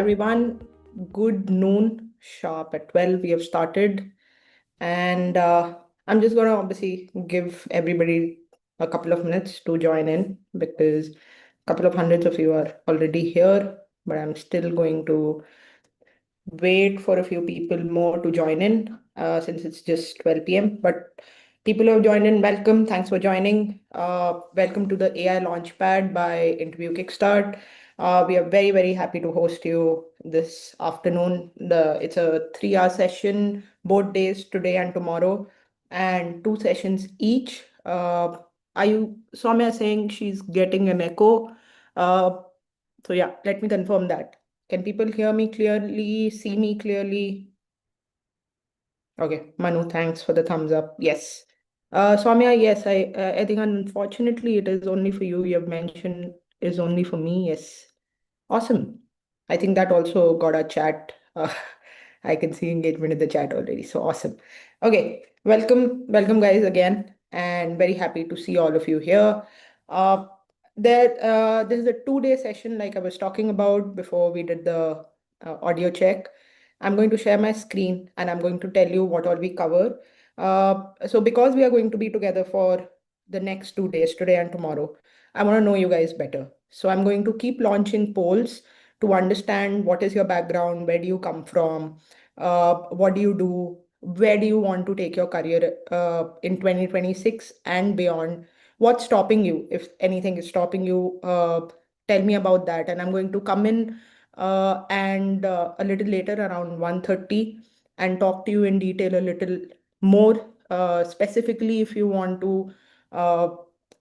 everyone. Good noon, sharp at 12. We have started, and I'm just going to obviously give everybody a couple of minutes to join in because a couple of hundreds of you are already here, but I'm still going to wait for a few people more to join in since it's just 12 p.m. But people who have joined in, welcome. Thanks for joining. Welcome to the AI Launchpad by Interview Kickstart. We are very, very happy to host you this afternoon. It's a 3 hour session, both days, today and tomorrow, and two sessions each. Are you, Soumya saying she's getting an echo? So yeah, let me confirm that. Can people hear me clearly, see me clearly? Okay, Manu, thanks for the thumbs up. Yes. Soumya, yes, I think unfortunately it is only for you. You have mentioned is only for me. Yes. Awesome. I think that also got a chat. I can see engagement in the chat already. So awesome. Okay. Welcome guys again, and very happy to see all of you here. Uh, this is a 2 day session, like I was talking about before we did the audio check. I'm going to share my screen and I'm going to tell you what all we cover. So because we are going to be together for the next 2 days, today and tomorrow, I want to know you guys better. So I'm going to keep launching polls to understand what is your background, where do you come from, what do you do, where do you want to take your career in 2026 and beyond. What's stopping you? If anything is stopping you, tell me about that. And I'm going to come in and a little later around 1:30 and talk to you in detail a little more specifically if you want to uh,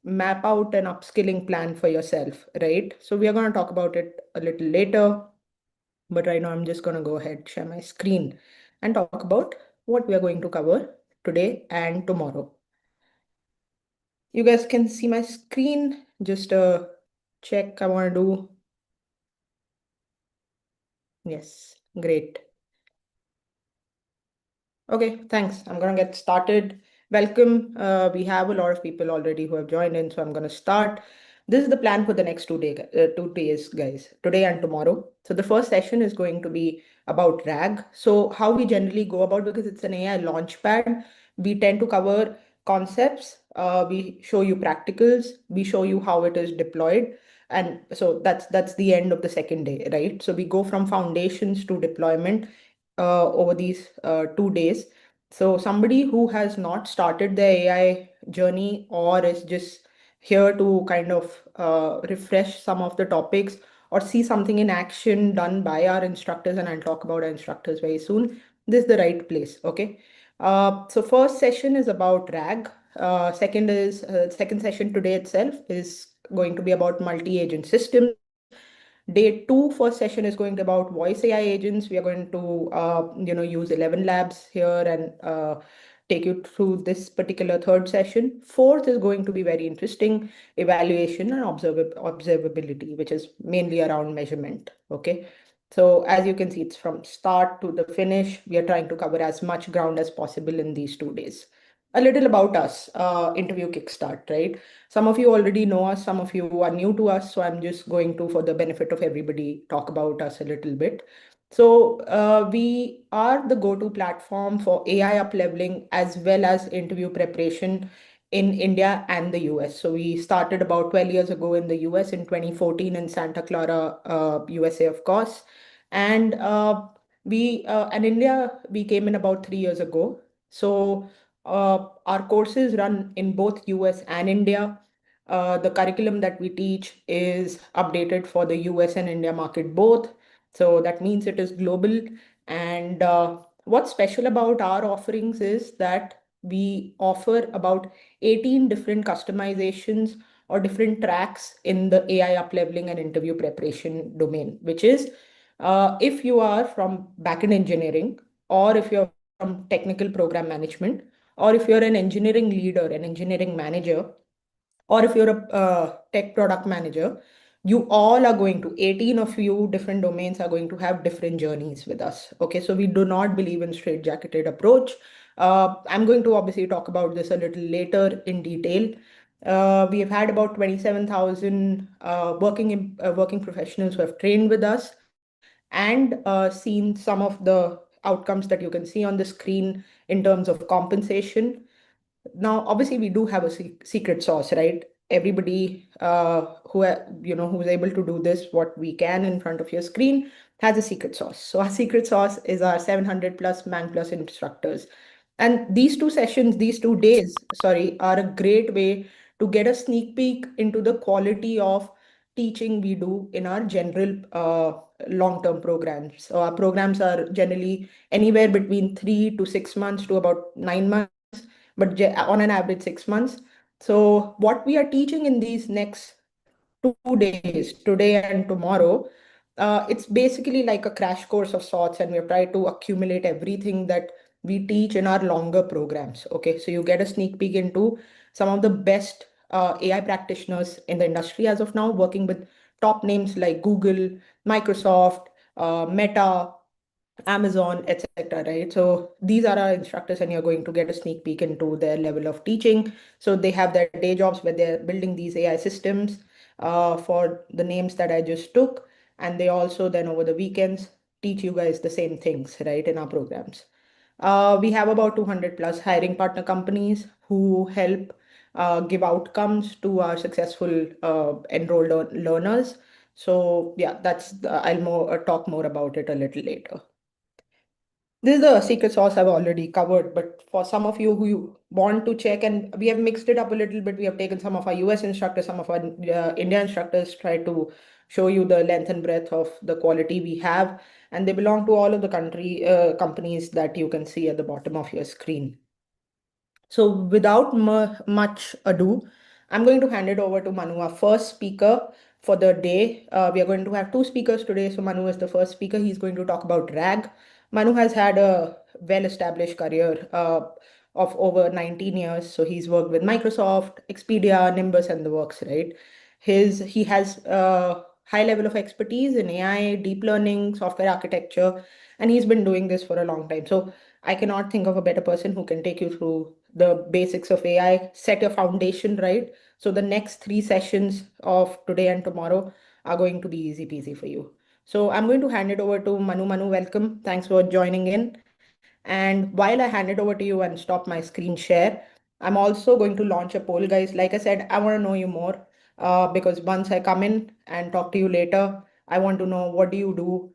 map out an upskilling plan for yourself, right? So we are going to talk about it a little later, but right now I'm just going to go ahead, share my screen and talk about what we are going to cover today and tomorrow. You guys can see my screen. Just a check I want to do. Yes, great. Okay, thanks. I'm going to get started. Welcome. We have a lot of people already who have joined in, so I'm going to start. This is the plan for the next 2 days, guys, today and tomorrow. So the first session is going to be about RAG. So how we generally go about, because it's an AI launchpad, we tend to cover concepts. We show you practicals. We show you how it is deployed. And so that's the end of the second day, right? So we go from foundations to deployment over these 2 days. So somebody who has not started the AI journey or is just here to kind of refresh some of the topics or see something in action done by our instructors, and I'll talk about our instructors very soon, this is the right place, okay? So first session is about RAG. Second session today itself is going to be about multi-agent systems. Day two, first session is going to about voice AI agents. We are going to, use 11 labs here and take you through this particular third session. Fourth is going to be very interesting, evaluation and observability, which is mainly around measurement. Okay. So as you can see, it's from start to the finish. We are trying to cover as much ground as possible in these 2 days. A little about us, Interview Kickstart, right? Some of you already know us, some of you are new to us, so I'm just going to, for the benefit of everybody, talk about us a little bit. So we are the go-to platform for AI up-leveling as well as interview preparation in India and the US. So we started about 12 years ago in the US in 2014 in Santa Clara, USA, of course. And in India, we came in about 3 years ago. So our courses run in both US and India. The curriculum that we teach is updated for the US and India market both. So that means it is global. And what's special about our offerings is that we offer about 18 different customizations or different tracks in the AI upleveling and interview preparation domain, which is if you are from backend engineering, or if you're from technical program management, or if you're an engineering leader, an engineering manager, or if you're a tech product manager, you all are going to, 18 of you different domains are going to have different journeys with us. Okay, so we do not believe in straight-jacketed approach. I'm going to obviously talk about this a little later in detail. We have had about 27,000 working professionals who have trained with us. and seen some of the outcomes that you can see on the screen in terms of compensation. Now, obviously, we do have a secret sauce, right? Everybody who's able to do this, what we can in front of your screen, has a secret sauce. So our secret sauce is our 700 plus Man Plus instructors. And these two sessions, these 2 days, sorry, are a great way to get a sneak peek into the quality of teaching we do in our general long-term programs. So our programs are generally anywhere between 3 to 6 months to about 9 months, but on an average 6 months. So what we are teaching in these next 2 days, today and tomorrow, it's basically like a crash course of sorts, and we've tried to accumulate everything that we teach in our longer programs. Okay, so you get a sneak peek into some of the best AI practitioners in the industry as of now, working with top names like Google, Microsoft, Meta, Amazon, etc. Right? So these are our instructors, and you're going to get a sneak peek into their level of teaching. So they have their day jobs where they're building these AI systems for the names that I just took, and they also then over the weekends teach you guys the same things, right, in our programs. We have about 200 plus hiring partner companies who help give outcomes to our successful enrolled learners. So yeah, I'll talk more about it a little later. This is the secret sauce I've already covered, but for some of you who want to check, and we have mixed it up a little bit, we have taken some of our US instructors, some of our India instructors, try to show you the length and breadth of the quality we have, and they belong to all of the companies that you can see at the bottom of your screen. So without much ado, I'm going to hand it over to Manu, our first speaker for the day. We are going to have two speakers today. So Manu is the first speaker. He's going to talk about RAG. Manu has had a well-established career of over 19 years. So he's worked with Microsoft, Expedia, Nimbus, and the works, right? He has a high level of expertise in AI, deep learning, software architecture, and he's been doing this for a long time. So I cannot think of a better person who can take you through the basics of AI, set your foundation right. So the next 3 sessions of today and tomorrow are going to be easy peasy for you. So I'm going to hand it over to Manu. Manu, welcome. Thanks for joining in. And while I hand it over to you and stop my screen share, I'm also going to launch a poll, guys. Like I said, I want to know you more because once I come in and talk to you later, I want to know what do you do?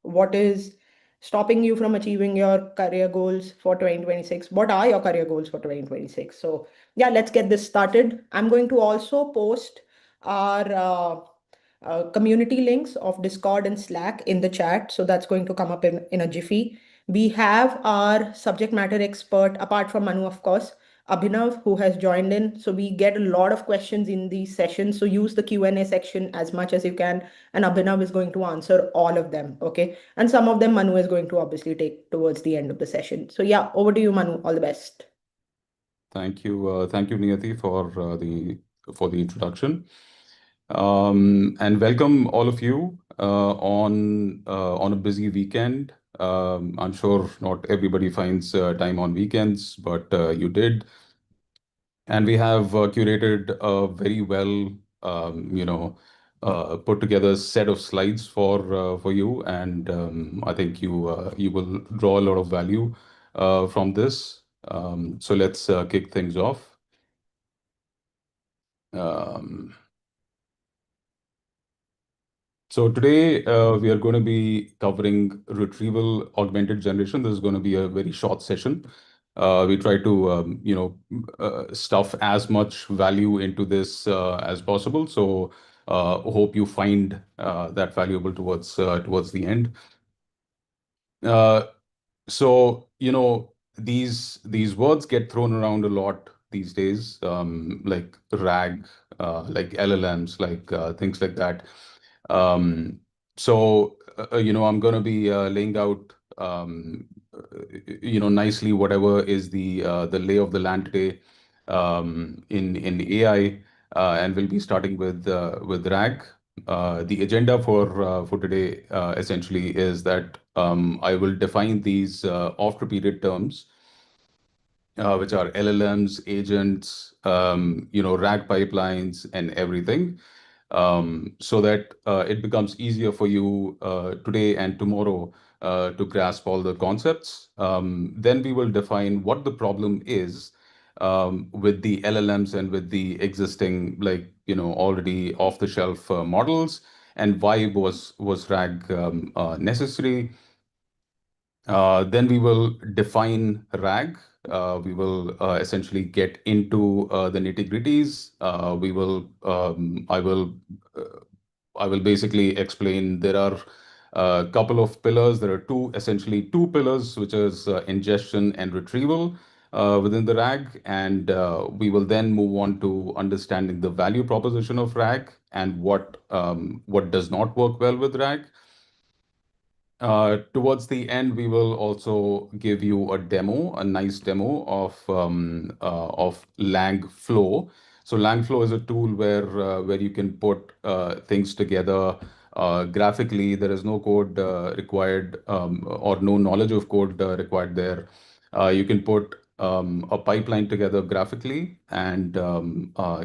What is stopping you from achieving your career goals for 2026? What are your career goals for 2026? So, yeah, let's get this started. I'm going to also post our community links of Discord and Slack in the chat. So that's going to come up in a jiffy. We have our subject matter expert, apart from Manu, of course, Abhinav, who has joined in. So we get a lot of questions in these sessions. So use the Q&A section as much as you can. And Abhinav is going to answer all of them. Okay. And some of them Manu is going to obviously take towards the end of the session. So yeah, over to you, Manu. All the best. Thank you, Niyati, for the introduction, and welcome all of you on a busy weekend. I'm sure not everybody finds time on weekends, but you did, and we have curated a very well, put together set of slides for you, and I think you will draw a lot of value from this. So let's kick things off. Um, so today we are going to be covering retrieval augmented generation. This is going to be a very short session. We try to stuff as much value into this as possible. So hope you find that valuable towards the end. Uh, so these words get thrown around a lot these days, like RAG, like LLMs, like things like that. Um, I'm going to be laying out, nicely whatever is the lay of the land today in AI, and we'll be starting with RAG. The agenda for today essentially is that I will define these oft repeated terms, which are LLMs, agents, RAG pipelines, and everything. so that it becomes easier for you today and tomorrow to grasp all the concepts. Then we will define what the problem is with the LLMs and with the existing, like, already off the shelf models, and why was RAG necessary. Then we will define RAG. We will essentially get into the nitty-gritties. I will basically explain there are a couple of pillars. There are essentially two pillars, which is ingestion and retrieval within the RAG, and we will then move on to understanding the value proposition of RAG and what does not work well with RAG. Towards the end, we will also give you a nice demo of Lang Flow. So Lang Flow is a tool where you can put things together graphically. There is no code required, or no knowledge of code required there. You can put a pipeline together graphically and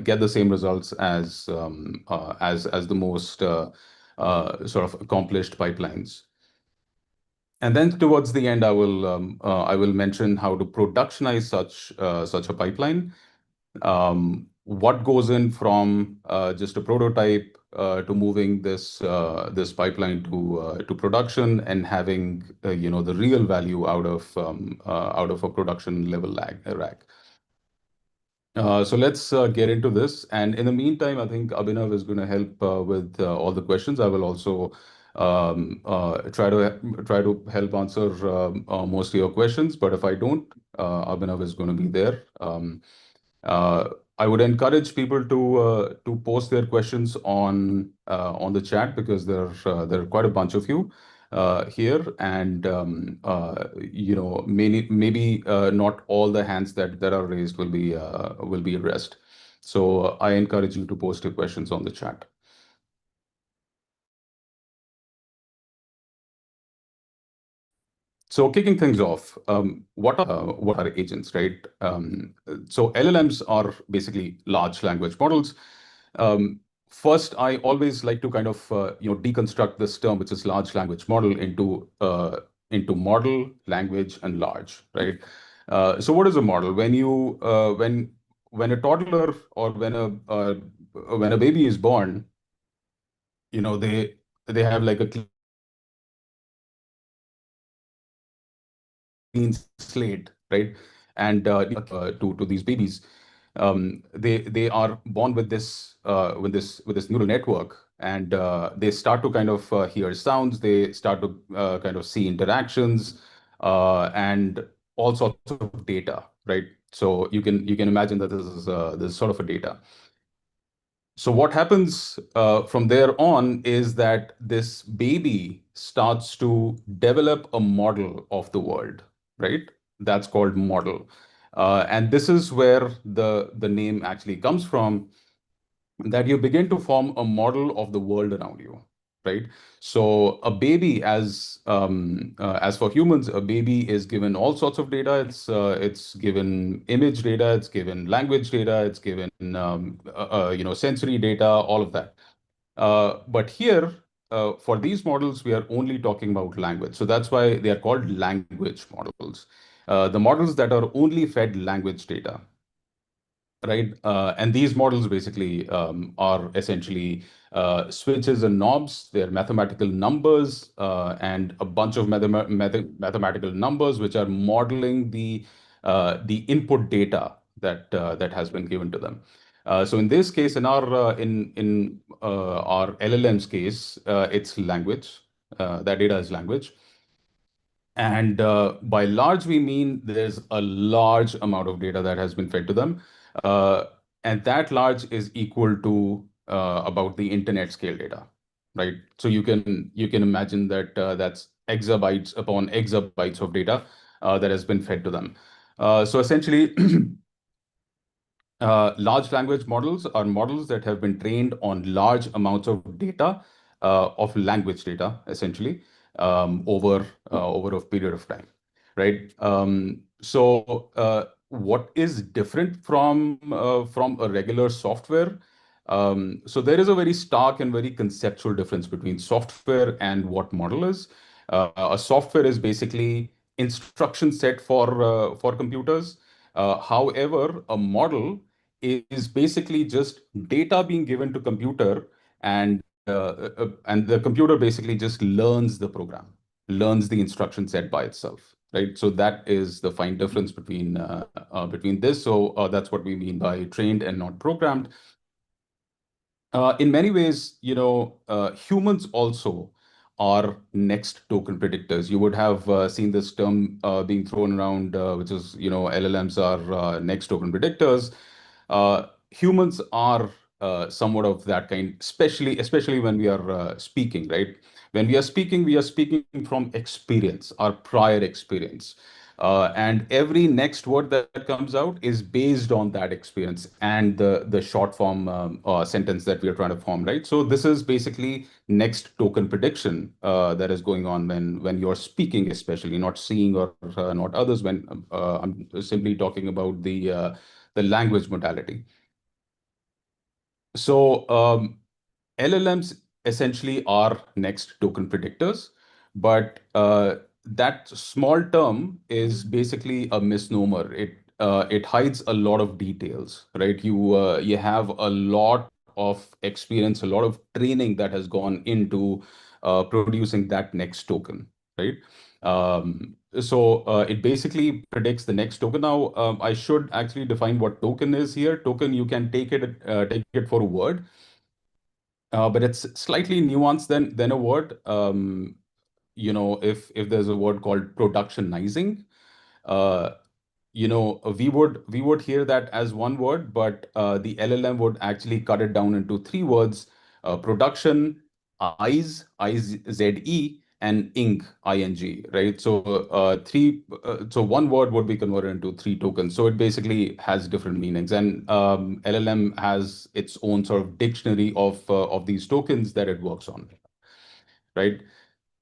get the same results as the most sort of accomplished pipelines. And then towards the end, I will mention how to productionize such a pipeline. What goes in from just a prototype to moving this pipeline to production and having the real value out of a production level rack. So let's get into this. And in the meantime, I think Abhinav is going to help with all the questions. I will also try to help answer most of your questions. But if I don't, Abhinav is going to be there. Uh, I would encourage people to post their questions on the chat, because there are quite a bunch of you here, and maybe not all the hands that are raised will be addressed. So I encourage you to post your questions on the chat. So kicking things off, what are agents, right? So LLMs are basically large language models. Um, First, I always like to kind of deconstruct this term, which is large language model, into model, language, and large, right? So what is a model? When a toddler, or when a baby is born, they have like a clean slate, right? And to these babies, they are born with this neural network, and they start to kind of hear sounds. They start to kind of see interactions, and all sorts of data, right? So you can imagine that this is sort of a data. So what happens from there on is that this baby starts to develop a model of the world, right? That's called model. And this is where the name actually comes from, that you begin to form a model of the world around you, right? So a baby, as for humans, a baby is given all sorts of data. It's given image data, it's given language data, it's given sensory data, all of that. But here, for these models, we are only talking about language. So that's why they are called language models. The models that are only fed language data, right? And these models basically are essentially switches and knobs. They're mathematical numbers, and a bunch of mathematical numbers which are modeling the input data that has been given to them. So in this case, in our LLM's case, it's language. That data is language. And by large, we mean there's a large amount of data that has been fed to them. Uh, and that large is equal to about the internet scale data, right? So you can imagine that that's exabytes upon exabytes of data that has been fed to them. So essentially, large language models are models that have been trained on large amounts of data, of language data, essentially, over a period of time, right? So what is different from a regular software? So there is a very stark and very conceptual difference between software and what model is. A software is basically instruction set for computers. However, a model is basically just data being given to computer, and the computer basically just learns the program, learns the instruction set by itself, right? So that is the fine difference between this. So that's what we mean by trained and not programmed. In many ways, humans also are next token predictors. You would have seen this term being thrown around, which is, LLMs are next token predictors. Humans are somewhat of that kind, especially when we are speaking, right? When we are speaking from experience, our prior experience. And every next word that comes out is based on that experience and the short form sentence that we are trying to form, right? So this is basically next token prediction that is going on when you're speaking, especially not seeing or not others. When I'm simply talking about the language modality. So LLMs essentially are next token predictors, but that small term is basically a misnomer. It hides a lot of details, right? You have a lot of experience, a lot of training that has gone into producing that next token, right? So it basically predicts the next token. Now, I should actually define what token is here. Token, you can take it for a word, but it's slightly nuanced than a word. If there's a word called productionizing, uh, we would hear that as one word, but the LLM would actually cut it down into three words: production, eyes, IZE, and ing, right? So one word would be converted into three tokens. So it basically has different meanings, and LLM has its own sort of dictionary of these tokens that it works on, right?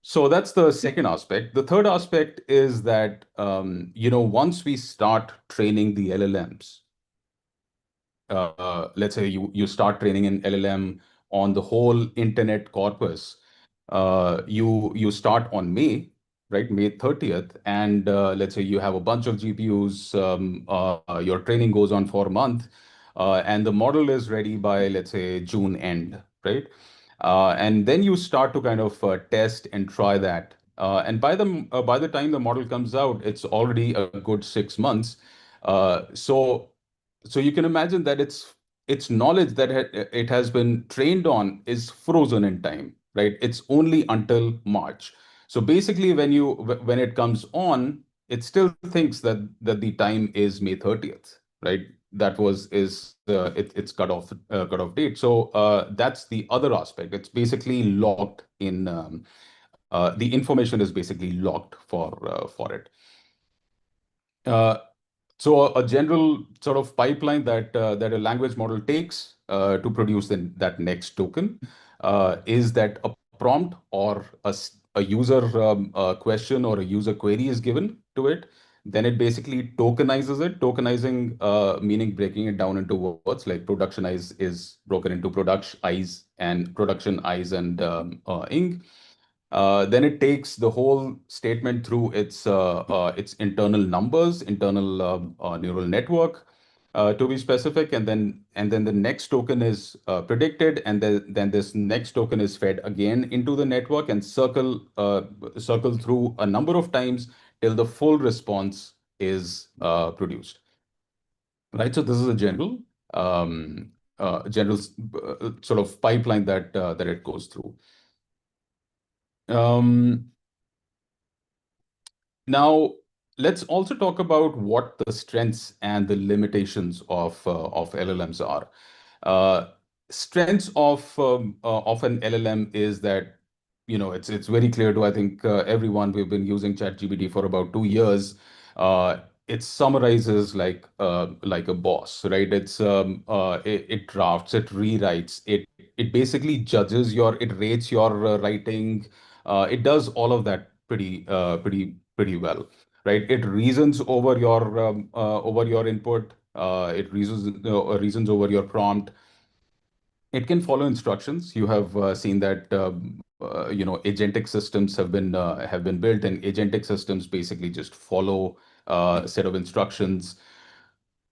So that's the second aspect. The third aspect is that once we start training the LLMs, let's say you start training an LLM on the whole internet corpus. You start on May, right? May 30th, and let's say you have a bunch of GPUs. Your training goes on for a month, and the model is ready by, let's say, June end, right? And then you start to kind of test and try that. And by the time the model comes out, it's already a good 6 months. So you can imagine that its knowledge that it has been trained on is frozen in time, right? It's only until March. So basically, when it comes on, it still thinks that the time is May 30th, right? That was is its cutoff date. So that's the other aspect. It's basically locked in. The information is basically locked for it. Uh, so a general sort of pipeline that a language model takes to produce that next token is that a prompt or a user question or a user query is given to it. Then it basically tokenizes it. Tokenizing meaning breaking it down into words, like productionize is broken into productionize and productionize and ing. Then it takes the whole statement through its internal numbers, internal neural network, to be specific, and then the next token is predicted, and then this next token is fed again into the network and circle through a number of times till the full response is produced. Right. So this is a um, general sort of pipeline that it goes through. Um, Now, let's also talk about what the strengths and the limitations of LLMs are. Uh, Strengths of an LLM is that it's very clear to, I think, everyone. We've been using ChatGPT for about 2 years. Uh, it summarizes like a boss, right? It drafts, it rewrites, it basically judges it rates your writing. It does all of that pretty well, right? It reasons over your input. It reasons over your prompt. It can follow instructions. You have seen that agentic systems have been built, and agentic systems basically just follow a set of instructions.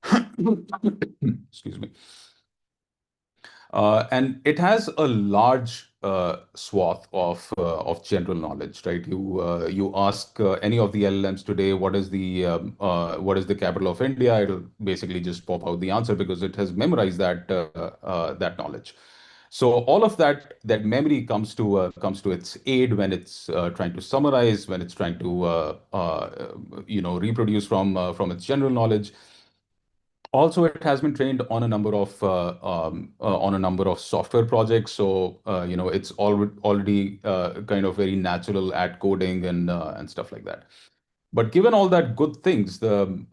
Excuse me. And it has a large swath of general knowledge, right? You ask any of the LLMs today, what is the capital of India? It'll basically just pop out the answer because it has memorized that knowledge. So all of that memory comes to its aid when it's trying to summarize, when it's trying to reproduce from its general knowledge. Also, it has been trained on a number of software projects. So it's already kind of very natural at coding and stuff like that. But given all that good things, those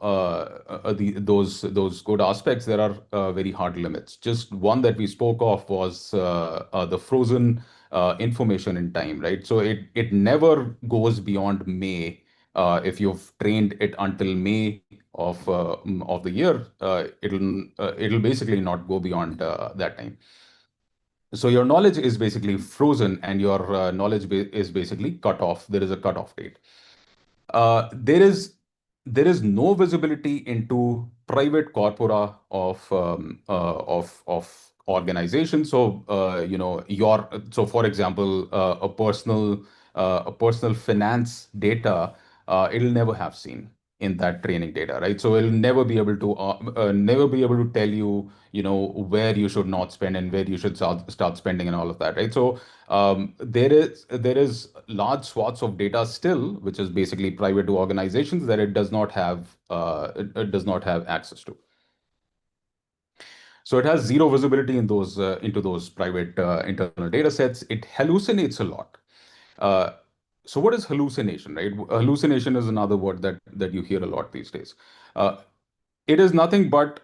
good aspects, there are very hard limits. Just one that we spoke of was the frozen information in time, right? So it never goes beyond May. If you've trained it until May of the year, it'll basically not go beyond that time. So your knowledge is basically frozen, and your is basically cut off. There is a cutoff date. Uh, there is there is no visibility into private corpora of organizations. So for example, a personal finance data, it'll never have seen in that training data, right? So it'll never be able to tell you, where you should not spend and where you should start spending and all of that, right? So there is large swaths of data still, which is basically private to organizations, that it does not have access to. So it has zero visibility into those private internal data sets. It hallucinates a lot. Uh, so what is hallucination, right? Hallucination is another word that you hear a lot these days. Uh, it is nothing but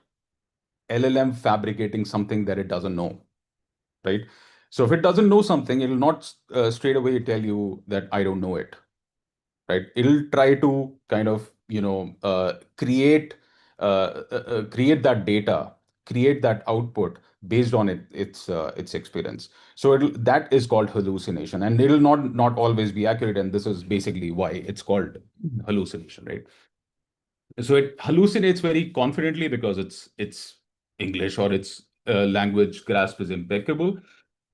LLM fabricating something that it doesn't know, right? So if it doesn't know something, it'll not straight away tell you that I don't know it, right? It'll try to kind of create that data, create that output based on its experience. So that is called hallucination, and it'll not always be accurate, and this is basically why it's called hallucination, right? So it hallucinates very confidently because it's English, or its language grasp is impeccable,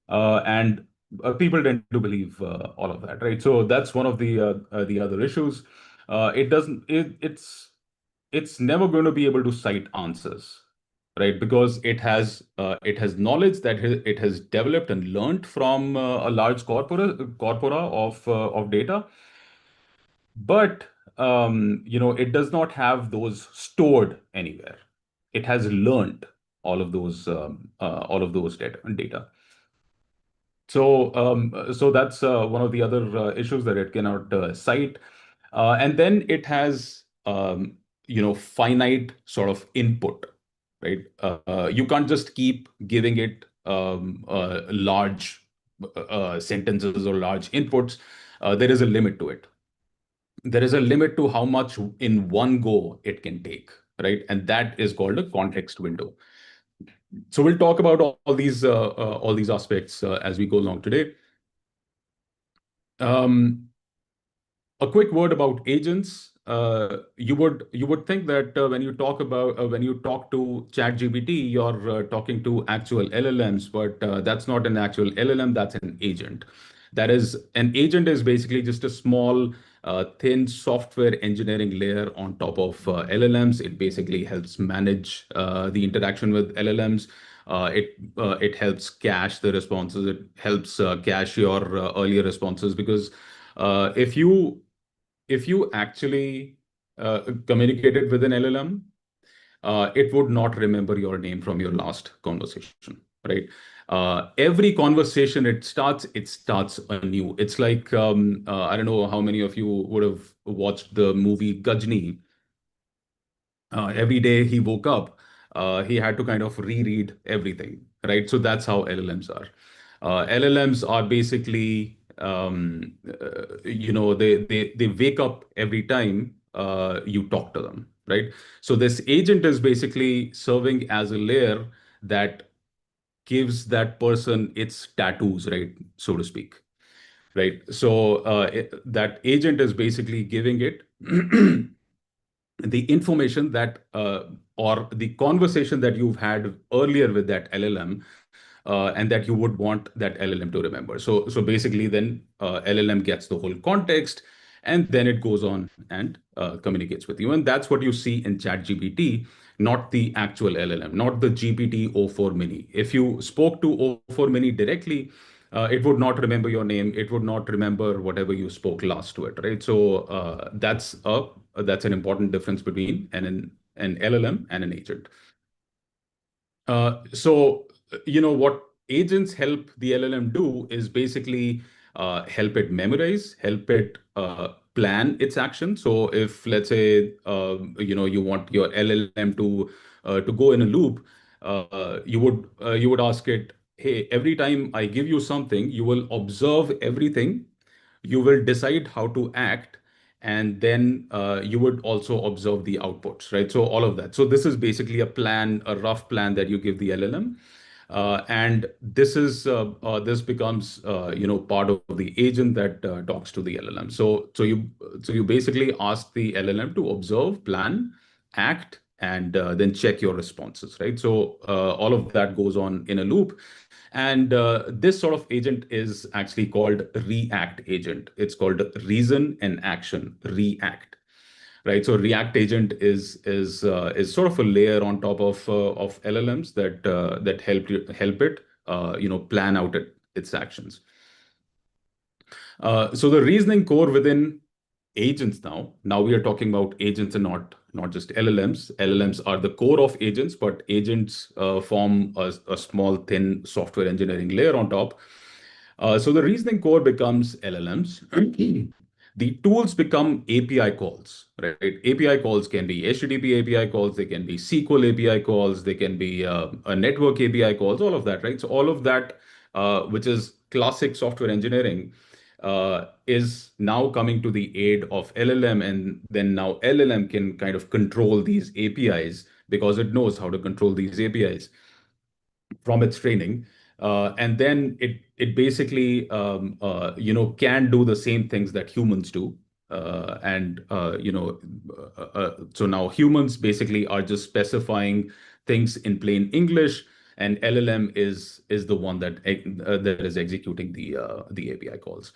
and people tend to believe all of that, right? So that's one of the other issues. It doesn't. It's never going to be able to cite answers, right? Because it has knowledge that it has developed and learned from a large corpora of data, but it does not have those stored anywhere. It has learned all of those data. So that's one of the other issues, that it cannot cite. And then it has finite sort of input, right? You can't just keep giving it large sentences or large inputs. There is a limit to it. There is a limit to how much in one go it can take, right? And that is called a context window. So we'll talk about all these aspects as we go along today. Um, a quick word about agents. You would think that when you talk to ChatGPT, you're talking to actual LLMs, but that's not an actual LLM. That's an agent. An agent is basically just a small, thin software engineering layer on top of LLMs. It basically helps manage the interaction with LLMs. It helps cache the responses. It helps cache your earlier responses, because if you actually communicated with an LLM, it would not remember your name from your last conversation, right? Every conversation it starts anew. It's like I don't know how many of you would have watched the movie Gajni. Every day he woke up, he had to kind of reread everything, right? So that's how LLMs are. LLMs are basically, they wake up every time you talk to them, right? So this agent is basically serving as a layer that gives that person its tattoos, right, so to speak, right? So that agent is basically giving it the information that or the conversation that you've had earlier with that LLM, and that you would want that LLM to remember. So basically, then LLM gets the whole context, and then it goes on and communicates with you, and that's what you see in ChatGPT, not the actual LLM, not the GPT-o4 Mini. If you spoke to o4 Mini directly, it would not remember your name. It would not remember whatever you spoke last to it, right? So that's an important difference between an LLM and an agent. So what agents help the LLM do is basically help it memorize, help it plan its action. So if, let's say, you want your LLM to go in a loop, you would ask it, hey, every time I give you something, you will observe everything, you will decide how to act, and then you would also observe the outputs, right? So all of that. So this is basically a plan, a rough plan that you give the LLM. And this becomes part of the agent that talks to the LLM. So you basically ask the LLM to observe, plan, act, and then check your responses, right? So all of that goes on in a loop. And this sort of agent is actually called React agent. It's called reason and action, React, right? So React agent is sort of a layer on top of LLMs that help it plan out its actions. So the reasoning core within agents now we are talking about agents and not just LLMs. LLMs are the core of agents, but agents form a small thin software engineering layer on top. So the reasoning core becomes LLMs. The tools become API calls, right? API calls can be HTTP API calls, they can be SQL API calls, they can be a network API calls, all of that, right? So all of that, which is classic software engineering, is now coming to the aid of LLM, and then now LLM can kind of control these APIs because it knows how to control these APIs from its training. And then it basically can do the same things that humans do. So now humans basically are just specifying things in plain English, and LLM is the one that is executing the API calls.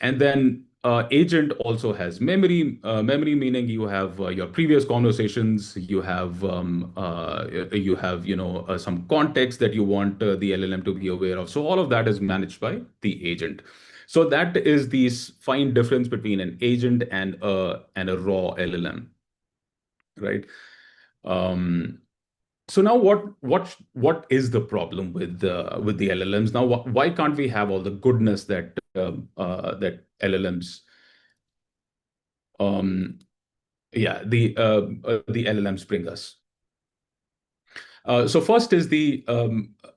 And then agent also has memory. Memory meaning you have your previous conversations, you have some context that you want the LLM to be aware of. So all of that is managed by the agent. So that is the fine difference between an agent and a raw LLM, right? Um, so now what is the problem with the LLMs? Now, why can't we have all the goodness that LLMs um, the LLMs bring us? So first is the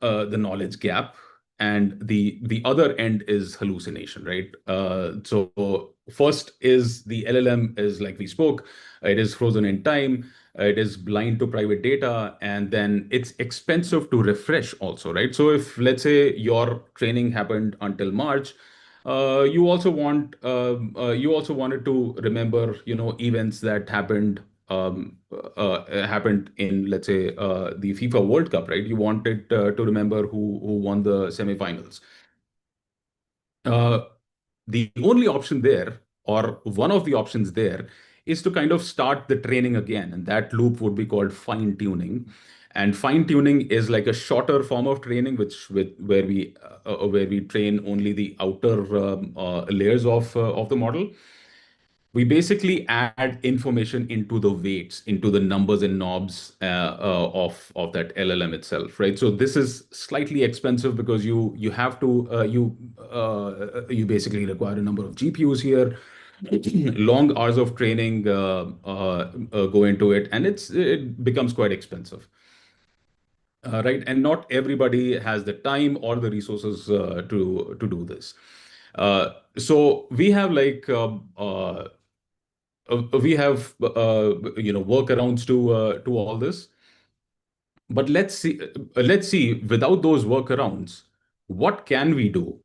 knowledge gap, and the other end is hallucination, right? So first is the LLM is, like we spoke, it is frozen in time, it is blind to private data, and then it's expensive to refresh also, right? So if, let's say, your training happened until March, you also wanted to remember, events that happened in, let's say, the FIFA World Cup, right? You wanted to remember who won the semifinals. Uh, the only option there, or one of the options there, is to kind of start the training again, and that loop would be called fine tuning. And fine tuning is like a shorter form of training, where we train only the outer layers of the model. We basically add information into the weights, into the numbers and knobs of that LLM itself, right? So this is slightly expensive because you have to you basically require a number of GPUs here. Long hours of training go into it, and it becomes quite expensive. Right, and not everybody has the time or the resources to do this. So we have workarounds to all this. But let's see without those workarounds, what can we do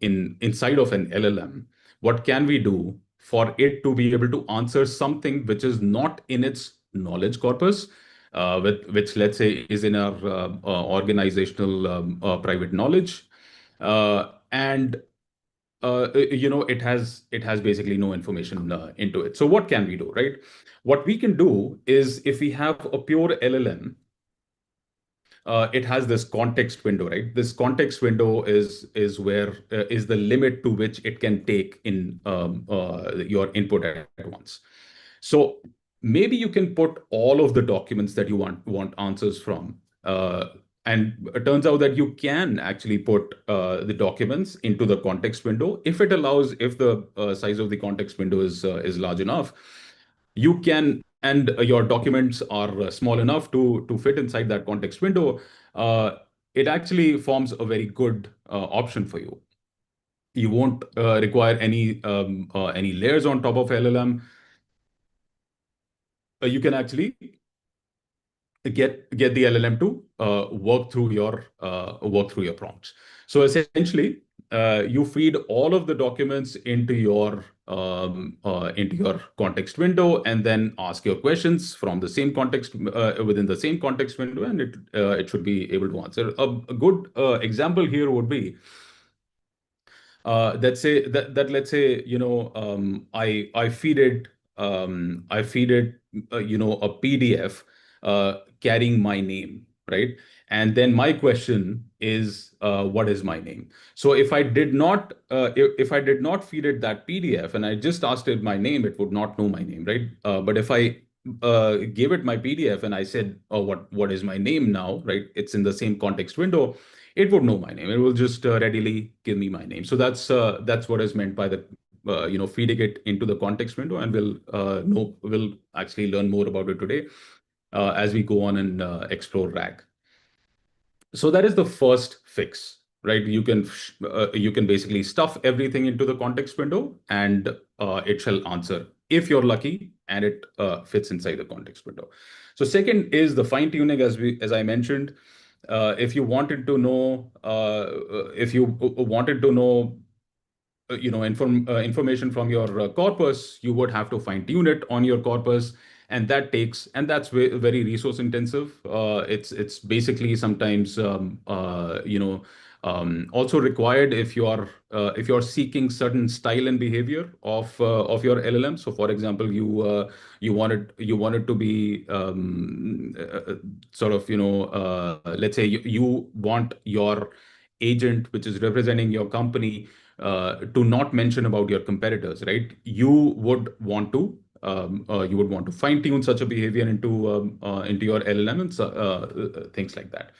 inside of an LLM? What can we do for it to be able to answer something which is not in its knowledge corpus, which let's say is in our organizational private knowledge, and it has basically no information into it. So what can we do, right? What we can do is, if we have a pure LLM, it has this context window, right? This context window is where is the limit to which it can take in your input at once. So maybe you can put all of the documents that you want answers from. And it turns out that you can actually put the documents into the context window if it allows, if the size of the context window is large enough. You can, and your documents are small enough to fit inside that context window. uh, it actually forms a very good option for you. You won't require any layers on top of LLM. You can actually get the LLM to work through your prompts. So essentially, you feed all of the documents into your context window, and then ask your questions from the same context within the same context window, and it should be able to answer. A good example here would be, let's say, I feed it a PDF carrying my name, right? And then my question is, what is my name? So if I did not feed it that PDF and I just asked it my name, it would not know my name, right? But if I gave it my PDF and I said, oh, what is my name now, right? It's in the same context window, it would know my name. It will just readily give me my name. So that's what is meant by the feeding it into the context window, and we'll actually learn more about it today as we go on and explore RAG. So that is the first fix, right? You can basically stuff everything into the context window, and it shall answer if you're lucky, and it fits inside the context window. So second is the fine tuning, as I mentioned. If you wanted to know information from your corpus, you would have to fine tune it on your corpus, and that's very resource intensive. It's basically sometimes also required if you're seeking certain style and behavior of your LLM. So for example, you wanted to be sort of, let's say you want your agent, which is representing your company, to not mention about your competitors, right? You would want to fine tune such a behavior into your LLM, and things like that.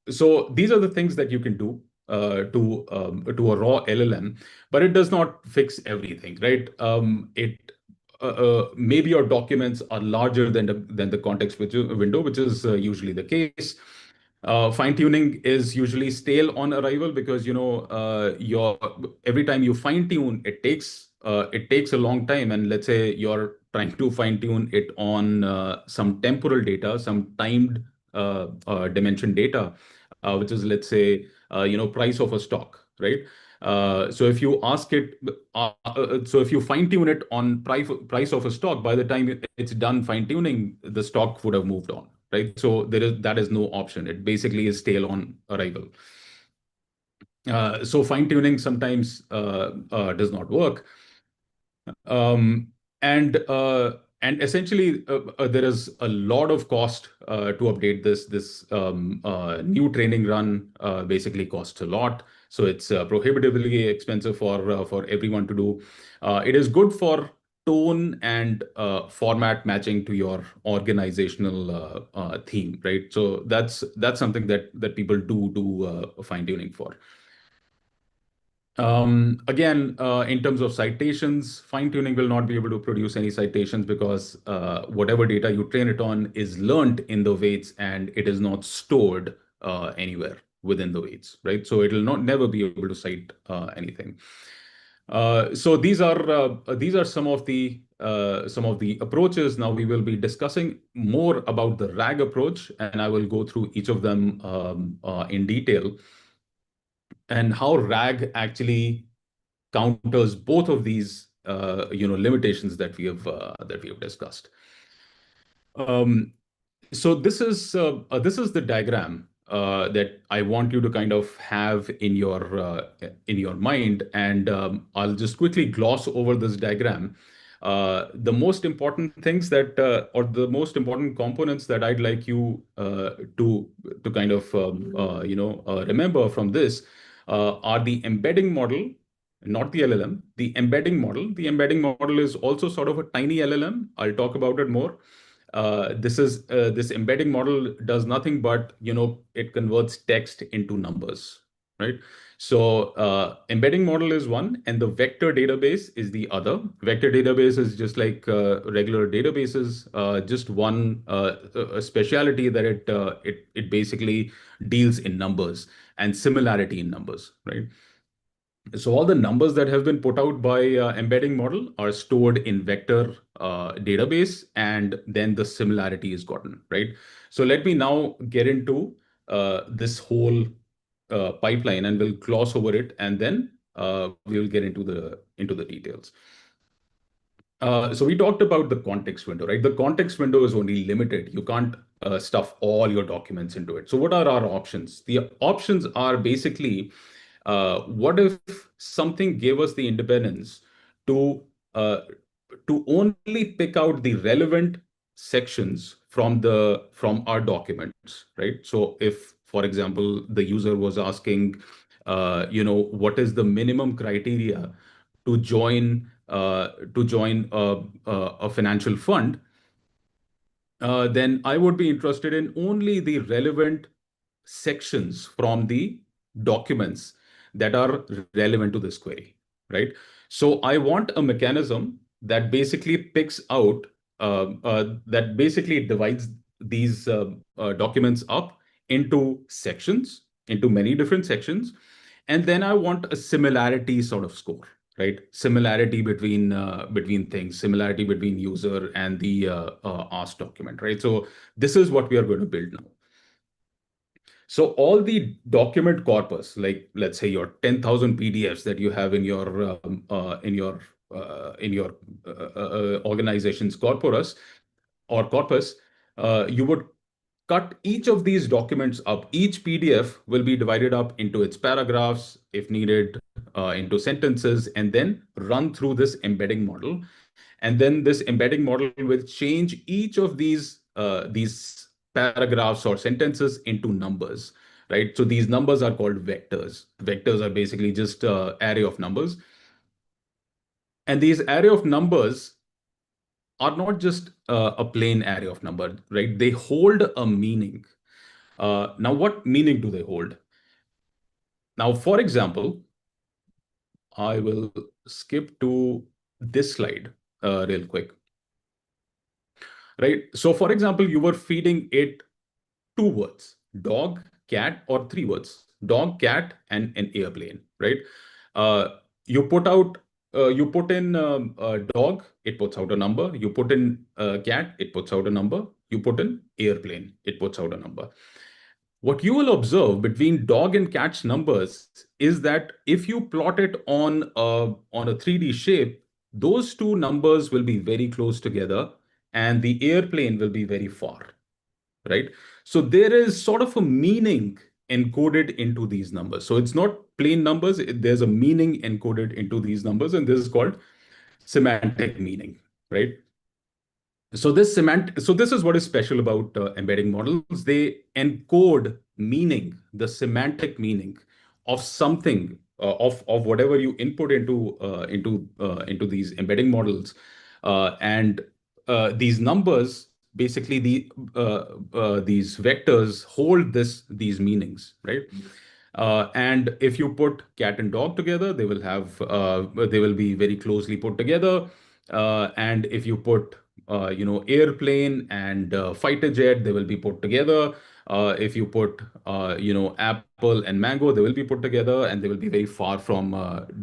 So these are the things that you can do to a raw LLM, but it does not fix everything, right? It Maybe your documents are larger than the context window, which is usually the case. Fine tuning is usually stale on arrival, because your every time you fine tune, it takes a long time. And let's say you're trying to fine tune it on some temporal data, some timed dimension data, which is, let's say, price of a stock, right? So if you fine tune it on price of a stock, by the time it's done fine tuning, the stock would have moved on, right? So that is no option. It basically is stale on arrival. So fine tuning sometimes does not work. Um, and essentially, there is a lot of cost to update this new training run. Basically costs a lot, so it's prohibitively expensive for everyone to do. It is good for tone and format matching to your organizational theme, right? So that's something that people do fine tuning for. Again, in terms of citations, fine-tuning will not be able to produce any citations, because whatever data you train it on is learned in the weights, and it is not stored anywhere within the weights, right? So it will not never be able to cite anything. So these are some of the approaches. Now we will be discussing more about the RAG approach, and I will go through each of them in detail, and how RAG actually counters both of these limitations that we have discussed. Um, so this is the diagram that I want you to kind of have in your mind, and I'll just quickly gloss over this diagram. The most important things that or the most important components that I'd like you to kind of remember from this are the embedding model, not the LLM. The embedding model. The embedding model is also sort of a tiny LLM. I'll talk about it more. This embedding model does nothing but it converts text into numbers, right? So embedding model is one, and the vector database is the other. Vector database is just like regular databases, just one a speciality that it basically deals in numbers and similarity in numbers, right? So all the numbers that have been put out by embedding model are stored in vector database, and then the similarity is gotten, right? So let me now get into this whole pipeline, and we'll gloss over it, and then we will get into the details. So we talked about the context window, right? The context window is only limited. You can't stuff all your documents into it. So what are our options? The options are basically, what if something gave us the independence to uh, only pick out the relevant sections from our documents, right? So if, for example, the user was asking, what is the minimum criteria to join a financial fund, then I would be interested in only the relevant sections from the documents that are relevant to this query, right? So I want a mechanism that basically picks out, that basically divides these documents up into sections, into many different sections. And then I want a similarity sort of score, right? Similarity between things, similarity between user and the asked document, right? So this is what we are going to build now. So all the document corpus, like let's say your 10,000 PDFs that you have in your organization's corpus, you would cut each of these documents up. Each PDF will be divided up into its paragraphs, if needed, into sentences, and then run through this embedding model. And then this embedding model will change each of these paragraphs or sentences into numbers, right? So these numbers are called vectors. Vectors are basically just array of numbers. And these array of numbers are not just a plain array of number, right? They hold a meaning. Now, what meaning do they hold? Now, for example, I will skip to this slide real quick, right? So, for example, you were feeding it two words, dog, cat, or three words, dog, cat, and an airplane, right? Uh, you put out, you put in dog, it puts out a number. You put in cat, it puts out a number. You put in airplane, it puts out a number. What you will observe between dog and cat's numbers is that if you plot it on a 3D shape, those two numbers will be very close together, and the airplane will be very far, right? So there is sort of a meaning encoded into these numbers. So it's not plain numbers, there's a meaning encoded into these numbers, and this is called semantic meaning, right? So this is what is special about embedding models. They encode meaning, the semantic meaning of something, of whatever you input into these embedding models, and these numbers, basically these vectors hold these meanings, right? And if you put cat and dog together, they will be very closely put together. And if you put airplane and fighter jet, they will be put together. If you put, apple and mango, they will be put together, and they will be very far from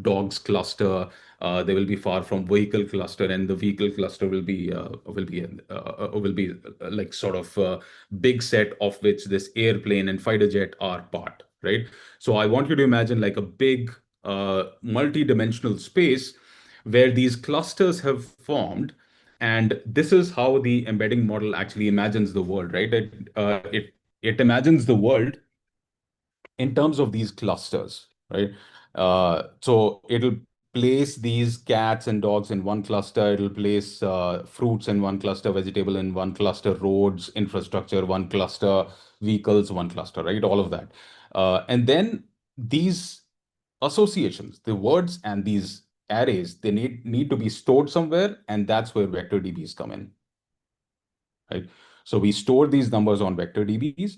dogs cluster. They will be far from vehicle cluster, and the vehicle cluster will be like sort of big set of which this airplane and fighter jet are part, right? So I want you to imagine like a big multi-dimensional space where these clusters have formed, and this is how the embedding model actually imagines the world, right? It imagines the world in terms of these clusters, right? So it'll place these cats and dogs in one cluster. It'll place fruits in one cluster, vegetable in one cluster, roads, infrastructure, one cluster, vehicles, one cluster, right? All of that. And then these associations, the words and these arrays, they need to be stored somewhere, and that's where vector DBs come in, right? So we store these numbers on vector DBs.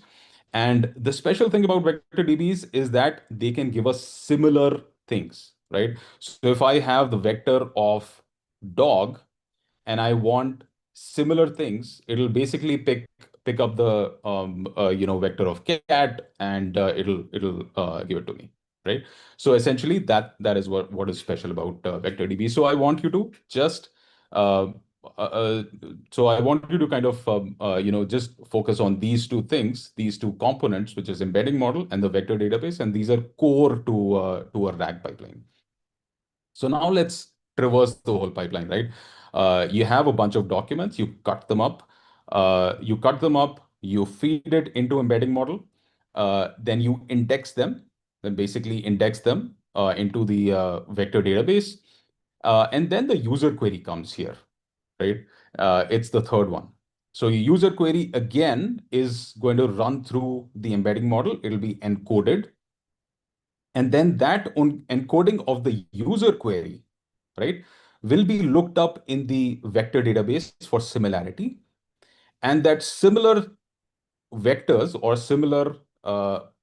And the special thing about vector DBs is that they can give us similar things, right? So if I have the vector of dog and I want similar things, it'll basically pick up the vector of cat, and it'll give it to me, right? So essentially that is what is special about vector DB. So I want you to just uh, uh, I want you to kind of just focus on these two things, these two components, which is embedding model and the vector database, and these are core to a RAG pipeline. So now let's traverse the whole pipeline, right? You have a bunch of documents, you cut them up, you feed it into embedding model, then you index them, then basically index them into the vector database. And then the user query comes here, right? It's the third one. So your user query again is going to run through the embedding model. It'll be encoded, and then that encoding of the user query, right, will be looked up in the vector database for similarity. And that similar vectors or similar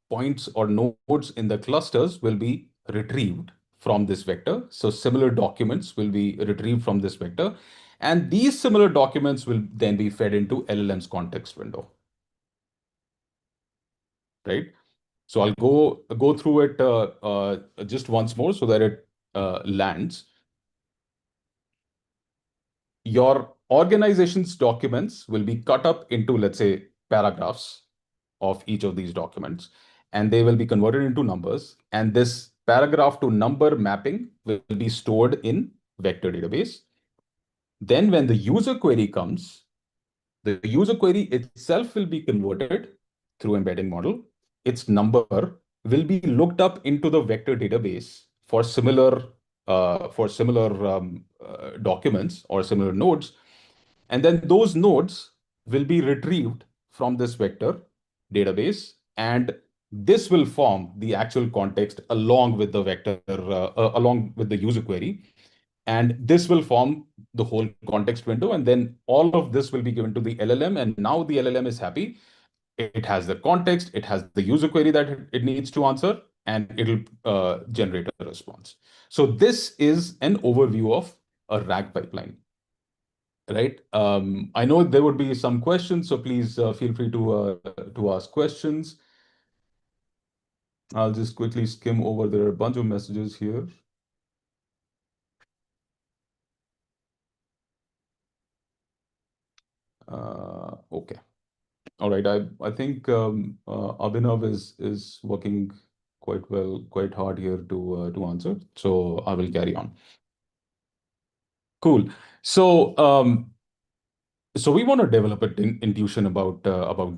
points or nodes in the clusters will be retrieved from this vector. So similar documents will be retrieved from this vector. And these similar documents will then be fed into LLM's context window, right? So I'll go through it just once more so that it lands. Your organization's documents will be cut up into, let's say, paragraphs of each of these documents, and they will be converted into numbers. And this paragraph to number mapping will be stored in vector database. Then when the user query comes, the user query itself will be converted through embedding model. Its number will be looked up into the vector database for similar documents or similar nodes. And then those nodes will be retrieved from this vector database, and this will form the actual context along with the vector, along with the user query. And this will form the whole context window. And then all of this will be given to the LLM. And now the LLM is happy. It has the context, it has the user query that it needs to answer, and it'll generate a response. So this is an overview of a RAG pipeline, right? I know there would be some questions, so please feel free to ask questions. I'll just quickly skim over. There are a bunch of messages here. Okay. All right. I think Abhinav is working quite well, quite hard here to answer. So I will carry on. Cool. So so we want to develop an intuition about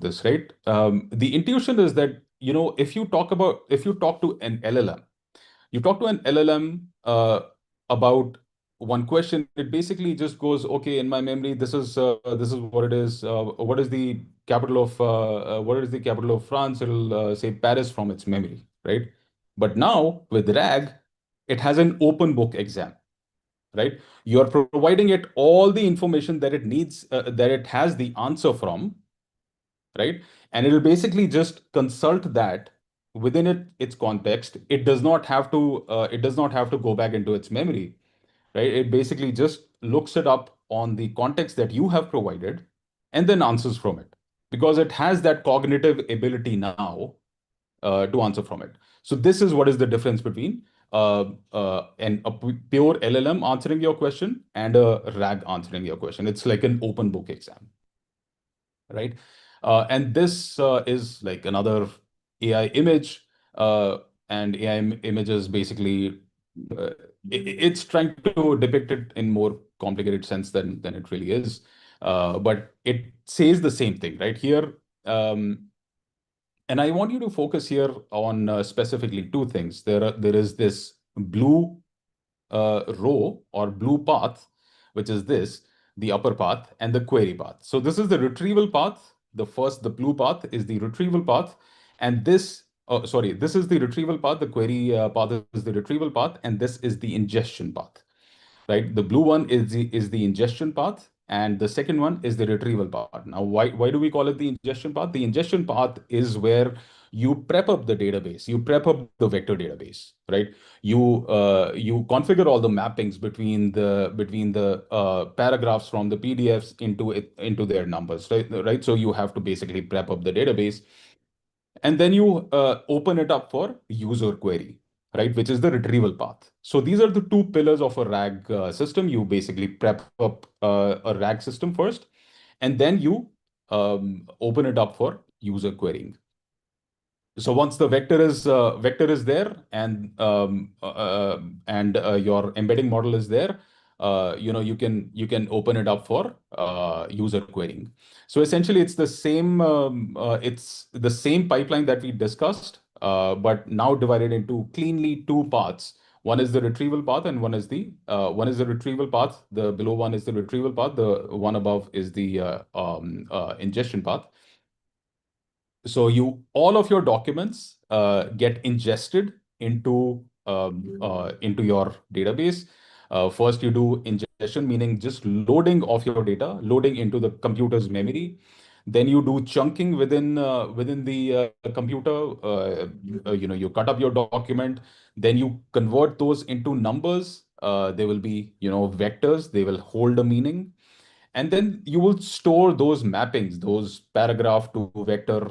this, right? The intuition is that, if you talk to an LLM, you talk to an LLM about one question, it basically just goes, okay, in my memory, this is what it is. What is the capital of France? It'll say Paris from its memory, right? But now with RAG, it has an open book exam, right? You're providing it all the information that it needs, that it has the answer from, right? And it'll basically just consult that within its context. It does not have to go back into its memory, right? It basically just looks it up on the context that you have provided and then answers from it, because it has that cognitive ability now to answer from it. So this is what is the difference between a pure LLM answering your question and a RAG answering your question. It's like an open book exam, right? And this is like another AI image, uh, and AI images basically it's trying to depict it in more complicated sense than it really is, but it says the same thing, right? Here. And I want you to focus here on specifically two things. There is this blue row or blue path, which is this, the upper path, and the query path. So this is the retrieval path. The blue path is the retrieval path, and this is the retrieval path. The query path is the retrieval path, and this is the ingestion path, right? The blue one is the ingestion path, and the second one is the retrieval path. Now, why do we call it the ingestion path? The ingestion path is where you prep up the database, you prep up the vector database, right? You configure all the mappings between the paragraphs from the PDFs into their numbers, right? Right. So you have to basically prep up the database, and then you open it up for user query, right, which is the retrieval path. So these are the two pillars of a RAG system. You basically prep up a RAG system first, and then you open it up for user querying. So once the vector is there, and your embedding model is there, you can open it up for user querying. So essentially, it's the same pipeline that we discussed, but now divided into cleanly two parts. One is the retrieval path, and one is the retrieval path. The below one is the retrieval path. The one above is the ingestion path. So all of your documents get ingested into your database. First, you do ingestion, meaning just loading of your data, loading into the computer's memory. Then you do chunking within the computer. You cut up your document. Then you convert those into numbers. They will be vectors. They will hold a meaning, and then you will store those mappings, those paragraph to vector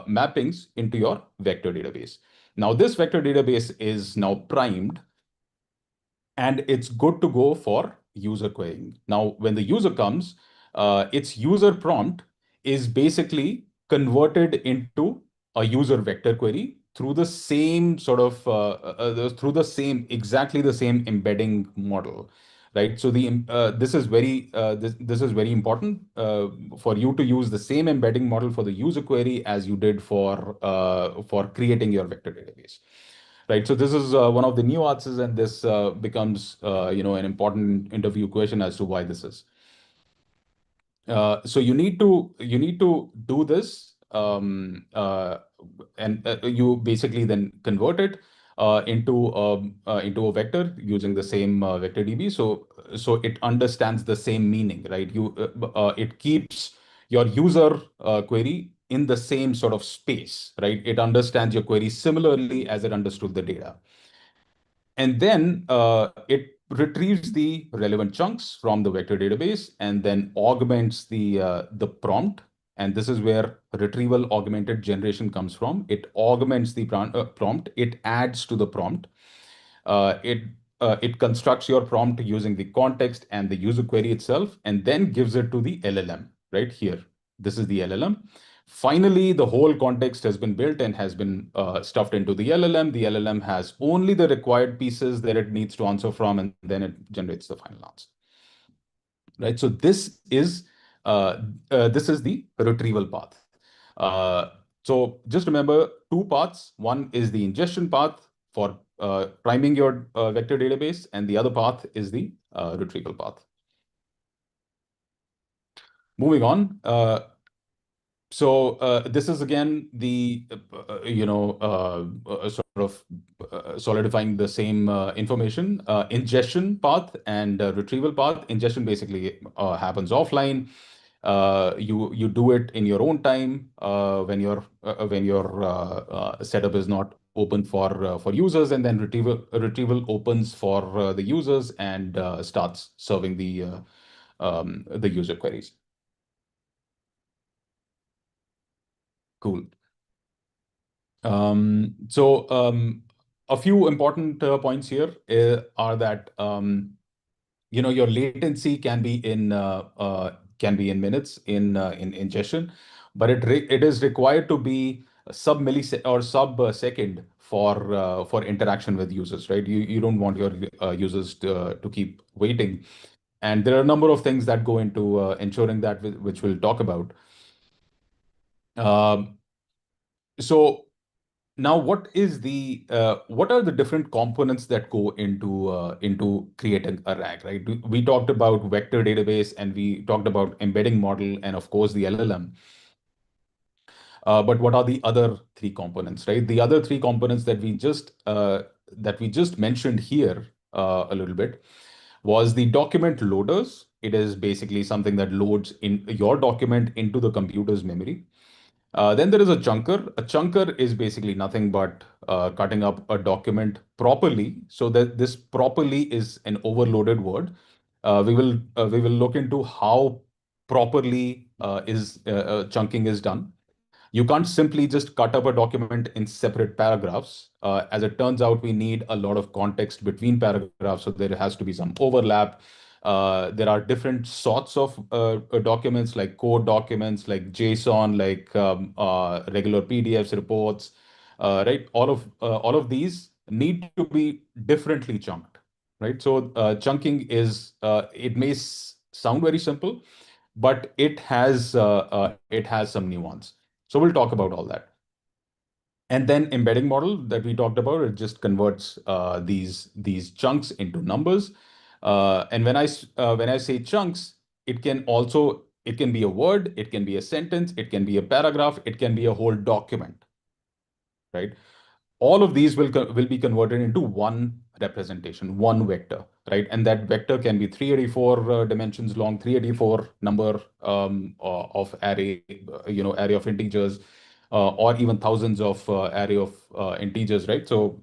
mappings into your vector database. Now, this vector database is now primed, and it's good to go for user querying. Now, when the user comes, its user prompt is basically converted into a user vector query through the same exactly the same embedding model, right? So this is very important for you to use the same embedding model for the user query as you did for creating your vector database. Right. So this is one of the nuances, and this becomes, an important interview question as to why this is. So you need to do this, and you basically then convert it into a vector using the same vector DB. So it understands the same meaning, right? It keeps your user query in the same sort of space, right? It understands your query similarly as it understood the data. And then it retrieves the relevant chunks from the vector database and then augments the prompt. And this is where retrieval augmented generation comes from. It augments the prompt. It adds to the prompt. It constructs your prompt using the context and the user query itself, and then gives it to the LLM. Right here, this is the LLM. Finally, the whole context has been built and has been stuffed into the LLM. The LLM has only the required pieces that it needs to answer from, and then it generates the final answer. Right. So this is the retrieval path. So just remember two paths. One is the ingestion path for priming your vector database, and the other path is the retrieval path. Moving on. So this is again the sort of solidifying the same information. Ingestion path and retrieval path. Ingestion basically happens offline. You do it in your own time when your setup is not open for users, and then retrieval opens for the users and starts serving the user queries. Cool. So a few important points here are that your latency can be in minutes in ingestion, but it is required to be sub millisecond or sub second for interaction with users, right? You don't want your users to keep waiting, and there are a number of things that go into ensuring that, which we'll talk about. Um, so now, what are the different components that go into creating a RAG, right? We talked about vector database, and we talked about embedding model, and of course the LLM. But what are the other three components, right? The other three components that we just mentioned here a little bit was the document loaders. It is basically something that loads in your document into the computer's memory. Then there is a chunker. A chunker is basically nothing but cutting up a document properly. So that this properly is an overloaded word. We will look into how properly is chunking is done. You can't simply just cut up a document in separate paragraphs. As it turns out, we need a lot of context between paragraphs, so there has to be some overlap. There are different sorts of documents, like code documents, like JSON, like regular PDFs, reports, right? All of these need to be differently chunked, right? So chunking it may sound very simple, but it has some nuance. So we'll talk about all that. And then embedding model that we talked about, it just converts these chunks into numbers. And when I say chunks, it can be a word, it can be a sentence, it can be a paragraph, it can be a whole document, right? All of these will be converted into one representation, one vector, right? And that vector can be 384 dimensions long, 384 number of array, array of integers, or even thousands of array of integers, right? So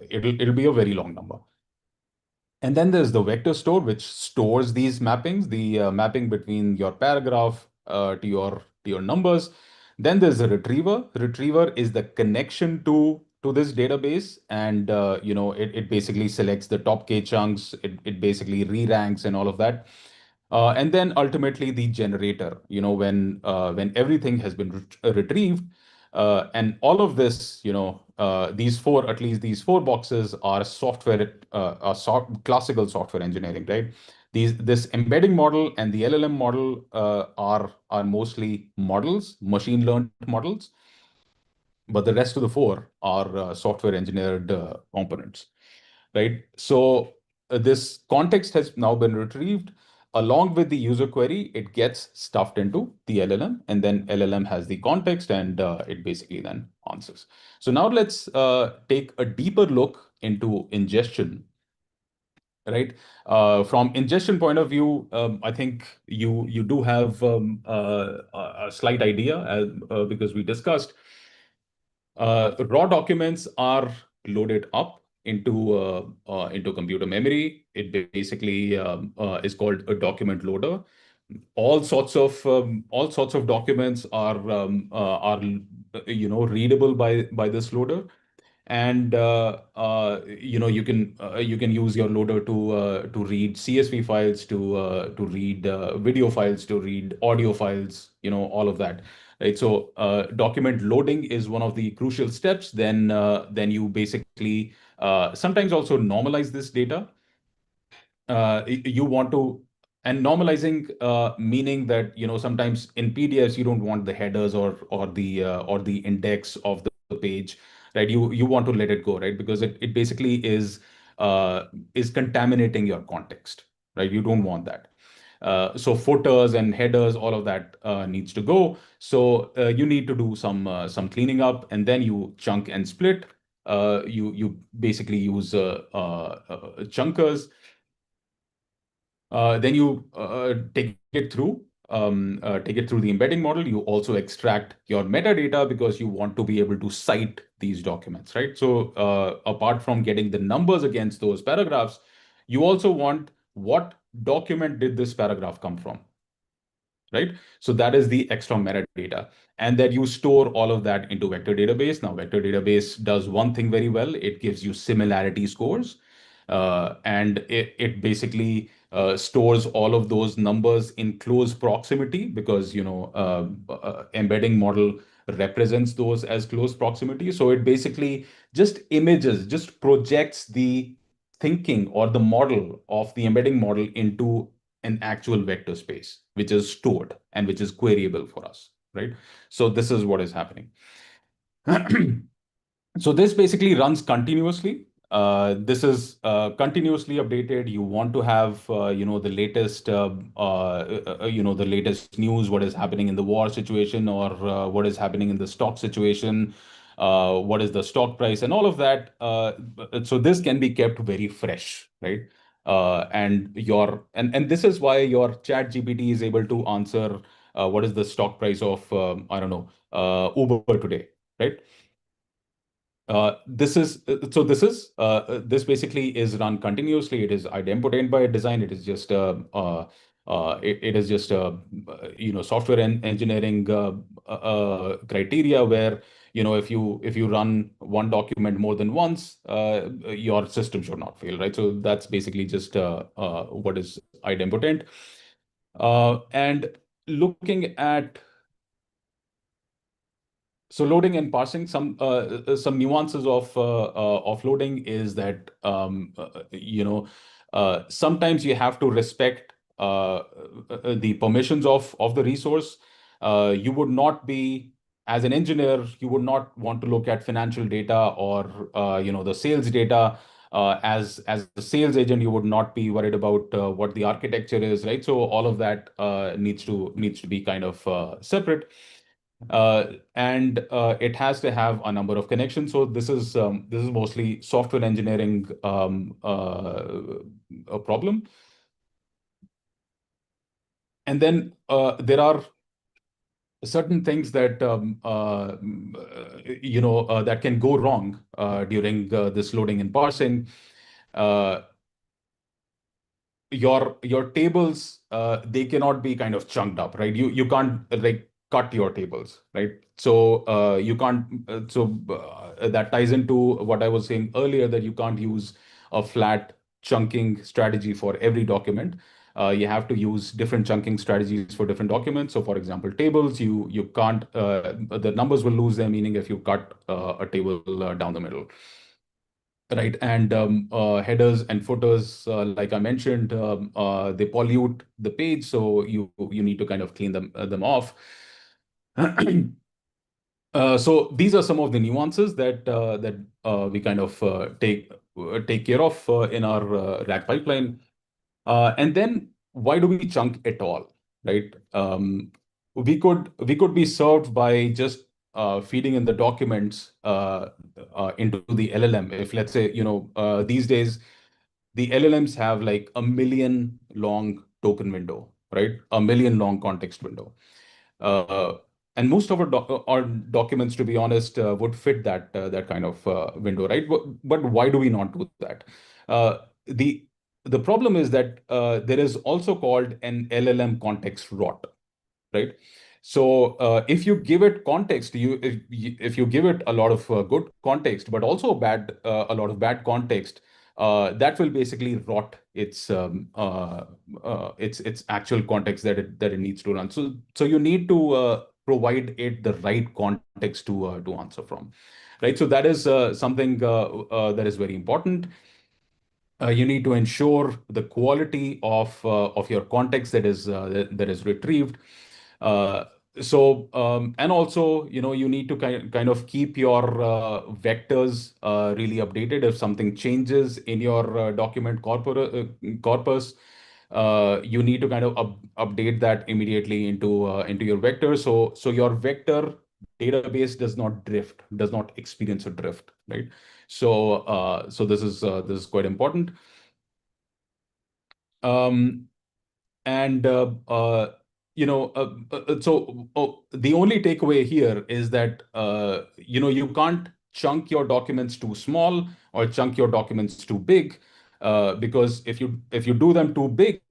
it'll be a very long number. And then there's the vector store, which stores these mappings, the mapping between your paragraph to your numbers. Then there's the retriever. Retriever is the connection to this database, and it basically selects the top k chunks. It basically re-ranks and all of that. And then ultimately the generator. When everything has been retrieved, and all of this, at least these four boxes are classical software engineering, right? This embedding model and the LLM model are mostly models, machine learned models, but the rest of the four are software engineered components, right? So this context has now been retrieved. Along with the user query, it gets stuffed into the LLM, and then LLM has the context, and it basically then answers. So now let's take a deeper look into ingestion, right? From ingestion point of view, I think you do have a slight idea, because we discussed raw documents are loaded up into computer memory. It basically is called a document loader. All sorts of documents are readable by this loader, and you can use your loader to read CSV files, to read video files, to read audio files, all of that, right? So document loading is one of the crucial steps. Then you basically sometimes also normalize this data. You want to, and normalizing, meaning that sometimes in PDFs you don't want the headers or the index of the page, right? You want to let it go, right? Because it basically is contaminating your context, right? You don't want that. So footers and headers, all of that needs to go. So you need to do some cleaning up, and then you chunk and split. You basically use chunkers. Then you take it through the embedding model. You also extract your metadata, because you want to be able to cite these documents, right? So apart from getting the numbers against those paragraphs, you also want what document did this paragraph come from, right? So that is the extra metadata. And that you store all of that into vector database. Now, vector database does one thing very well. It gives you similarity scores. And it basically stores all of those numbers in close proximity because, embedding model represents those as close proximity. So it basically just projects the thinking or the model of the embedding model into an actual vector space, which is stored and which is queryable for us, right? So this is what is happening. So this basically runs continuously. This is continuously updated. You want to have the latest news, what is happening in the war situation, or what is happening in the stock situation, what is the stock price, and all of that. So this can be kept very fresh, right? And this is why your chat GPT is able to answer what is the stock price of I don't know, Uber today, right? This basically is run continuously. It is idempotent by design. It is just it is just software and engineering criteria where if you run one document more than once, your system should not fail, right? So that's basically just what is idempotent. And looking at So loading and parsing, some nuances of loading is that sometimes you have to respect the permissions of the resource. You would not be As an engineer, you would not want to look at financial data or the sales data. As a sales agent, you would not be worried about what the architecture is, right? So all of that needs to be kind of separate. And it has to have a number of connections. So this is mostly software engineering a problem. And then there are certain things that that can go wrong during this loading and parsing. Uh, your tables, they cannot be kind of chunked up, right? You can't like cut your tables, right? So you can't that ties into what I was saying earlier, that you can't use a flat chunking strategy for every document. You have to use different chunking strategies for different documents. So for example, tables, you can't the numbers will lose their meaning if you cut a table down the middle. Right. And headers and footers, like I mentioned, they pollute the page, so you need to kind of clean them off. So these are some of the nuances that we kind of take care of in our RAG pipeline. And then why do we chunk at all, right? We could be served by just feeding in the documents into the LLM. If let's say, these days the LLMs have like a million long token window, right? A million long context window. Uh, and most of our documents, to be honest, would fit that kind of window, right? But why do we not do that? The problem is that there is also called an LLM context rot, right? So if you give it context, if you give it a lot of good context, but also a lot of bad context, that will basically rot its actual context that it needs to run. So you need to provide it the right context to answer from, right? So that is something that is very important. You need to ensure the quality of your context that is retrieved. Uh, and also, you need to kind of keep your vectors really updated. If something changes in your document corpus, you need to kind of update that immediately into your vector. So your vector database does not experience a drift, right? So this is quite important. Um, and the only takeaway here is that you can't chunk your documents too small or chunk your documents too big, because if you do them too big,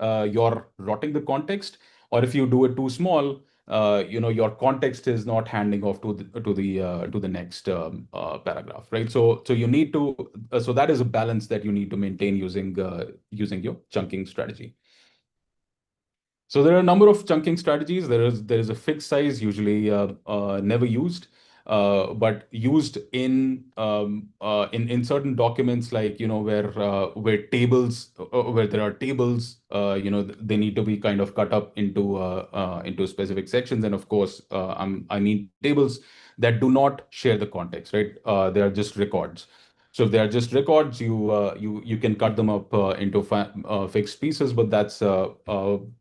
you're rotting the context. Or if you do it too small, your context is not handing off to the next paragraph, right? So you need to so that is a balance that you need to maintain using your chunking strategy. So there are a number of chunking strategies. There is a fixed size, usually never used, but used in certain documents, like where tables where there are tables, they need to be kind of cut up into specific sections. And of course, I mean tables that do not share the context, right? They are just records. So if they are just records, you can cut them up into fixed pieces, but that's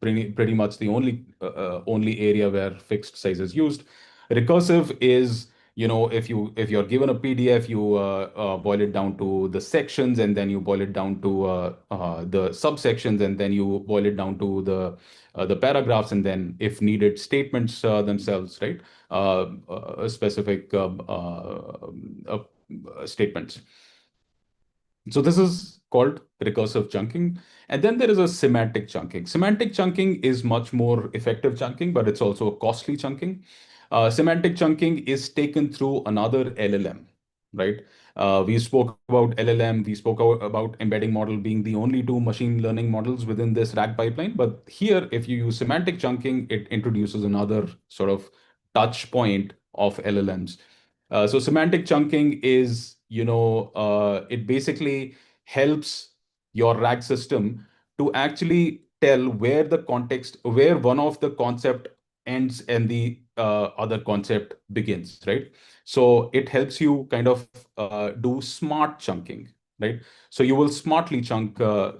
pretty much the only area where fixed size is used. Recursive is, if you're given a PDF, you boil it down to the sections, and then you boil it down to the subsections, and then you boil it down to the paragraphs, and then, if needed, statements themselves, right? Specific statements. So this is called recursive chunking. And then there is a semantic chunking. Semantic chunking is much more effective chunking, but it's also costly chunking. Semantic chunking is taken through another LLM, right? We spoke about LLM, we spoke about embedding model being the only two machine learning models within this RAG pipeline. But here, if you use semantic chunking, it introduces another sort of touch point of LLMs. So semantic chunking is, it basically helps your RAG system to actually tell where one of the concept ends and the other concept begins, right? So it helps you kind of do smart chunking, right? So you will smartly chunk your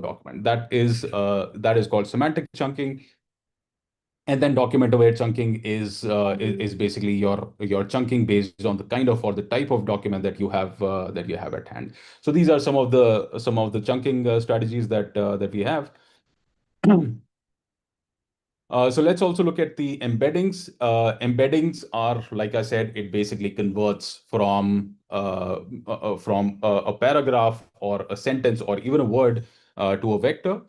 document. That is called semantic chunking. And then document-aware chunking is basically your chunking based on the kind of, or the type of document that you have at hand. So these are some of the chunking strategies that we have. So let's also look at the embeddings. Embeddings are, like I said, it basically converts from a paragraph or a sentence or even a word to a vector.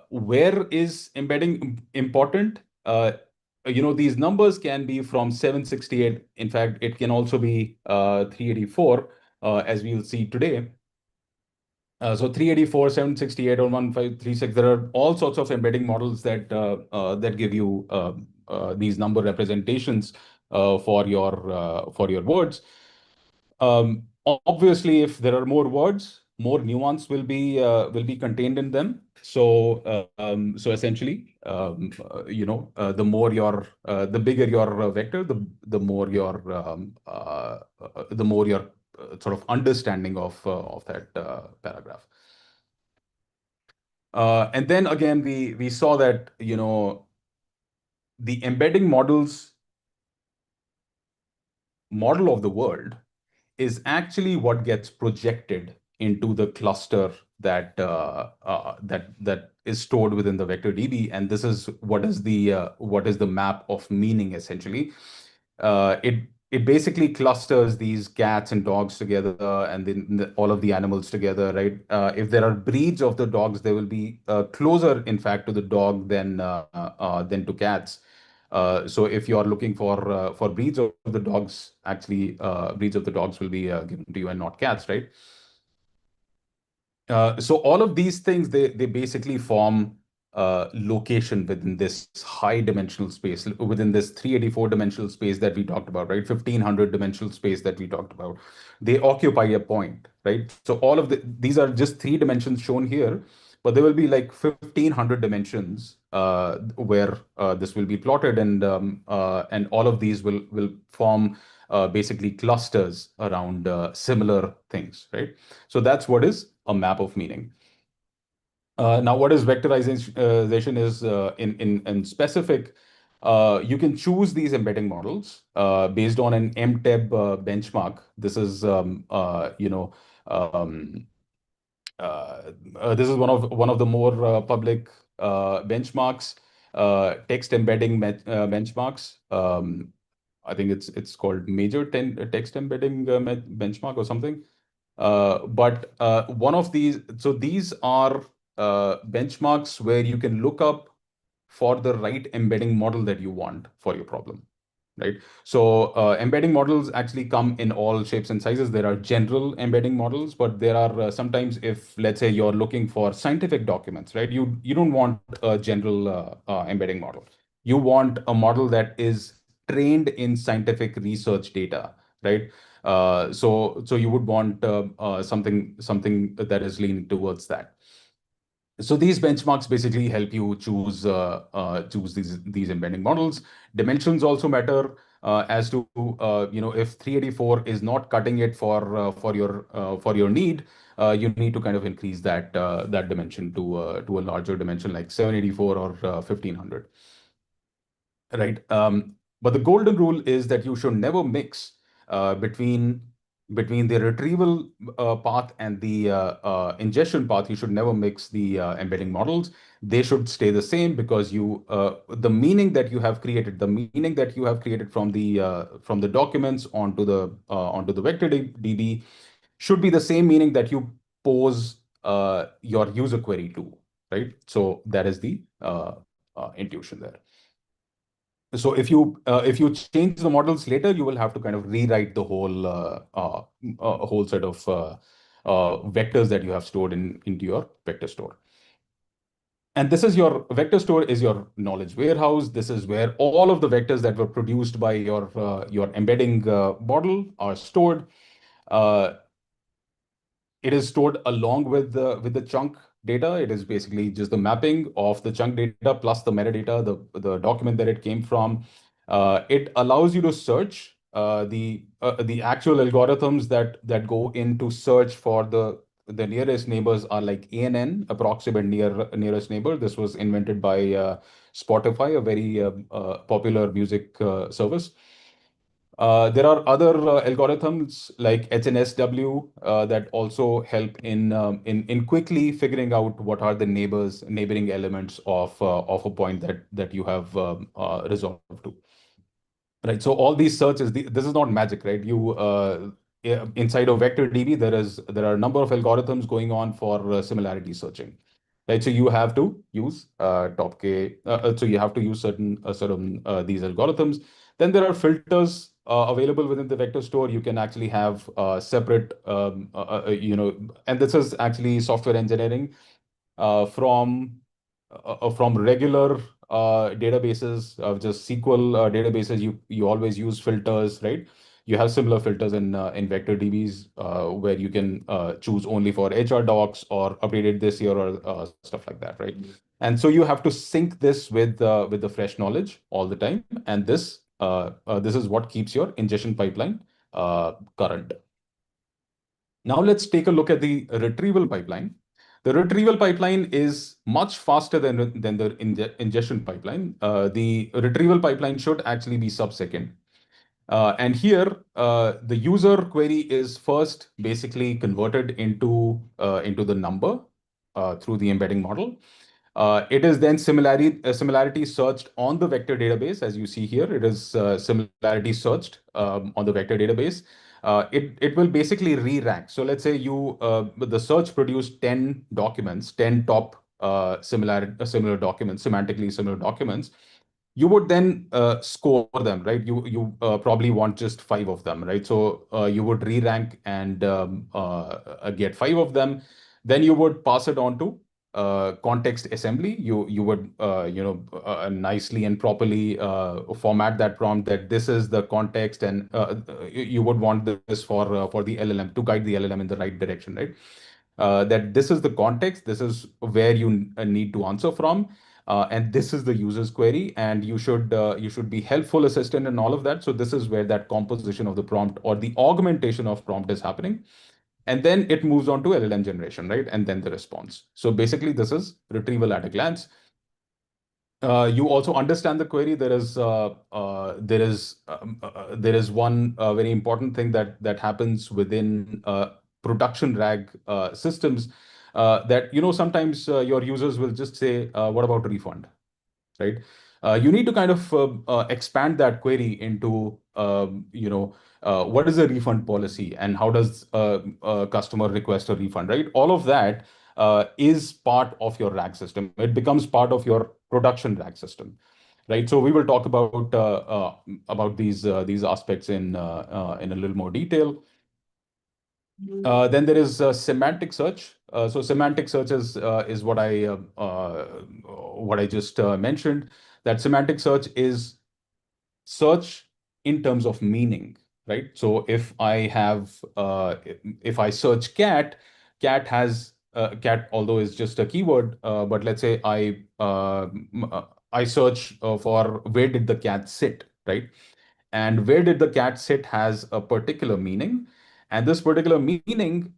Where is embedding important? These numbers can be from 768. In fact, it can also be 384, as we'll see today. So 384, 768, or 1536, there are all sorts of embedding models that give you these number representations for your words. Obviously, if there are more words, more nuance will be contained in them. So essentially, the bigger your vector, the more your sort of understanding of that paragraph. And then again, we saw that the embedding models model of the world is actually what gets projected into the cluster that is stored within the vector DB, and this is what is the map of meaning essentially. It basically clusters these cats and dogs together, and then all of the animals together, right? If there are breeds of the dogs, they will be closer, in fact, to the dog than to cats. So if you are looking for breeds of the dogs, actually breeds of the dogs will be given to you and not cats, right? So all of these things, they basically form location within this high dimensional space, within this 384 dimensional space that we talked about, right? 1500 dimensional space that we talked about. They occupy a point, right? So all of these are just 3 dimensions shown here, but there will be like 1500 dimensions where this will be plotted, and all of these will form basically clusters around similar things, right? So that's what is a map of meaning. Now, what is vectorization is in specific, you can choose these embedding models based on an MTEB benchmark. This is um, this is one of the more public benchmarks, text embedding benchmarks. I think it's called major text embedding benchmark or something. But one of these, so these are benchmarks where you can look up for the right embedding model that you want for your problem, right? So embedding models actually come in all shapes and sizes. There are general embedding models, but there are sometimes, if let's say you're looking for scientific documents, right? You don't want a general embedding model. You want a model that is trained in scientific research data, right? So you would want something that is leaning towards that. So these benchmarks basically help you choose these embedding models. Dimensions also matter, as to if 384 is not cutting it for your need, you need to kind of increase that dimension to a larger dimension like 784 or 1500. Right. But the golden rule is that you should never mix between the retrieval path and the ingestion path. You should never mix the embedding models. They should stay the same, because the meaning that you have created, from the documents onto the vector DB should be the same meaning that you pose your user query to, right? So that is the intuition there. So if you change the models later, you will have to kind of rewrite the whole set of vectors that you have stored into your vector store. And this is your vector store is your knowledge warehouse. This is where all of the vectors that were produced by your embedding model are stored. Uh, it is stored along with the chunk data. It is basically just the mapping of the chunk data plus the metadata, the document that it came from. It allows you to search the actual algorithms that go into search for the nearest neighbors are like ANN, approximate nearest neighbor. This was invented by Spotify, a very popular music service. There are other algorithms like HNSW that also help in quickly figuring out what are the neighboring elements of a point that you have resolved to. Right. So all these searches, this is not magic, right? Inside of vector DB, there are a number of algorithms going on for similarity searching. Right. So you have to use top K. So you have to use certain these algorithms. Then there are filters available within the vector store. You can actually have separate, and this is actually software engineering from regular databases, just SQL databases. You always use filters, right? You have similar filters in vector DBs where you can choose only for HR docs or updated this year or stuff like that, right? And so you have to sync this with the fresh knowledge all the time, and this is what keeps your ingestion pipeline current. Now let's take a look at the retrieval pipeline. The retrieval pipeline is much faster than the ingestion pipeline. The retrieval pipeline should actually be sub-second. And here, the user query is first basically converted into the number through the embedding model. It is then similarity searched on the vector database. As you see here, it is similarity searched on the vector database. It will basically re-rank. So let's say the search produced 10 documents, 10 top similar documents, semantically similar documents. You would then score them, right? You probably want just 5 of them, right? So you would re-rank and get 5 of them. Then you would pass it on to context assembly. You would nicely and properly format that prompt that this is the context, and you would want this for the LLM to guide the LLM in the right direction, right? That this is the context, this is where you need to answer from, and this is the user's query, and you should be helpful assistant and all of that. So this is where that composition of the prompt or the augmentation of prompt is happening. And then it moves on to LLM generation, right? And then the response. So basically, this is retrieval at a glance. You also understand the query. There is one very important thing that happens within production RAG systems, that sometimes your users will just say, "What about refund?" Right? You need to kind of expand that query into what is a refund policy and how does a customer request a refund, right? All of that is part of your RAG system. It becomes part of your production RAG system, right? So we will talk about these aspects in a little more detail. Then there is semantic search. So semantic search is what I just mentioned. That semantic search is search in terms of meaning, right? So if I search cat, cat, although is just a keyword, but let's say I search for where did the cat sit, right? And where did the cat sit has a particular meaning, and this particular meaning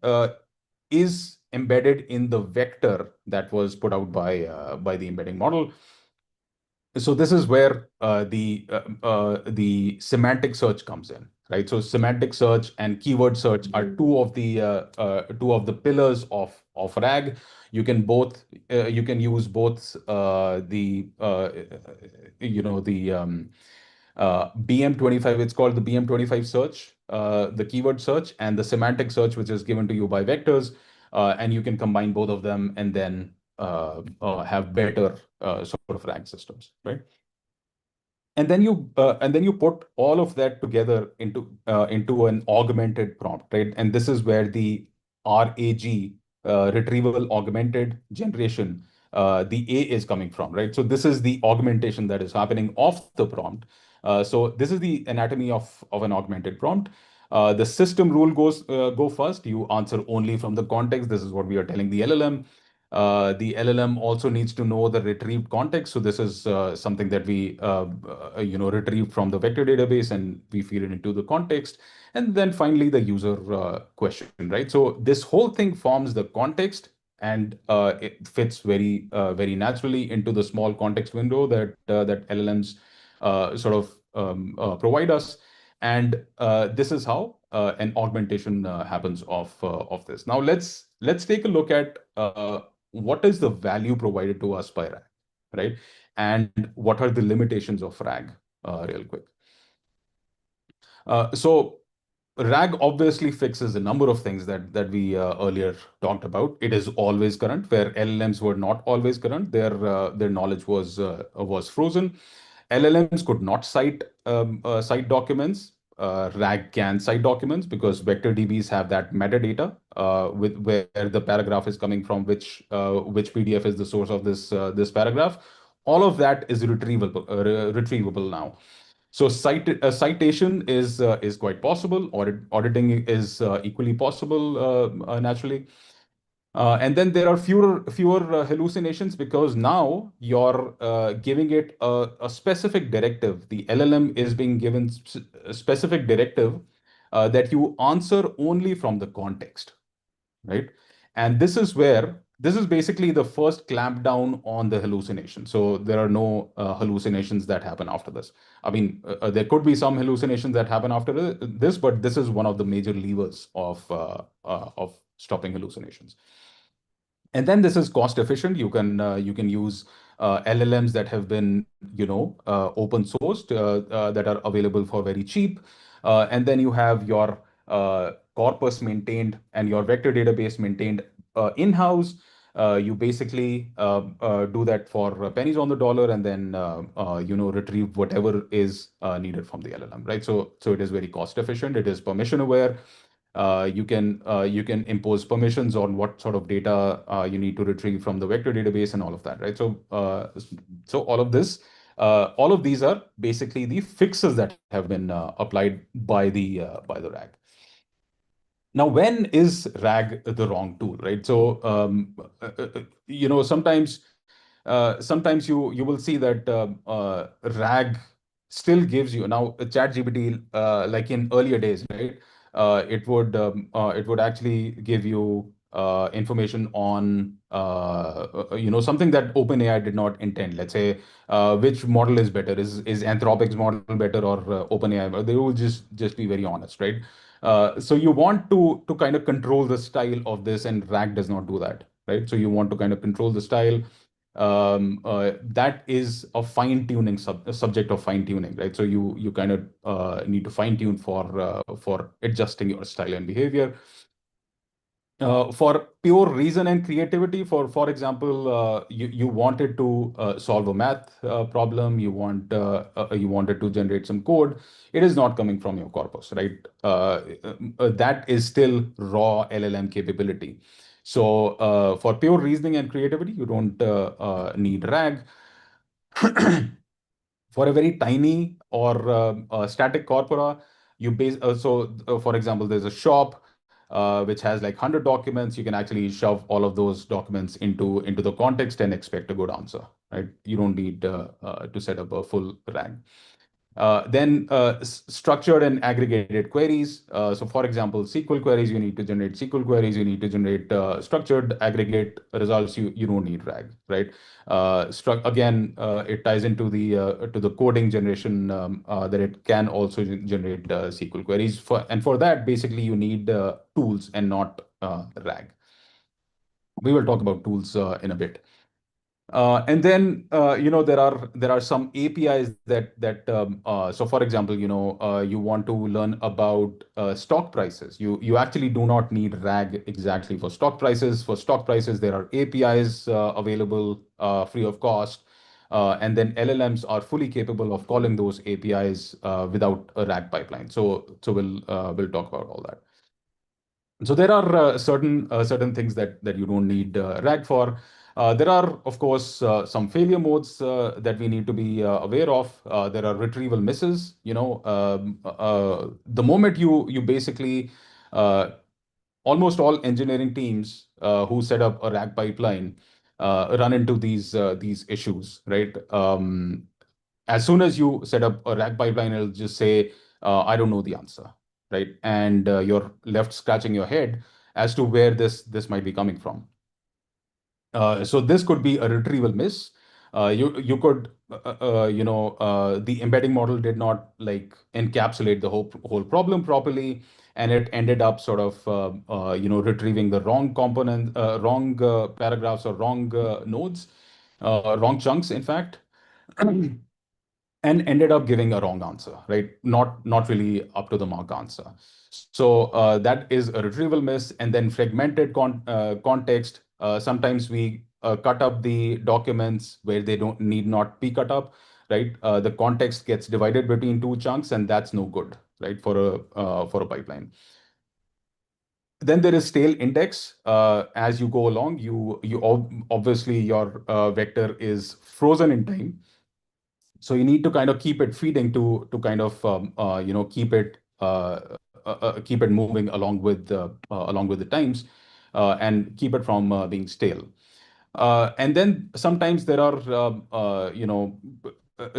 is embedded in the vector that was put out by the embedding model. So this is where the semantic search comes in, right? So semantic search and keyword search are two of the pillars of RAG. You can use both the BM25. It's called the BM25 search, the keyword search, and the semantic search, which is given to you by vectors, and you can combine both of them and then have better sort of RAG systems, right? And then you put all of that together into an augmented prompt, right? And this is where the RAG, retrieval augmented generation, the A is coming from, right? So this is the augmentation that is happening off the prompt. So this is the anatomy of an augmented prompt. The system rule go first. You answer only from the context. This is what we are telling the LLM. The LLM also needs to know the retrieved context. So this is something that we retrieve from the vector database, and we feed it into the context. And then finally the user question, right? So this whole thing forms the context, and it fits very naturally into the small context window that LLMs provide us. And this is how an augmentation happens of this. Now let's take a look at what is the value provided to us by RAG, right? And what are the limitations of RAG, real quick. So RAG obviously fixes a number of things that we earlier talked about. It is always current, where LLMs were not always current. Their knowledge was frozen. LLMs could not cite documents. RAG can cite documents because vector DBs have that metadata with where the paragraph is coming from, which PDF is the source of this paragraph. All of that is retrievable now. So citation is quite possible. Auditing is equally possible, naturally. And then there are fewer hallucinations because now you're giving it a specific directive. The LLM is being given a specific directive that you answer only from the context, right? And this is basically the first clamp down on the hallucination. So there are no hallucinations that happen after this. I mean, there could be some hallucinations that happen after this, but this is one of the major levers of stopping hallucinations. And then this is cost efficient. You can use LLMs that have been open sourced, that are available for very cheap. And then you have your corpus maintained and your vector database maintained in-house. You basically do that for pennies on the dollar, and then retrieve whatever is needed from the LLM, right? So it is very cost efficient. It is permission aware. You can impose permissions on what sort of data you need to retrieve from the vector database and all of that, right? So all of these are basically the fixes that have been applied by the RAG. Now, when is RAG the wrong tool, right? So sometimes you will see that RAG still gives you now ChatGPT, like in earlier days, right? It would actually give you information on something that OpenAI did not intend. Let's say which model is better? Is Anthropic's model better, or OpenAI? They will just be very honest, right? So you want to kind of control the style of this, and RAG does not do that, right? So you want to kind of control the style. That is a fine-tuning subject of fine-tuning, right? So you kind of need to fine-tune for adjusting your style and behavior. For pure reason and creativity, for example, you wanted to solve a math problem, you wanted to generate some code. It is not coming from your corpus, right? That is still raw LLM capability. So for pure reasoning and creativity, you don't need RAG. For a very tiny or static corpora, for example, there's a shop which has like 100 documents. You can actually shove all of those documents into the context and expect a good answer, right? You don't need to set up a full RAG. Then structured and aggregated queries. So for example, SQL queries, you need to generate SQL queries, you need to generate structured aggregate results. You don't need RAG, right? Again, it ties into the coding generation, that it can also generate SQL queries. For that, basically, you need tools and not RAG. We will talk about tools in a bit. And then there are some APIs so for example, you want to learn about stock prices. You actually do not need RAG exactly for stock prices. For stock prices, there are APIs available free of cost, and then LLMs are fully capable of calling those APIs without a RAG pipeline. So we'll talk about all that. So there are certain things that you don't need RAG for. There are, of course, some failure modes that we need to be aware of. There are retrieval misses. The moment you basically uh, almost all engineering teams who set up a RAG pipeline run into these issues, right? As soon as you set up a RAG pipeline, it'll just say, "I don't know the answer," right? And you're left scratching your head as to where this might be coming from. So this could be a retrieval miss. You could the embedding model did not like encapsulate the whole problem properly, and it ended up sort of retrieving the wrong component, wrong paragraphs or wrong nodes, wrong chunks, in fact. And ended up giving a wrong answer, right? Not really up to the mark answer. So that is a retrieval miss. And then fragmented context. Sometimes we cut up the documents where they don't need not be cut up, right? The context gets divided between two chunks, and that's no good, right? For a pipeline. Then there is stale index. As you go along, obviously your vector is frozen in time, so you need to kind of keep it feeding to kind of keep it moving along with the times, and keep it from being stale. And then sometimes there are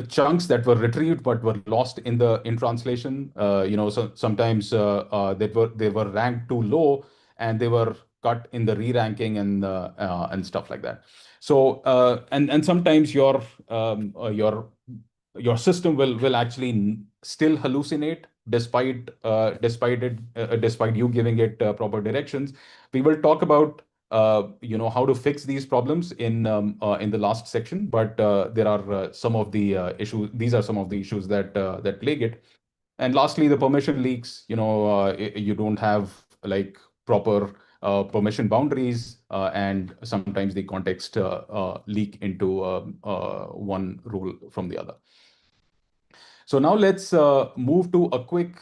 chunks that were retrieved but were lost in translation. So sometimes they were ranked too low, and they were cut in the re-ranking and stuff like that. So and sometimes your system will actually still hallucinate despite you giving it proper directions. We will talk about how to fix these problems in the last section, but there are some of the issues. These are some of the issues that plague it. And lastly, the permission leaks. You don't have like proper permission boundaries, and sometimes the context leak into one rule from the other. So now let's move to a quick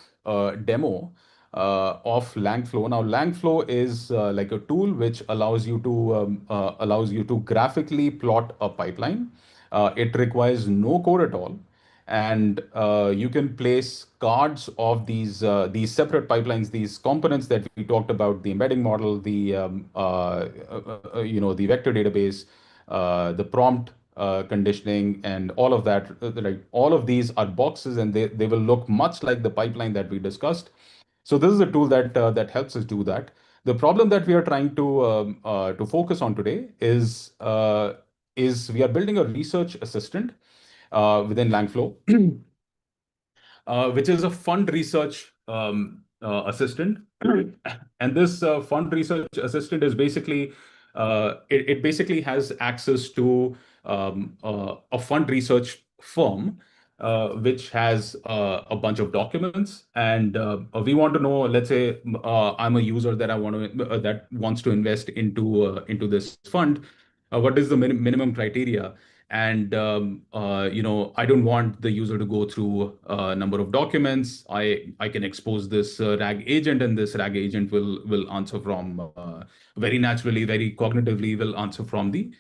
demo of Langflow. Now, Langflow is like a tool which allows you to graphically plot a pipeline. It requires no code at all, and you can place cards of these separate pipelines, these components that we talked about: the embedding model, the vector database, the prompt conditioning, and all of that. Like all of these are boxes, and they will look much like the pipeline that we discussed. So this is a tool that helps us do that. The problem that we are trying to focus on today is we are building a research assistant within Langflow, which is a fund research assistant. And this fund research assistant is basically it basically has access to a fund research firm which has a bunch of documents, and we want to know. Let's say I'm a user that I want to that wants to invest into this fund. What is the minimum criteria? And I don't want the user to go through a number of documents. I can expose this RAG agent, and this RAG agent will answer from very naturally, very cognitively will answer from the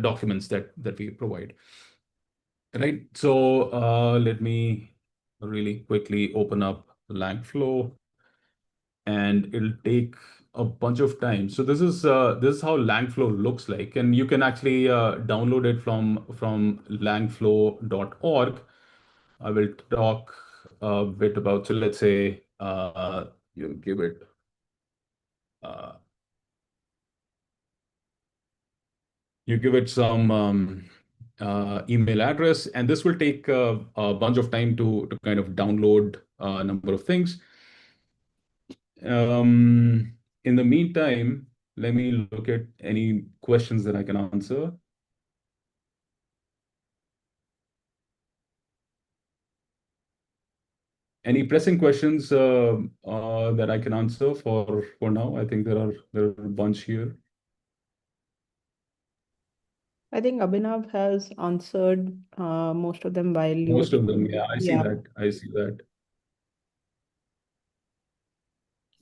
documents that we provide. Right. So let me really quickly open up Langflow, and it'll take a bunch of time. So this is how Langflow looks like, and you can actually download it from langflow.org. I will talk a bit about. So let's say you give it. Uh, you give it some email address, and this will take a bunch of time to kind of download a number of things. In the meantime, let me look at any questions that I can answer. Any pressing questions that I can answer for now? I think there are a bunch here. I think Abhinav has answered most of them while you were Most of them, speaking. yeah, I see Yeah. that. I see that.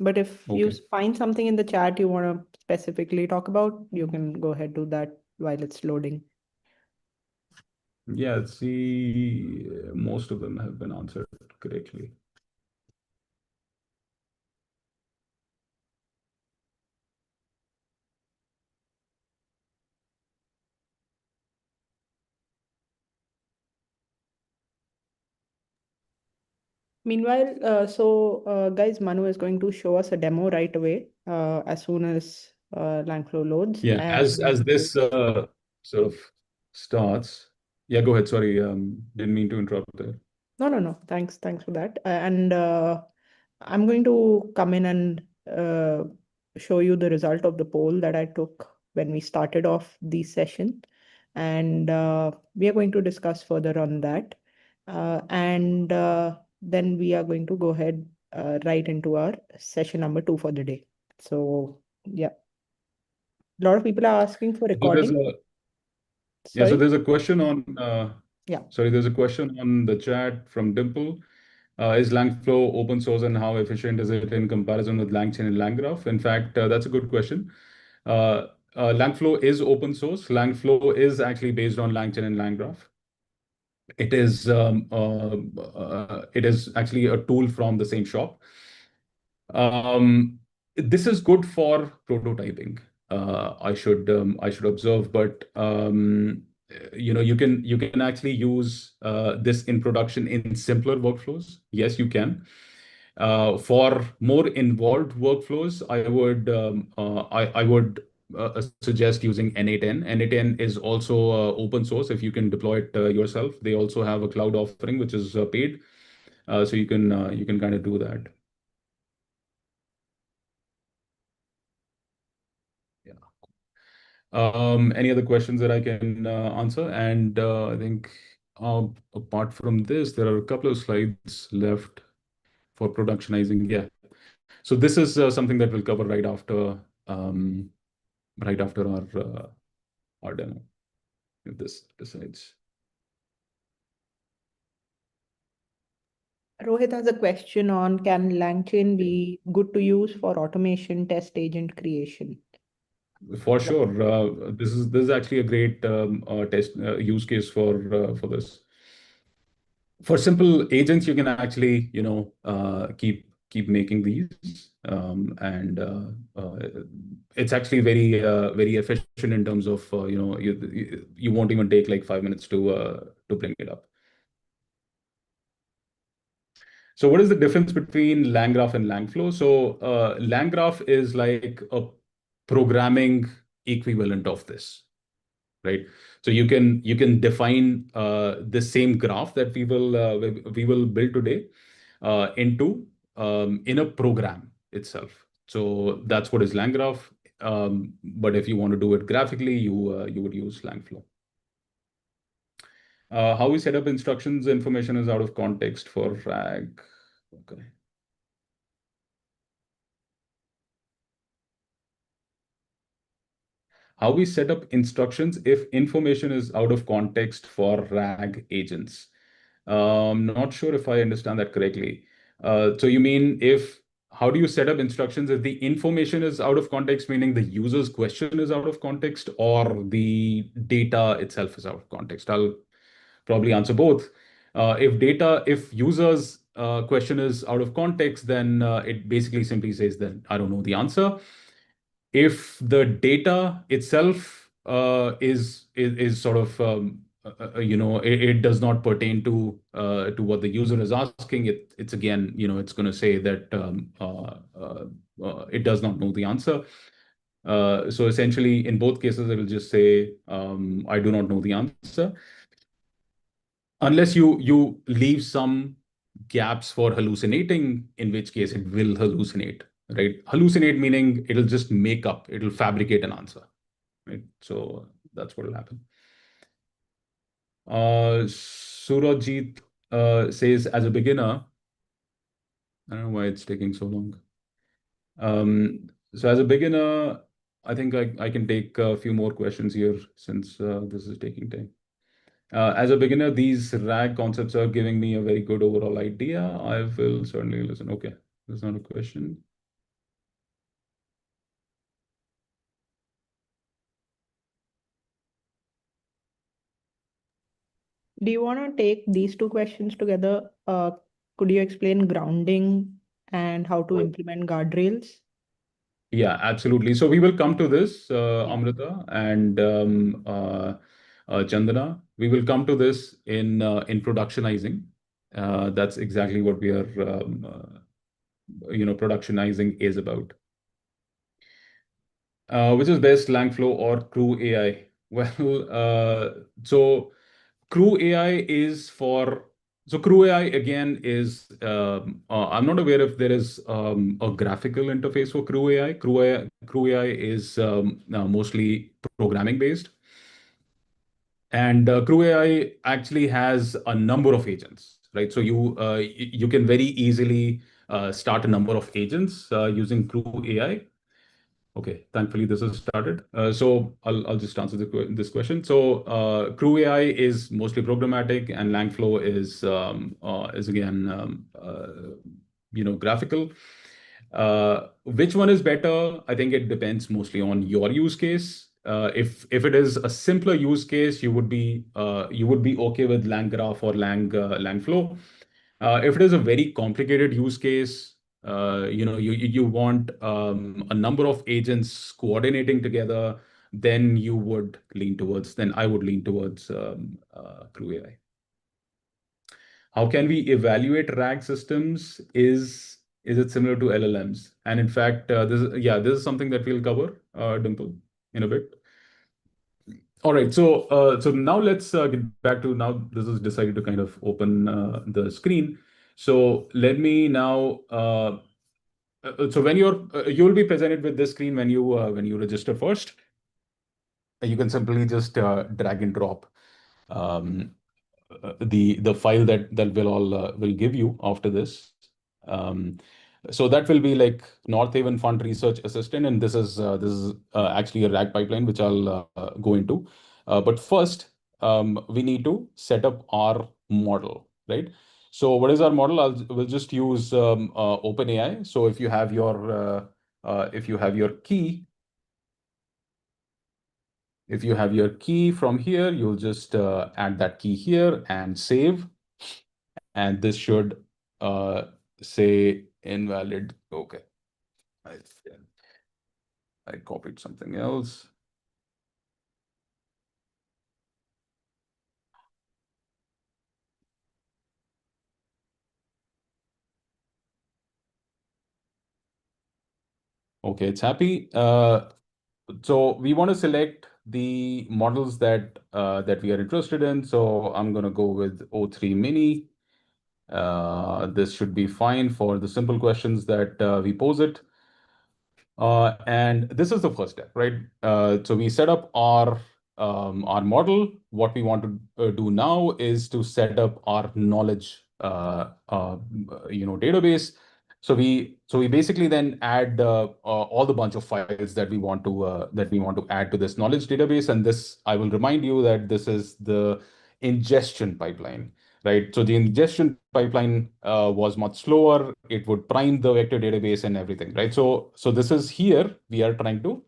But if you Okay. find something in the chat you want to specifically talk about, you can go ahead do that while it's loading. Yeah, see, most of them have been answered correctly. Meanwhile, guys, Manu is going to show us a demo right away as soon as Langflow loads. Yeah, as And this sort of starts. Yeah, go ahead. Sorry, didn't mean to interrupt there. no. Thanks for that. And I'm going to come in and show you the result of the poll that I took when we started off the session. And we are going to discuss further on that. And then we are going to go ahead right into our session number 2 for the day. So, yeah, a lot of people are asking for So there's recording. a Yeah, so Sorry? there's a question on Yeah. sorry, there's a question on the chat from Dimple. Is Langflow open source, and how efficient is it in comparison with LangChain and LangGraph? In fact, that's a good question. Langflow is open source. Langflow is actually based on LangChain and LangGraph. It is actually a tool from the same shop. This is good for prototyping. I should observe, but you can actually use this in production in simpler workflows. Yes, you can. For more involved workflows, I would suggest using NA10. NA10 is also open source if you can deploy it yourself. They also have a cloud offering which is paid, so you can kind of do that. Yeah. Any other questions that I can answer? And I think apart from this, there are a couple of slides left for productionizing. Yeah. So this is something that we'll cover right after our demo, if this decides. Rohit has a question on, can LangChain be good to use for automation test agent creation? For sure, this is actually a great test use case for this. For simple agents, you can actually keep making these, and it's actually very efficient in terms of you won't even take like 5 minutes to bring it up. So what is the difference between LangGraph and LangFlow? So LangGraph is like a programming equivalent of this, right? So you can define the same graph that we will build today into in a program itself. So that's what is LangGraph. But if you want to do it graphically, you would use LangFlow. How we set up instructions, information is out of context for RAG. Okay. How we set up instructions if information is out of context for RAG agents. Not sure if I understand that correctly. So you mean how do you set up instructions if the information is out of context, meaning the user's question is out of context, or the data itself is out of context? I'll probably answer both. If user's question is out of context, then it basically simply says that I don't know the answer. If the data itself is sort of it does not pertain to what the user is asking, it's again, it's going to say that it does not know the answer. So essentially, in both cases, it will just say I do not know the answer, unless you leave some gaps for hallucinating, in which case it will hallucinate, right? Hallucinate meaning it'll fabricate an answer, right? So that's what will happen. Surajit says, as a beginner, I don't know why it's taking so long. So as a beginner, I think I can take a few more questions here since this is taking time. As a beginner, these RAG concepts are giving me a very good overall idea. I will certainly listen. Okay, that's not a question. Do you want to take these two questions together? Could you explain grounding and how to implement guardrails? Yeah, absolutely. So we will come to this, Yeah. Amrita and Chandana. We will come to this in productionizing. That's exactly what we are, productionizing is about. Which is best, Langflow or Crew AI? Well, so Crew AI is for so Crew AI again is I'm not aware if there is a graphical interface for Crew AI. Crew AI is mostly programming based, and Crew AI actually has a number of agents, right? So you can very easily start a number of agents using Crew AI. Okay, thankfully this has started. So I'll just answer this question. So Crew AI is mostly programmatic, and Langflow is again graphical. Which one is better? I think it depends mostly on your use case. If it is a simpler use case, you would be okay with LangGraph or Langflow. If it is a very complicated use case, you want a number of agents coordinating together, then I would lean towards Crew AI. How can we evaluate RAG systems? Is it similar to LLMs? And in fact, this is something that we'll cover, Dimple, in a bit. All right, so now let's get back to now. This is decided to kind of open the screen. So let me now. So when you'll be presented with this screen when you register first. You can simply just drag and drop um, the file that will give you after this. Um, so that will be like North Haven Fund Research Assistant, and this is actually a RAG pipeline which I'll go into. But first, we need to set up our model, right? So what is our model? We'll just use OpenAI. So if you have your key. If you have your key from here, you'll just add that key here and save. And this should say invalid. Okay. I, I copied something else. Okay, it's happy. So we want to select the models that we are interested in. So I'm going to go with O3 Mini. This should be fine for the simple questions that we pose it. And this is the first step, right? So we set up our our model. What we want to do now is to set up our knowledge, database. So we basically then add all the bunch of files that we want to add to this knowledge database. And this, I will remind you that this is the ingestion pipeline, right? So the ingestion pipeline was much slower. It would prime the vector database and everything, right? So this is here we are trying to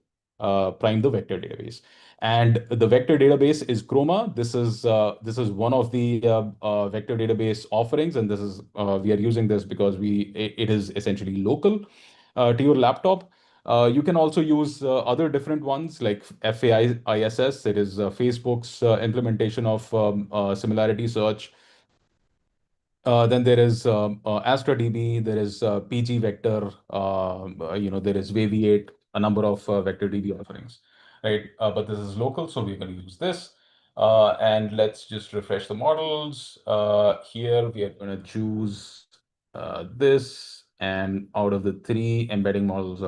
prime the vector database. And the vector database is Chroma. This is one of the vector database offerings, and we are using this because it is essentially local to your laptop. You can also use other different ones like FAISS. It is Facebook's implementation of similarity search. Then there is AstraDB, there is PG Vector, there is Waviate, a number of Vector DB offerings, right? But this is local, so we're going to use this. And let's just refresh the models. Here we are going to choose this, and out of the three embedding models,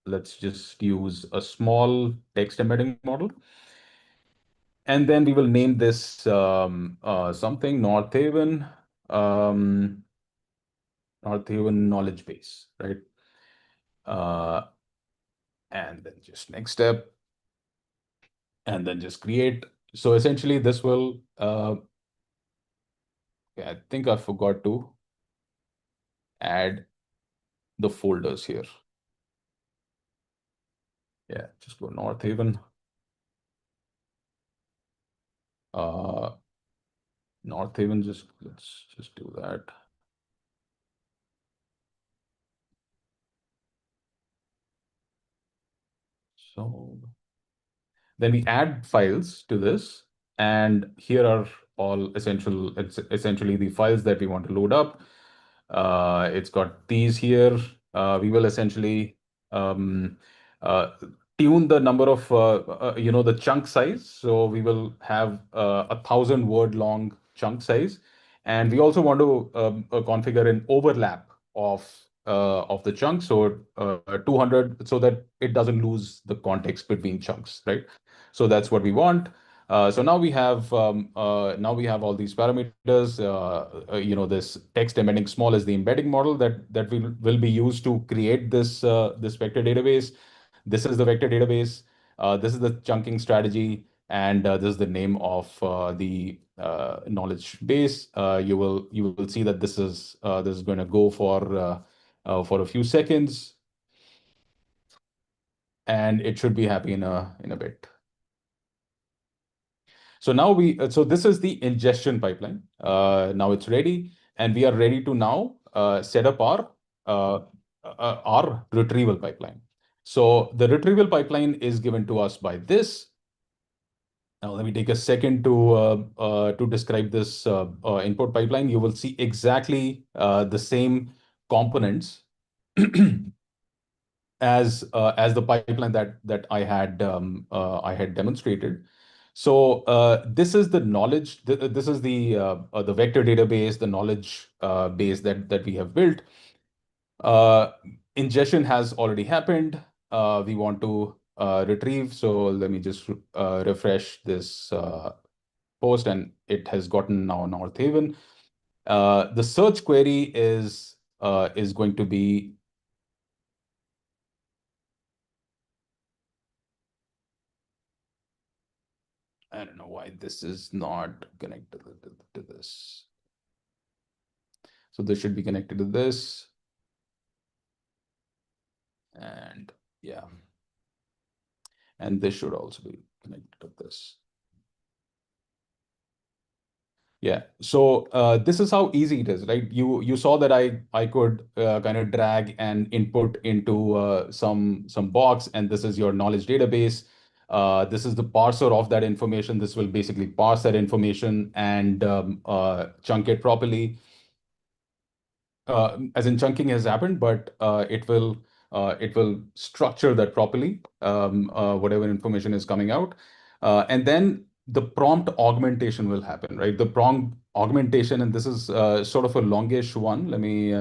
let's just use a small text embedding model. And then we will name this something, North Haven. North Haven knowledge base, right? Uh, and then just next step, and then just create. So essentially this will, I think I forgot to add the folders here. Yeah, just go North Haven. North Haven, let's just do that. So then we add files to this, and here are it's essentially the files that we want to load up. It's got these here. We will essentially uh, tune the number of the chunk size. So we will have 1,000 word long chunk size, and we also want to configure an overlap of the chunks, so 200, so that it doesn't lose the context between chunks, right? So that's what we want. So now we have all these parameters. This text embedding small is the embedding model that will be used to create this vector database. This is the vector database. This is the chunking strategy, and this is the name of the knowledge base. You will see that this is going to go for a few seconds, and it should be happy in a bit. So this is the ingestion pipeline. Now it's ready, and we are ready to now set up our retrieval pipeline. So the retrieval pipeline is given to us by this. Now let me take a second to describe this input pipeline. You will see exactly the same components as the pipeline that I had demonstrated. So this is the knowledge. This is the vector database, the knowledge base that we have built. Ingestion has already happened. We want to retrieve. So let me just refresh this post, and it has gotten now North Haven. The search query is going to be. I don't know why this is not connected to this. So this should be connected to this. And yeah. And this should also be connected to this. Yeah. So this is how easy it is, right? You saw that I could kind of drag and input into some box, and this is your knowledge database. This is the parser of that information. This will basically parse that information and chunk it properly. As in chunking has happened, but it will structure that properly, whatever information is coming out. And then the prompt augmentation will happen, right? The prompt augmentation, and this is sort of a longish one. Let me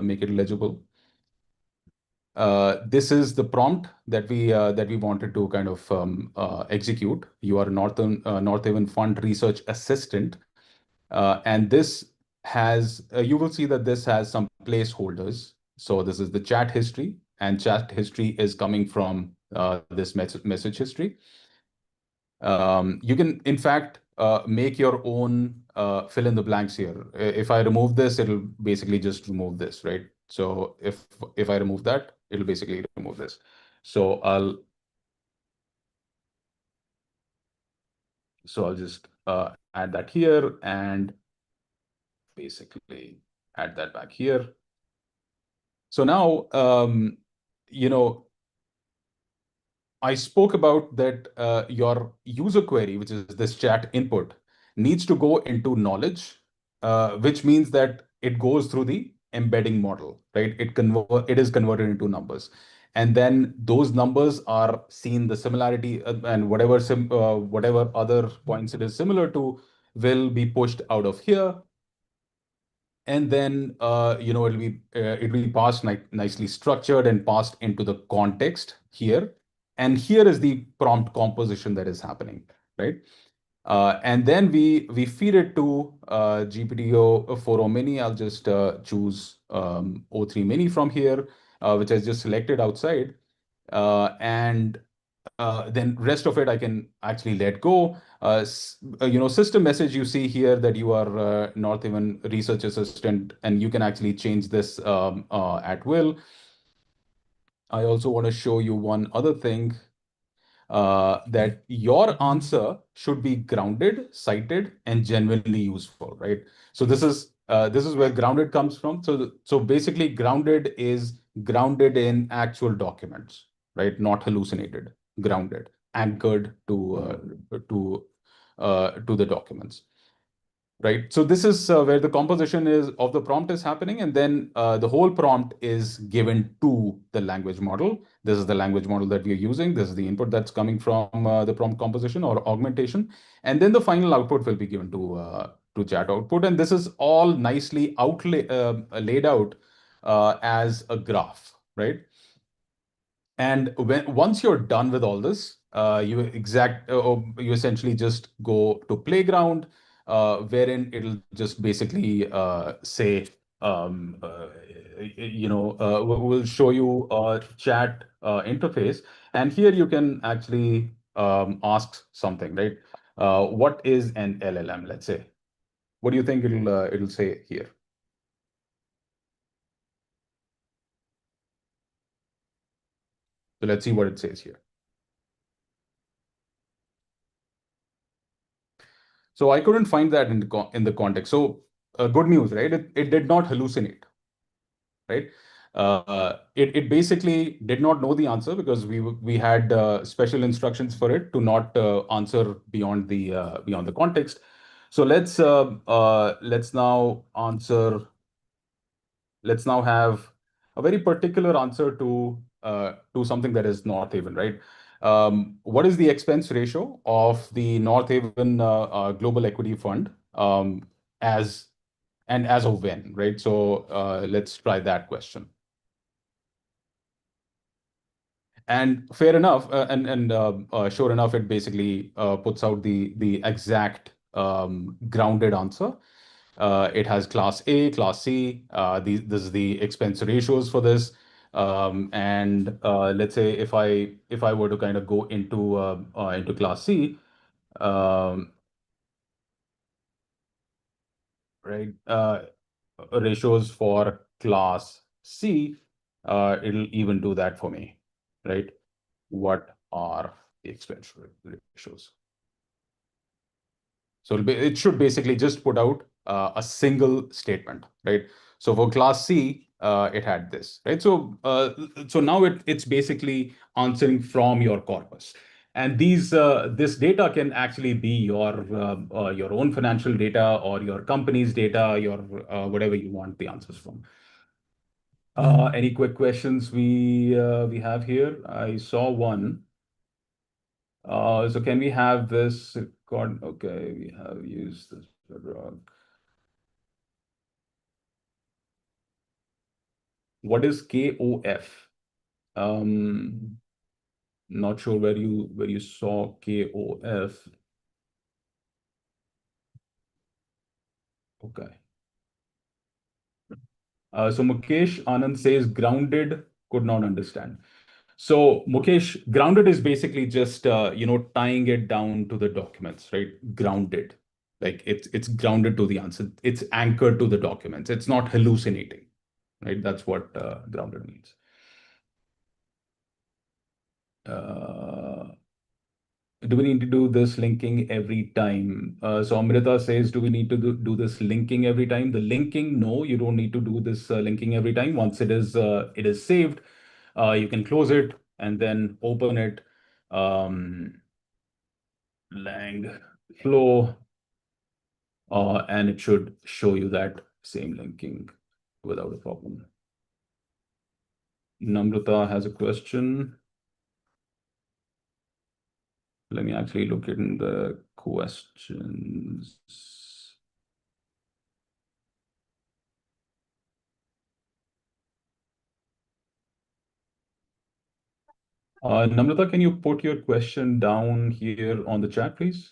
make it legible. This is the prompt that we wanted to kind of execute. You are North Haven Fund Research Assistant, and this has you will see that this has some placeholders. So this is the chat history, and chat history is coming from this message history. You can, in fact, make your own fill in the blanks here. If I remove this, it'll basically just remove this, right? So if I remove that, it'll basically remove this. So I'll just add that here and basically add that back here. So now, you know, I spoke about that your user query, which is this chat input, needs to go into knowledge, which means that it goes through the embedding model, right? It is converted into numbers. And then those numbers are seen, the similarity and whatever other points it is similar to will be pushed out of here, and then it'll be passed nicely structured and passed into the context here. And here is the prompt composition that is happening, right? And then we feed it to GPTO 4o Mini. I'll just choose O3 Mini from here, which I just selected outside. And then rest of it I can actually let go. System message, you see here that you are North Haven Research Assistant, and you can actually change this at will. I also want to show you one other thing, that your answer should be grounded, cited, and genuinely useful, right? So this is where grounded comes from. So basically, grounded is grounded in actual documents, right? Not hallucinated, grounded, anchored to the documents. Right. So this is where the composition is of the prompt is happening, and then the whole prompt is given to the language model. This is the language model that we are using. This is the input that's coming from the prompt composition or augmentation, and then the final output will be given to chat output, and this is all nicely laid out as a graph, right? And once you're done with all this, you essentially just go to playground, wherein it'll just basically say, we'll show you a chat interface, and here you can actually ask something, right? What is an LLM? Let's say. What do you think it'll say here? So let's see what it says here. So I couldn't find that in the context. So good news, right? It did not hallucinate, right? It basically did not know the answer because we had special instructions for it to not answer beyond the context. So let's now answer. Let's now have a very particular answer to something that is North Haven, right? What is the expense ratio of the North Haven Global Equity Fund, as as of when, right? So let's try that question. And fair enough, and sure enough, it basically puts out the exact grounded answer. It has class A, class C. This is the expense ratios for this. And let's say if I were to kind of go into class C, um, right? Ratios for class C, it'll even do that for me, right? What are the expense ratios? So it should basically just put out a single statement, right? So for class C, it had this, right? So now it's basically answering from your corpus. And this data can actually be your own financial data or your company's data, your whatever you want the answers from. Any quick questions we have here? I saw one. So can we have this record? Okay, we have used this bedrock. What is KOF? Not sure where you saw KOF. Okay. So Mukesh Anand says grounded, could not understand. So Mukesh, grounded is basically just tying it down to the documents, right? Grounded, like it's grounded to the answer. It's anchored to the documents. It's not hallucinating, right? That's what grounded means. Uh, do we need to do this linking every time? So Amrita says, do we need to do this linking every time? The linking, no, you don't need to do this linking every time. Once it is saved, you can close it and then open it. Lang flow, and it should show you that same linking without a problem. Namrata has a question. Let me actually look in the questions. Namrata, can you put your question down here on the chat, please?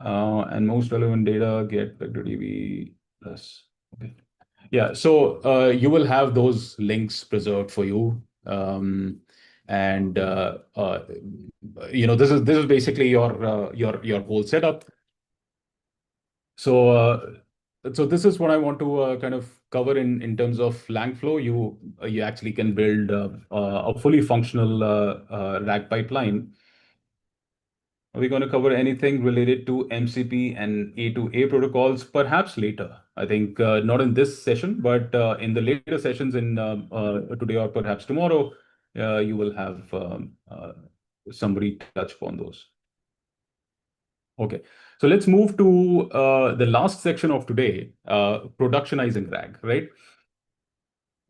And most relevant data get vector DB plus. Okay. Yeah, so you will have those links preserved for you. And this is basically your whole setup. So this is what I want to kind of cover in terms of Langflow. You actually can build a fully functional RAG pipeline. Are we going to cover anything related to MCP and A2A protocols? Perhaps later. I think not in this session, but in the later sessions in today or perhaps tomorrow, you will have somebody touch upon those. Okay, so let's move to the last section of today, productionizing RAG, right?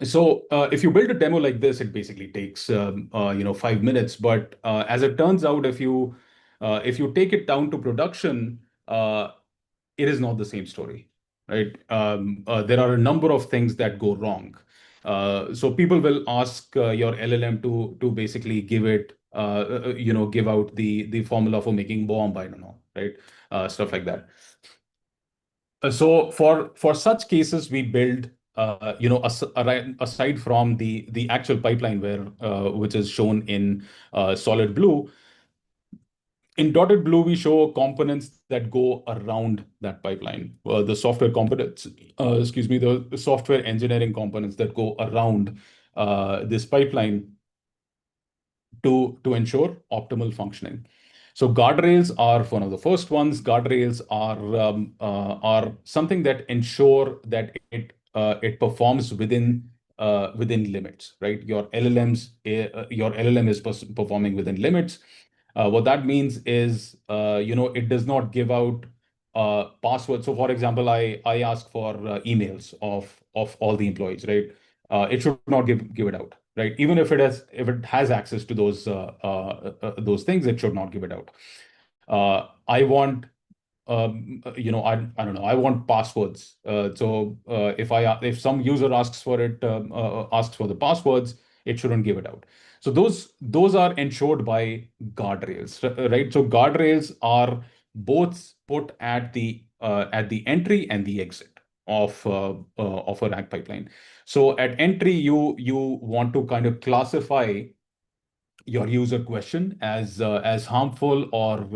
So if you build a demo like this, it basically takes 5 minutes. But as it turns out, if you take it down to production, it is not the same story, right? There are a number of things that go wrong. So people will ask your LLM to basically give out the formula for making bomb, I don't know, right? Stuff like that. So for such cases, we build aside from the actual pipeline which is shown in solid blue. In dotted blue, we show components that go around that pipeline. The software components, the software engineering components that go around this pipeline to ensure optimal functioning. So guardrails are one of the first ones. Guardrails are something that ensure that it performs within limits, right? Your LLM is performing within limits. What that means is, it does not give out passwords. So, for example, I ask for emails of all the employees, right? It should not give it out, right? Even if it has access to those things, it should not give it out. I want I don't know. I want passwords. If some user asks for the passwords, it shouldn't give it out. So those are ensured by guardrails, right? So guardrails are both put at the entry and the exit of a RAG pipeline. So at entry, you want to kind of classify your user question as harmful or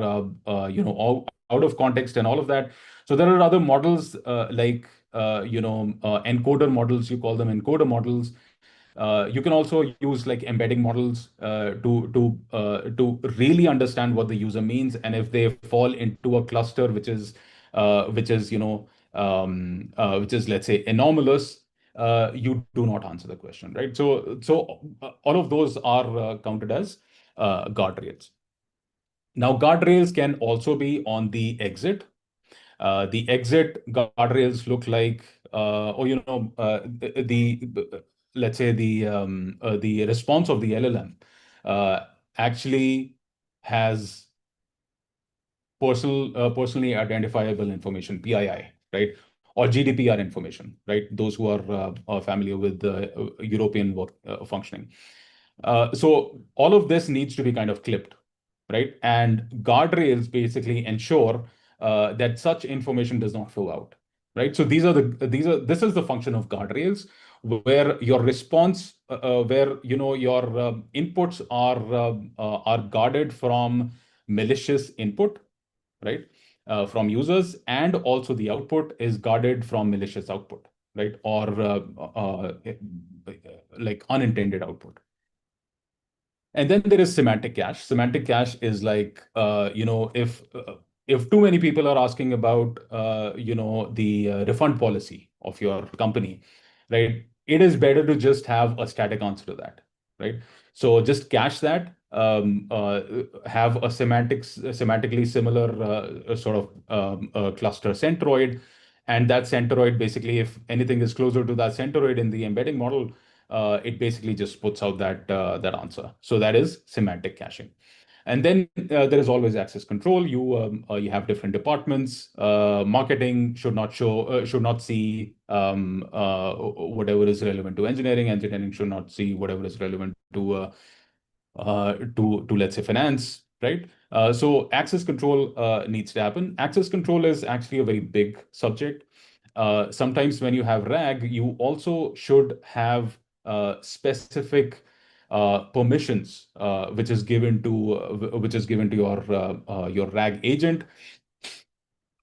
out of context and all of that. So there are other models encoder models. You call them encoder models. You can also use like embedding models to really understand what the user means, and if they fall into a cluster which is let's say anomalous, you do not answer the question, right? So all of those are counted as guardrails. Now, guardrails can also be on the exit. The exit guardrails look like, let's say the response of the LLM actually has personally identifiable information, PII, right? or GDPR information, right? Those who are familiar with the European work functioning. So all of this needs to be kind of clipped, right? And guardrails basically ensure that such information does not flow out, right? So this is the function of guardrails, where your response, where your inputs are guarded from malicious input, right? From users, and also the output is guarded from malicious output, right? Or like unintended output. And then there is semantic cache. Semantic cache is like, if too many people are asking about, the refund policy of your company, right? It is better to just have a static answer to that, right? So just cache that, have a semantically similar sort of cluster centroid, and that centroid basically, if anything is closer to that centroid in the embedding model, it basically just puts out that answer. So that is semantic caching. And then there is always access control. You have different departments. Marketing should not see whatever is relevant to engineering. Engineering should not see whatever is relevant to let's say finance, right? So access control needs to happen. Access control is actually a very big subject. Sometimes when you have RAG, you also should have specific permissions, which is given to your RAG agent.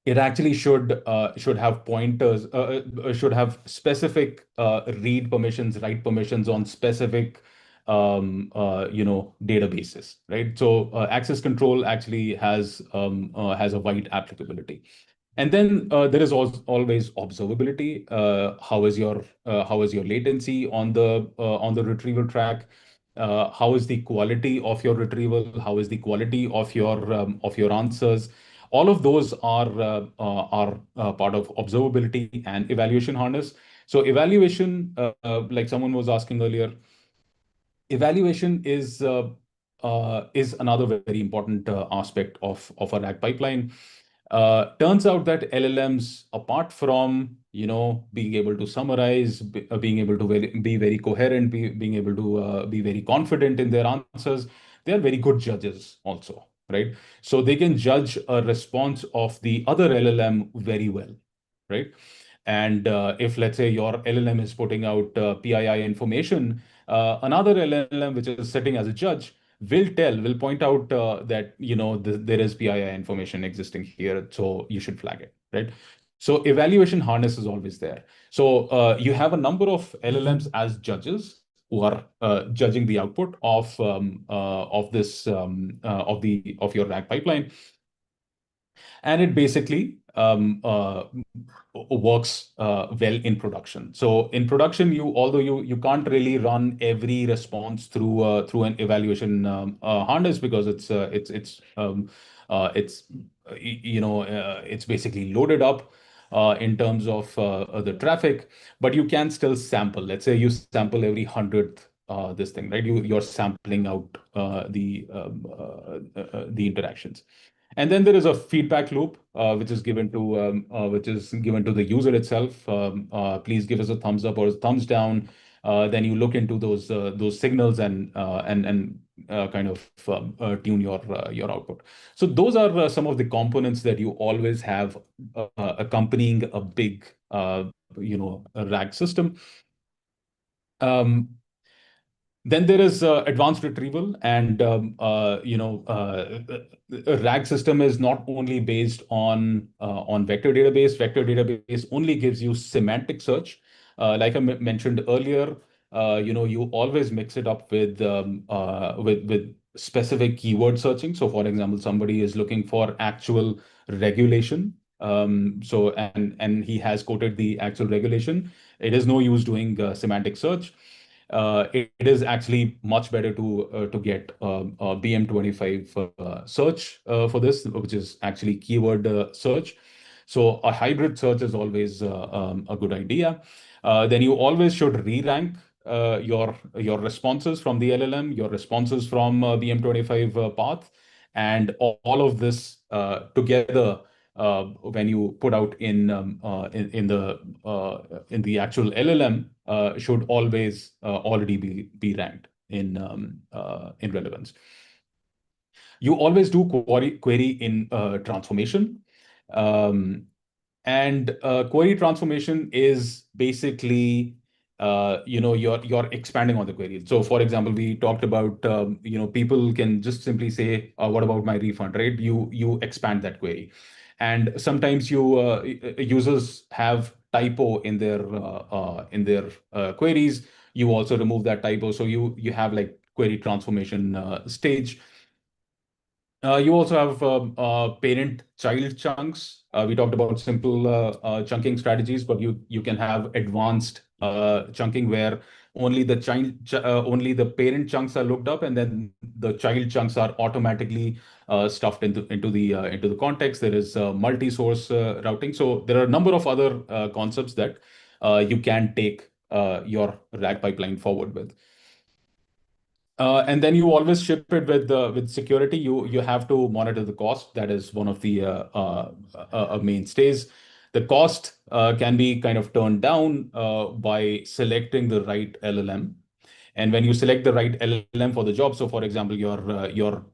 It actually should have pointers, should have specific read permissions, write permissions on specific databases, right? So access control actually has a wide applicability. And then there is always observability. How is your latency on the retrieval track? How is the quality of your retrieval? How is the quality of your answers? All of those are part of observability and evaluation harness. So evaluation, like someone was asking earlier, evaluation is another very important aspect of a RAG pipeline. Turns out that LLMs, apart from being able to summarize, being able to be very coherent, being able to be very confident in their answers, they are very good judges also, right? So they can judge a response of the other LLM very well, right? And if, let's say, your LLM is putting out PII information, another LLM, which is sitting as a judge, will point out that there is PII information existing here, so you should flag it, right? So evaluation harness is always there. So you have a number of LLMs as judges who are judging the output of your RAG pipeline, and it basically works well in production. So in production, although you can't really run every response through an evaluation harness, because it's basically loaded up in terms of the traffic, but you can still sample. Let's say you sample every hundredth this thing, right? You're sampling out the interactions. And then there is a feedback loop, which is given to the user itself. Please give us a thumbs up or a thumbs down. Then you look into those signals and kind of tune your output. So those are some of the components that you always have accompanying a big a RAG system. Then there is advanced retrieval, and a RAG system is not only based on vector database. Vector database only gives you semantic search. Like I mentioned earlier, you always mix it up with specific keyword searching. So, for example, somebody is looking for actual regulation. And he has quoted the actual regulation. It is no use doing semantic search. It is actually much better to get BM25 search for this, which is actually keyword search. So a hybrid search is always a good idea. Then you always should re-rank your responses from the LLM, your responses from BM25 path, and all of this together when you put out in the actual LLM should always already be ranked in relevance. You always do query in transformation. Um, and query transformation is basically you're expanding on the query. So for example, we talked about people can just simply say, what about my refund, right? You expand that query. And sometimes users have typo in their queries. You also remove that typo, so you have like query transformation stage. You also have parent-child chunks. We talked about simple chunking strategies, but you can have advanced chunking where only the parent chunks are looked up, and then the child chunks are automatically stuffed into the context. There is multi-source routing. So there are a number of other concepts that you can take your RAG pipeline forward with. And then you always ship it with security. You have to monitor the cost. That is one of the mainstays. The cost can be kind of turned down by selecting the right LLM. And when you select the right LLM for the job, so for example, you're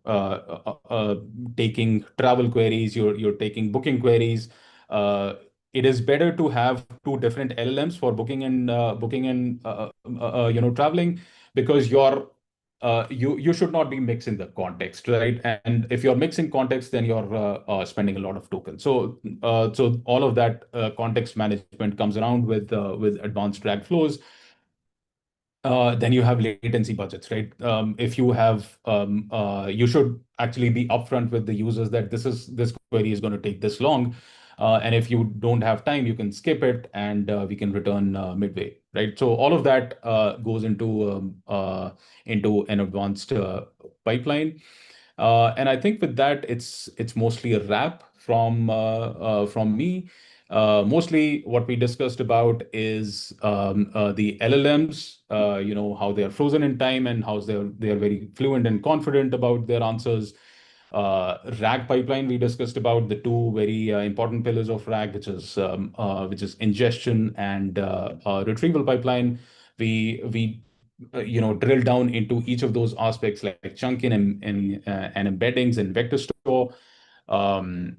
taking travel queries, you're taking booking queries. It is better to have two different LLMs for booking and traveling, because you should not be mixing the context, right? And if you're mixing context, then you're spending a lot of tokens. So all of that context management comes around with advanced RAG flows. Then you have latency budgets, right? If you have, you should actually be upfront with the users that this query is going to take this long. And if you don't have time, you can skip it, and we can return midway, right? So all of that goes into an advanced pipeline. And I think with that, it's mostly a wrap from me. Mostly what we discussed about is the LLMs, how they are frozen in time and how they are very fluent and confident about their answers. RAG pipeline, we discussed about the two very important pillars of RAG, which is ingestion and retrieval pipeline. We drill down into each of those aspects, like chunking and embeddings and vector store. Um,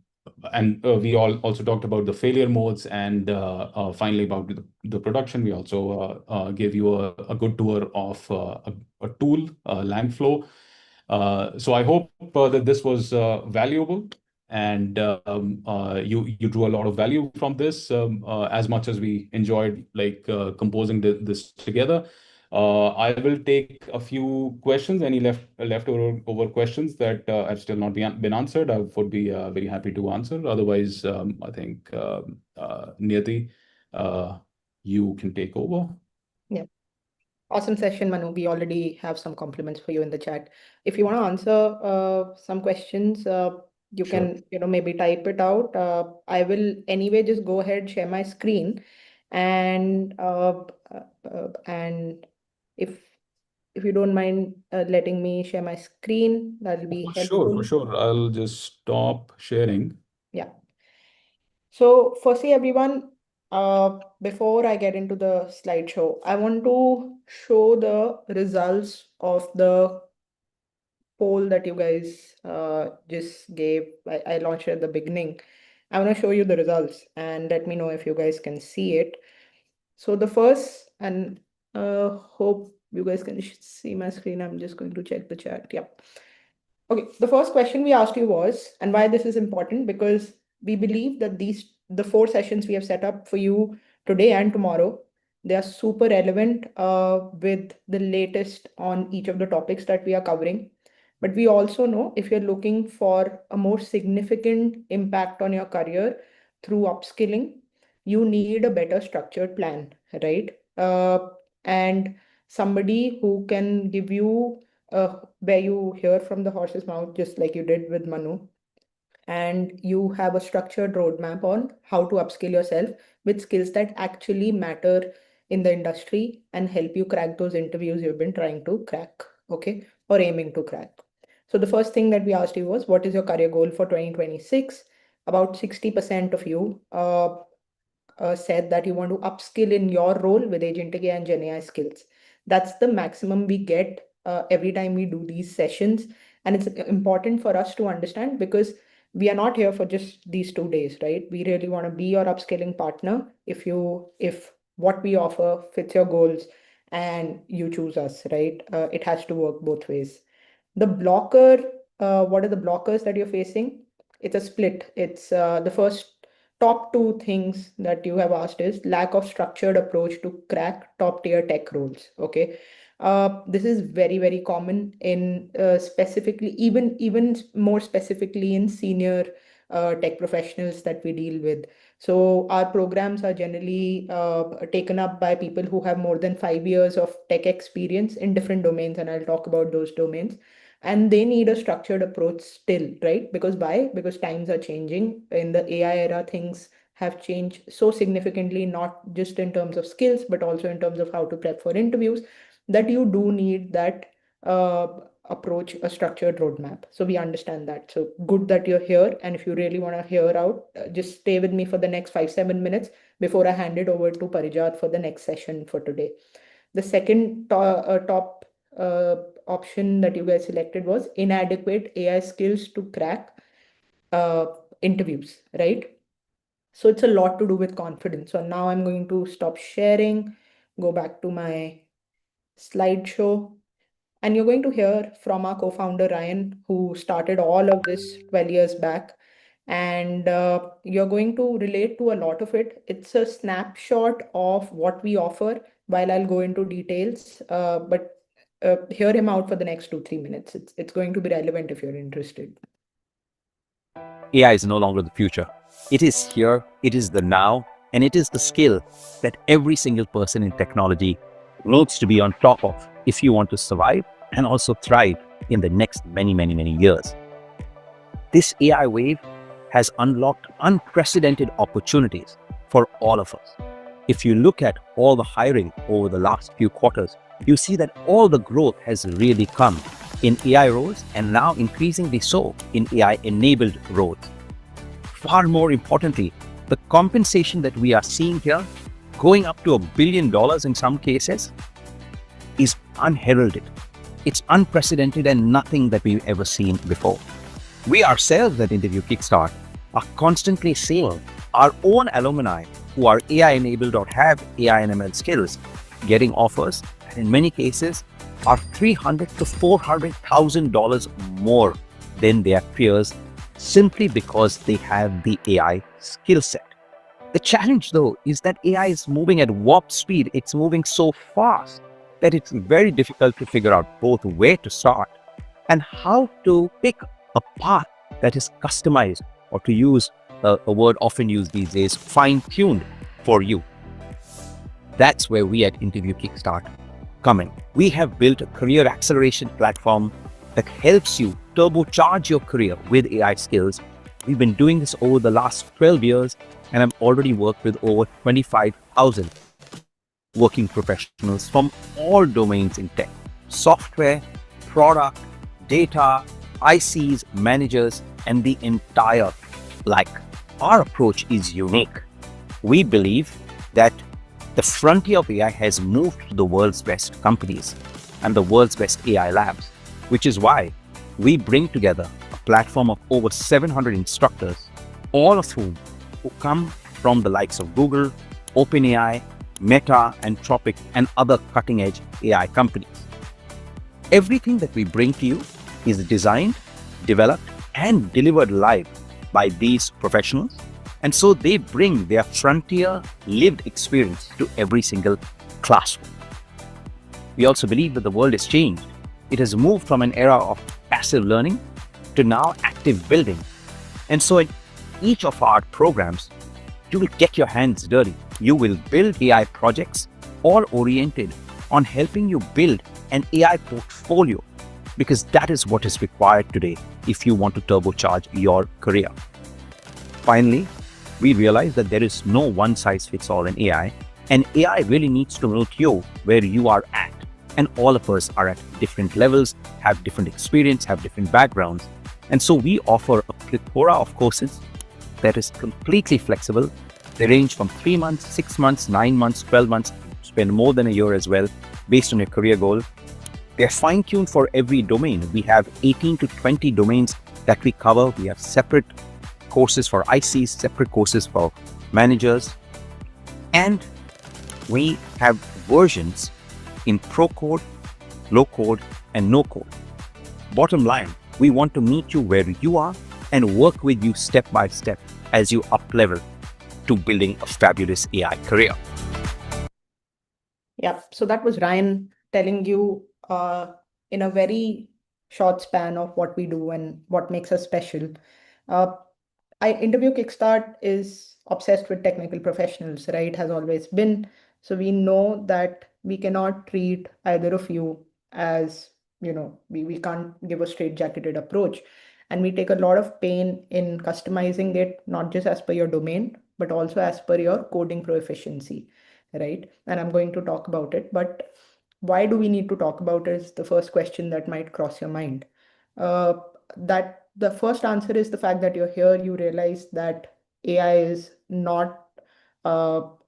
and we also talked about the failure modes, and finally about the production. We also gave you a good tour of a tool, Langflow. So I hope that this was valuable, and you drew a lot of value from this, as much as we enjoyed like composing this together. I will take a few questions. Any leftover questions that have still not been answered, I would be very happy to answer. Otherwise, I think Niyati, you can take over. Yeah. Awesome session, Manu. We already have some compliments for you in the chat. If you want to answer some questions, you Sure. can, maybe type it out. I will anyway just go ahead, share my screen, and and if if you don't mind letting me share my screen, that'll be For sure, for helpful. sure. I'll just stop sharing. Yeah. So firstly, everyone, before I get into the slideshow, I want to show the results of the poll that you guys just gave. I launched it at the beginning. I want to show you the results and let me know if you guys can see it. So the first, and hope you guys can see my screen. I'm just going to check the chat. Yep. Okay, the first question we asked you was, and why this is important, because we believe that the 4 sessions we have set up for you today and tomorrow, they are super relevant with the latest on each of the topics that we are covering. But we also know if you're looking for a more significant impact on your career through upskilling, you need a better structured plan, right? And somebody who can give you where you hear from the horse's mouth, just like you did with Manu, and you have a structured roadmap on how to upskill yourself with skills that actually matter in the industry and help you crack those interviews you've been trying to crack, okay, or aiming to crack. So the first thing that we asked you was, what is your career goal for 2026? about 60% of you said that you want to upskill in your role with agentic AI and Gen AI skills. That's the maximum we get every time we do these sessions. And it's important for us to understand because we are not here for just these 2 days, right? We really want to be your upskilling partner if what we offer fits your goals and you choose us, right? It has to work both ways. The blocker, what are the blockers that you're facing? It's a split. It's the first top two things that you have asked is lack of structured approach to crack top tier tech roles. Okay. This is very, very common in specifically, even more specifically in senior tech professionals that we deal with. So our programs are generally taken up by people who have more than 5 years of tech experience in different domains, and I'll talk about those domains. And they need a structured approach still, right? Because why? Because times are changing. In the AI era, things have changed so significantly, not just in terms of skills, but also in terms of how to prep for interviews, that you do need that uh, approach, a structured roadmap. So we understand that. So good that you're here. And if you really want to hear out, just stay with me for the next 5-7 minutes before I hand it over to Parijat for the next session for today. The second top uh, option that you guys selected was inadequate AI skills to crack uh, interviews, right? So it's a lot to do with confidence. So now I'm going to stop sharing, go back to my slideshow, and you're going to hear from our co-founder Ryan, who started all of this 12 years back. And you're going to relate to a lot of it. It's a snapshot of what we offer, while I'll go into details. But hear him out for the next 2-3 minutes. It's going to be relevant if you're interested. AI is no longer the future. It is here, it is the now, and it is the skill that every single person in technology needs to be on top of if you want to survive and also thrive in the next many years. This AI wave has unlocked unprecedented opportunities for all of us. If you look at all the hiring over the last few quarters, you see that all the growth has really come in AI roles and now increasingly so in AI-enabled roles. Far more importantly, the compensation that we are seeing here, going up to $1 billion in some cases, is unheralded. It's unprecedented and nothing that we've ever seen before. We ourselves at Interview Kickstart are constantly seeing our own alumni who are AI-enabled or have AI and ML skills getting offers, and in many cases are $300,000 to $400,000 more than their peers simply because they have the AI skill set. The challenge though is that AI is moving at warp speed. It's moving so fast that it's very difficult to figure out both where to start and how to pick a path that is customized, or to use a word often used these days, fine-tuned for you. That's where we at Interview Kickstart come in. We have built a career acceleration platform that helps you turbocharge your career with AI skills. We've been doing this over the last 12 years, and I've already worked with over 25,000 working professionals from all domains in tech: software, product, data, ICs, managers, and the entire like. Our approach is unique. We believe that the frontier of AI has moved to the world's best companies and the world's best AI labs, which is why we bring together a platform of over 700 instructors, all of whom come from the likes of Google, OpenAI, Meta, Anthropic, and other cutting-edge AI companies. Everything that we bring to you is designed, developed, and delivered live by these professionals. And so they bring their frontier lived experience to every single classroom. We also believe that the world has changed. It has moved from an era of passive learning to now active building. And so in each of our programs, you will get your hands dirty. You will build AI projects, all oriented on helping you build an AI portfolio, because that is what is required today if you want to turbocharge your career. Finally, we realize that there is no one-size-fits-all in AI, and AI really needs to meet you where you are at. And all of us are at different levels, have different experience, have different backgrounds. And so we offer a plethora of courses that is completely flexible. They range from 3 months, 6 months, 9 months, 12 months, spend more than a year as well, based on your career goal. They're fine-tuned for every domain. We have 18 to 20 domains that we cover. We have separate courses for ICs, separate courses for managers, and we have versions in pro code, low code, and no code. Bottom line, we want to meet you where you are and work with you step by step as you up level to building a fabulous AI career. Yeah, so that was Ryan telling you in a very short span of what we do and what makes us special. Uh, Interview Kickstart is obsessed with technical professionals, right? Has always been. So we know that we cannot treat either of you as, we can't give a straight-jacketed approach. And we take a lot of pain in customizing it, not just as per your domain, but also as per your coding proficiency, right? And I'm going to talk about it. But why do we need to talk about it is the first question that might cross your mind. Uh, that the first answer is the fact that you're here, you realize that AI is not,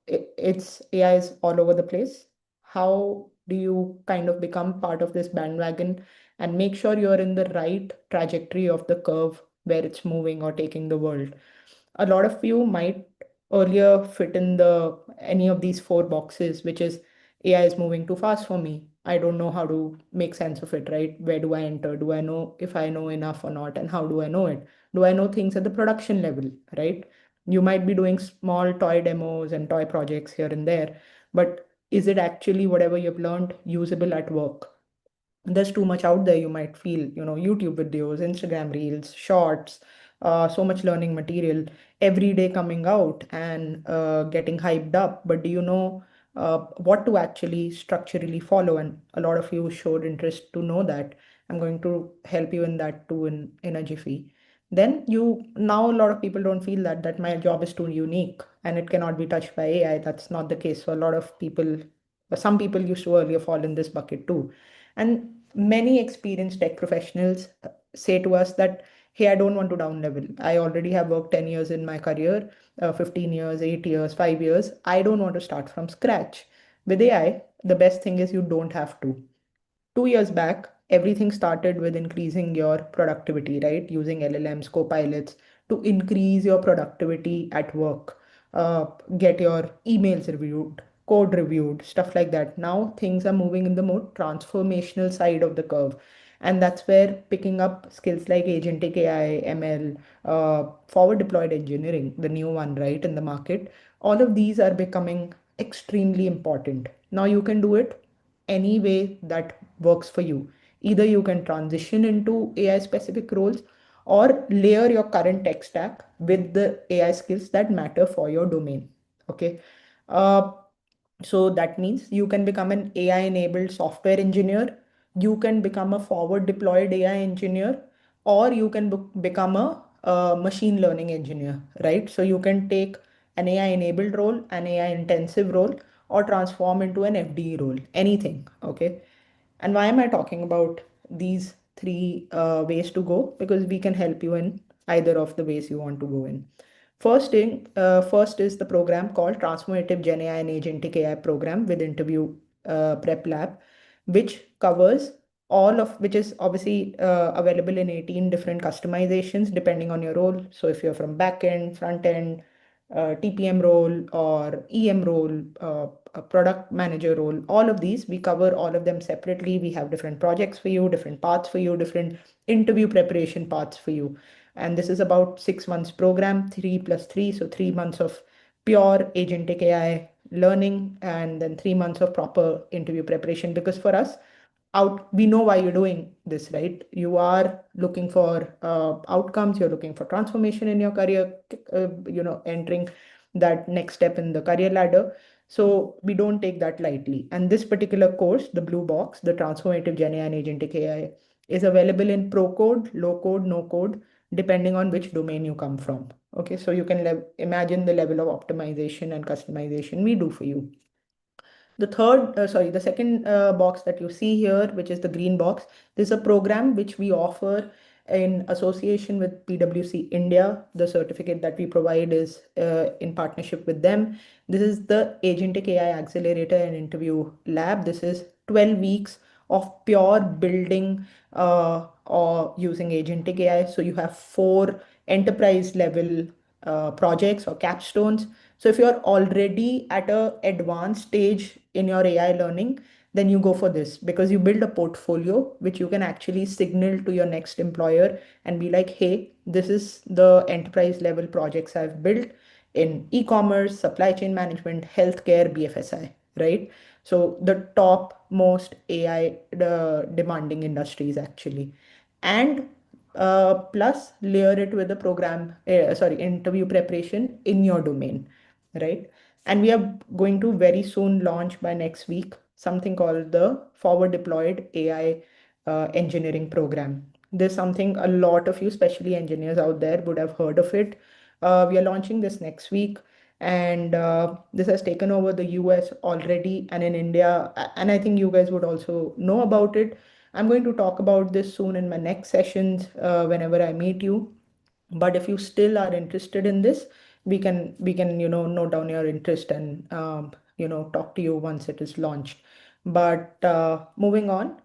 it's AI is all over the place. How do you kind of become part of this bandwagon and make sure you're in the right trajectory of the curve where it's moving or taking the world? A lot of you might earlier fit in the any of these four boxes, which is AI is moving too fast for me. I don't know how to make sense of it, right? Where do I enter? Do I know if I know enough or not? And how do I know it? Do I know things at the production level, right? You might be doing small toy demos and toy projects here and there, but is it actually whatever you've learned usable at work? There's too much out there. You might feel, YouTube videos, Instagram reels, shorts, so much learning material every day coming out and getting hyped up, but do you know what to actually structurally follow? And a lot of you showed interest to know that. I'm going to help you in that too in a jiffy. Then you now a lot of people don't feel that my job is too unique and it cannot be touched by AI. That's not the case. So a lot of people, some people used to earlier fall in this bucket too. And many experienced tech professionals say to us that, hey, I don't want to down level. I already have worked 10 years in my career, 15 years, 8 years, 5 years. I don't want to start from scratch. With AI, the best thing is you don't have to. 2 years back, everything started with increasing your productivity, right? Using LLMs, copilots to increase your productivity at work, get your emails reviewed, code reviewed, stuff like that. Now things are moving in the more transformational side of the curve. And that's where picking up skills like agentic AI, ML, forward deployed engineering, the new one, right, in the market, all of these are becoming extremely important. Now you can do it any way that works for you. Either you can transition into AI specific roles or layer your current tech stack with the AI skills that matter for your domain. Okay. Uh, so that means you can become an AI enabled software engineer, you can become a forward deployed AI engineer, or you can become a machine learning engineer, right? So you can take an AI enabled role, an AI intensive role, or transform into an FDE role, anything. Okay. And why am I talking about these three ways to go? Because we can help you in either of the ways you want to go in. First is the program called Transformative Gen AI and Agentic AI program with Interview Prep Lab, which covers which is obviously available in 18 different customizations depending on your role. So if you're from backend, front end, TPM role or EM role, a product manager role, all of these, we cover all of them separately. We have different projects for you, different paths for you, different interview preparation paths for you. And this is about 6 months program, 3+3. So 3 months of pure agentic AI learning and then 3 months of proper interview preparation. Because for us, we know why you're doing this, right? You are looking for outcomes, you're looking for transformation in your career, entering that next step in the career ladder. So we don't take that lightly. And this particular course, the blue box, the Transformative Gen AI and Agentic AI, is available in pro code, low code, no code, depending on which domain you come from. Okay, so you can imagine the level of optimization and customization we do for you. The second box that you see here, which is the green box, this is a program which we offer in association with PwC India. The certificate that we provide is in partnership with them. This is the Agentic AI Accelerator and Interview Lab. This is 12 weeks of pure building or using agentic AI. So you have 4 enterprise level projects or capstones. So if you're already at a advanced stage in your AI learning, then you go for this because you build a portfolio which you can actually signal to your next employer and be like, hey, this is the enterprise level projects I've built in e-commerce, supply chain management, healthcare, BFSI, right? So the top most AI demanding industries actually. And plus layer it with the interview preparation in your domain, right? And we are going to very soon launch by next week something called the forward deployed AI engineering program. There's something a lot of you, especially engineers out there, would have heard of it. We are launching this next week, and this has taken over the US already and in India. And I think you guys would also know about it. I'm going to talk about this soon in my next sessions whenever I meet you. But if you still are interested in this, we can note down your interest and talk to you once it is launched. But moving on,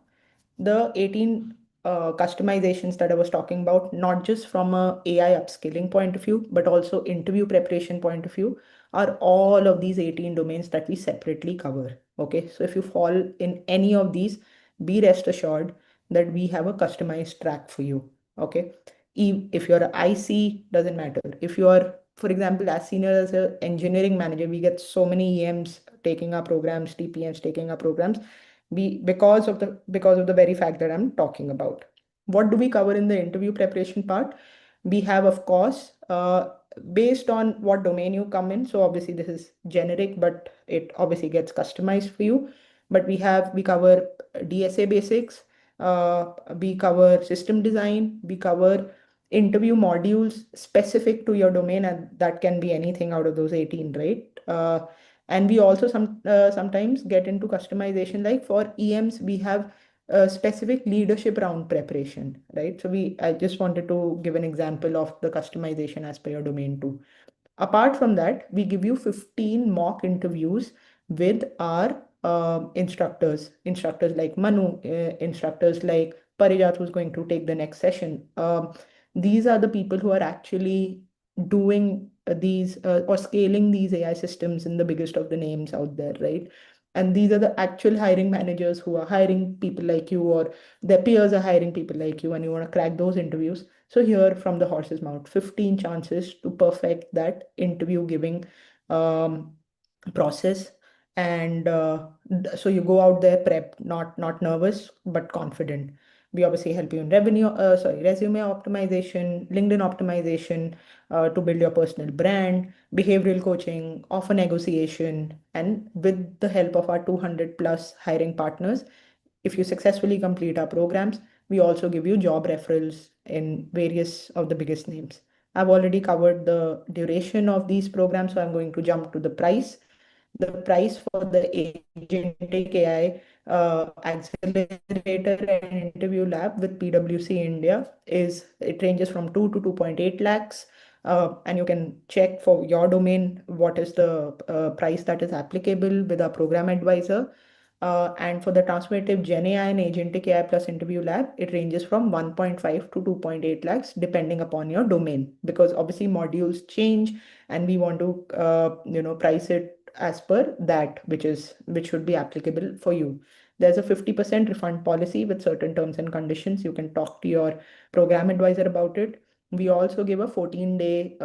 the 18 customizations that I was talking about, not just from a AI upskilling point of view, but also interview preparation point of view, are all of these 18 domains that we separately cover. Okay, so if you fall in any of these, be rest assured that we have a customized track for you. Okay, if you're an IC, doesn't matter. If you are, for example, as senior as an engineering manager, we get so many EMs taking our programs, TPMs taking our programs because of the very fact that I'm talking about. What do we cover in the interview preparation part? We have, of course, based on what domain you come in. So obviously this is generic, but it obviously gets customized for you. But we cover DSA basics, we cover system design, we cover interview modules specific to your domain, and that can be anything out of those 18, right? And we also sometimes get into customization. Like for EMs, we have a specific leadership round preparation, right? So I just wanted to give an example of the customization as per your domain too. Apart from that, we give you 15 mock interviews with our instructors like Manu, instructors like Parijat, who's going to take the next session. These are the people who are actually doing these or scaling these AI systems in the biggest of the names out there, right? And these are the actual hiring managers who are hiring people like you, or their peers are hiring people like you, and you want to crack those interviews. So here from the horse's mouth, 15 chances to perfect that interview giving um, process. And so you go out there prepped, not nervous, but confident. We obviously help you in resume optimization, LinkedIn optimization, to build your personal brand, behavioral coaching, offer negotiation, and with the help of our 200 plus hiring partners, if you successfully complete our programs, we also give you job referrals in various of the biggest names. I've already covered the duration of these programs, so I'm going to jump to the price. The price for the Agentic AI Accelerator and Interview Lab with PwC India it ranges from 2 to 2.8 lakhs. And you can check for your domain what is the price that is applicable with our program advisor. And for the transformative Gen AI and Agentic AI plus interview lab, it ranges from 1.5 to 2.8 lakhs, depending upon your domain, because obviously modules change and we want to, price it as per that, which should be applicable for you. There's a 50% refund policy with certain terms and conditions. You can talk to your program advisor about it. We also give a 14-day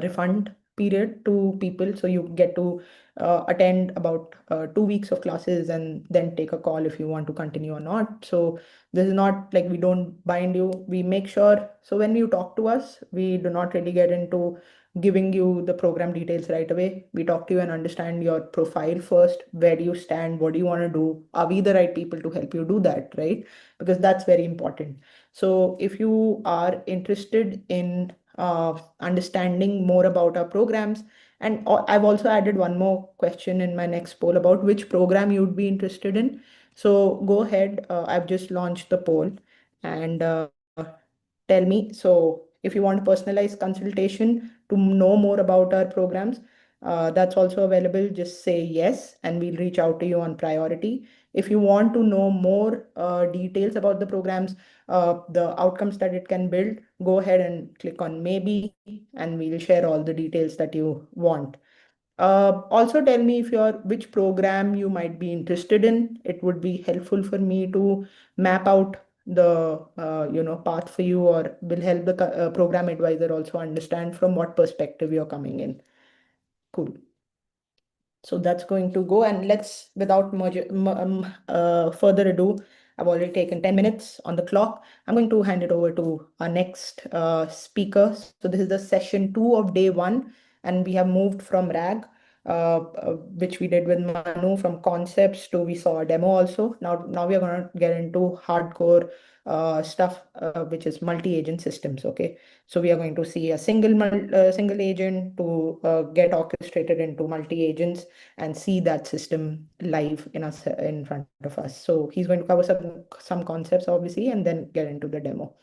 refund period to people. So you get to attend about 2 weeks of classes and then take a call if you want to continue or not. So this is not like we don't bind you. We make sure. So when you talk to us, we do not really get into giving you the program details right away. We talk to you and understand your profile first. Where do you stand? What do you want to do? Are we the right people to help you do that, right? Because that's very important. So if you are interested in understanding more about our programs, and I've also added one more question in my next poll about which program you'd be interested in. So go ahead. I've just launched the poll, and tell me. So if you want personalized consultation to know more about our programs, that's also available. Just say yes, and we'll reach out to you on priority. If you want to know more details about the programs, the outcomes that it can build, go ahead and click on maybe, and we'll share all the details that you want. Also tell me if you're which program you might be interested in. It would be helpful for me to map out the path for you, or will help the program advisor also understand from what perspective you're coming in. Cool. So that's going to go, and let's, without further ado, I've already taken 10 minutes on the clock. I'm going to hand it over to our next speaker. So this is the session 2 of day 1, and we have moved from RAG, which we did with Manu, from concepts to we saw a demo also. Now we are going to get into hardcore stuff, which is multi-agent systems. Okay, so we are going to see a single agent to get orchestrated into multi-agents and see that system live in front of us. So he's going to cover some concepts obviously, and then get into the demo.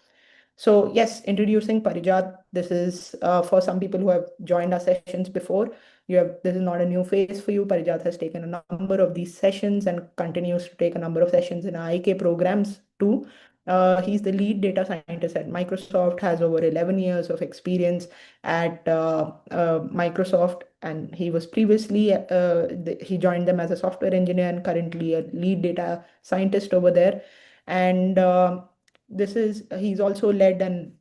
So yes, introducing Parijat. This is for some people who have joined our sessions before. This is not a new phase for you. Parijat has taken a number of these sessions and continues to take a number of sessions in our IK programs too. He's the lead data scientist at Microsoft, has over 11 years of experience at Microsoft, and he was previously, he joined them as a software engineer and currently a lead data scientist over there. And he's also led and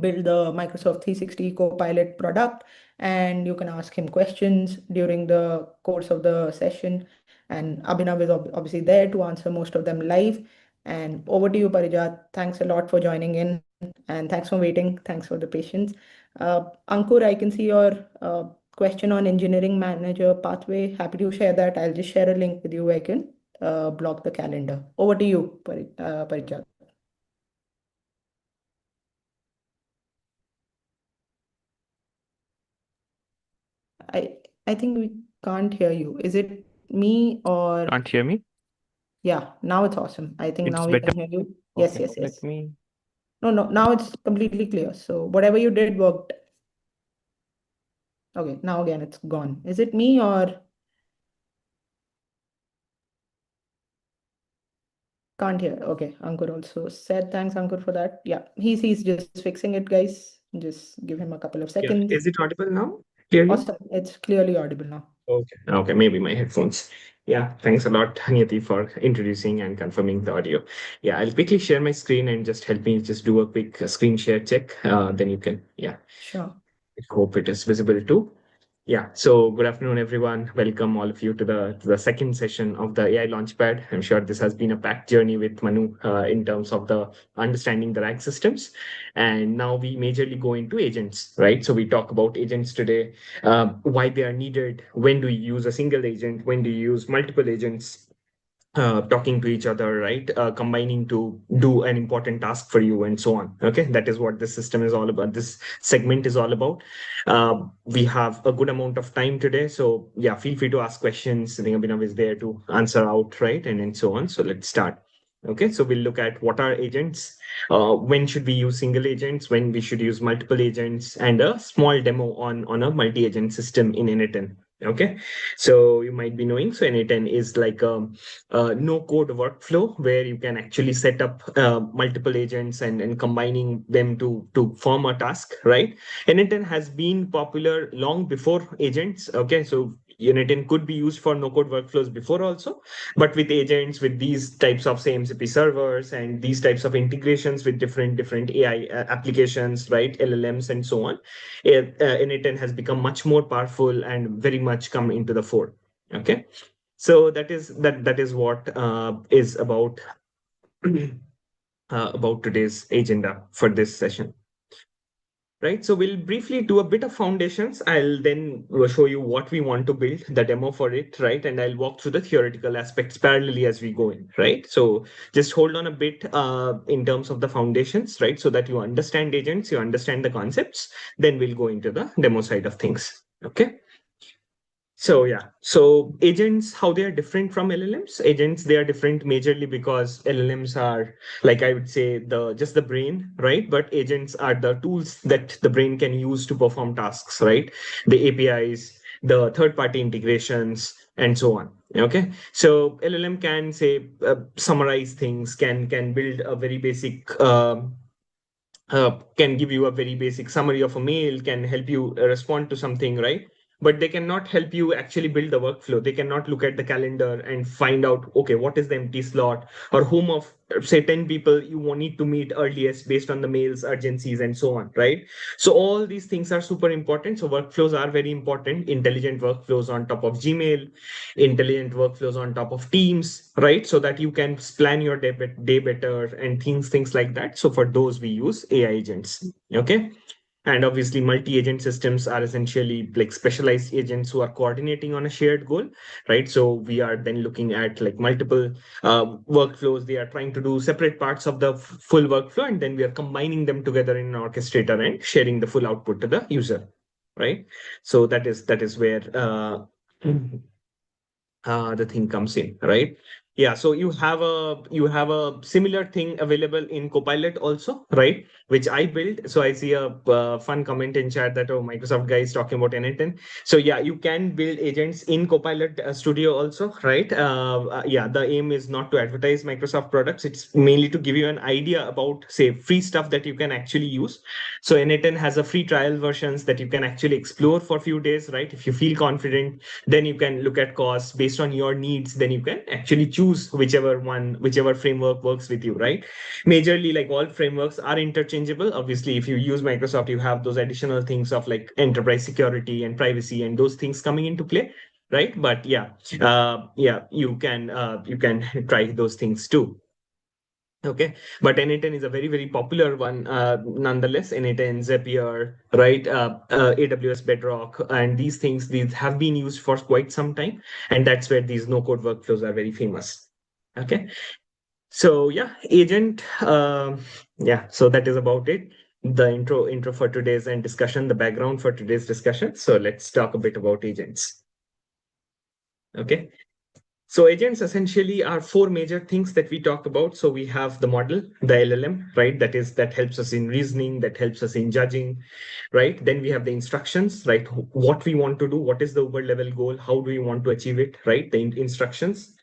built the Microsoft 360 Copilot product, and you can ask him questions during the course of the session. And Abhinav is obviously there to answer most of them live. And over to you, Parijat. Thanks a lot for joining in, and thanks for waiting. Thanks for the patience. Ankur, I can see your question on engineering manager pathway. Happy to share that. I'll just share a link with you. I can block the calendar. Over to you, Parijat. I think we can't hear you. Is it me or? Can't hear me? Yeah, now it's awesome. I think It's now we better. can hear you. Yes, Okay, yes, let yes. me. No, now it's completely clear. So whatever you did worked. Okay, now again it's gone. Is it me or? Can't hear. Okay, Ankur also said thanks, Ankur, for that. Yeah, he's just fixing it, guys. Just give him a couple of Yeah. seconds. Is it audible now? Clearly? Awesome. It's clearly audible now. Okay. Okay, maybe my headphones. Yeah, thanks a lot, Niyati, for introducing and confirming the audio. Yeah, I'll quickly share my screen and just help me just do a quick screen share check. Then you can, yeah. Sure. I hope it is visible too. Yeah, so good afternoon, everyone. Welcome all of you to the second session of the AI Launchpad. I'm sure this has been a packed journey with Manu in terms of the understanding the RAG systems. And now we majorly go into agents, right? So we talk about agents today, why they are needed, when do you use a single agent, when do you use multiple agents, talking to each other, right? Combining to do an important task for you and so on. Okay, that is what this system is all about. This segment is all about. We have a good amount of time today, so yeah, feel free to ask questions. I think Abhinav is there to answer out, right, and so on. So let's start. Okay, so we'll look at what are agents, when should we use single agents, when we should use multiple agents, and a small demo on a multi-agent system in n8n. Okay, so you might be knowing, so n8n is like a no code workflow where you can actually set up multiple agents and combining them to form a task, right? n8n has been popular long before agents. Okay, so n8n could be used for no code workflows before also, but with agents, with these types of say MCP servers and these types of integrations with different AI applications, right, LLMs and so on, n8n has become much more powerful and very much come into the fore. Okay, so that is what is about today's agenda for this session. Right, so we'll briefly do a bit of foundations. I'll then show you what we want to build, the demo for it, right? And I'll walk through the theoretical aspects parallelly as we go in, right? So just hold on a bit in terms of the foundations, right? So that you understand agents, you understand the concepts, then we'll go into the demo side of things, okay? So yeah, so agents, how they are different from LLMs? Agents, they are different majorly because LLMs are, like I would say, just the brain, right? But agents are the tools that the brain can use to perform tasks, right? The APIs, the third-party integrations, and so on. Okay, so LLM can say summarize things, can build a very basic can give you a very basic summary of a mail, can help you respond to something, right? But they cannot help you actually build the workflow. They cannot look at the calendar and find out, okay, what is the empty slot, or whom of, say, 10 people you need to meet earliest based on the mail's urgencies and so on, right? So all these things are super important. So workflows are very important. Intelligent workflows on top of Gmail, intelligent workflows on top of Teams, right? So that you can plan your day better and things like that. So for those we use AI agents. Okay. And obviously, multi-agent systems are essentially like specialized agents who are coordinating on a shared goal, right? So we are then looking at like multiple workflows. They are trying to do separate parts of the full workflow, and then we are combining them together in an orchestrator and sharing the full output to the user, right? So that is where the thing comes in, right? Yeah, so you have a similar thing available in Copilot also, right? Which I built. So I see a fun comment in chat that, oh, Microsoft guy is talking about anything. So yeah, you can build agents in Copilot Studio also, right? Yeah, the aim is not to advertise Microsoft products. It's mainly to give you an idea about, say, free stuff that you can actually use. So N10 has a free trial versions that you can actually explore for a few days, right? If you feel confident, then you can look at costs based on your needs. Then you can actually choose whichever framework works with you, right? Majorly, like, all frameworks are interchangeable. Obviously, if you use Microsoft, you have those additional things of like enterprise security and privacy and those things coming into play, right? But yeah, you can try those things too. Okay, but N10 is a very, very popular one, nonetheless. N10, Zapier, right? AWS Bedrock, and these have been used for quite some time, and that's where these no-code workflows are very famous. Okay, so yeah, agent. Yeah, so that is about it. The intro for today's and discussion, the background for today's discussion. So let's talk a bit about agents. Okay. So agents essentially are four major things that we talk about. So we have the model, the LLM, right? That helps us in reasoning, that helps us in judging, right? Then we have the instructions, right? What we want to do, what is the Uber level goal, how do we want to achieve it, right? The instructions.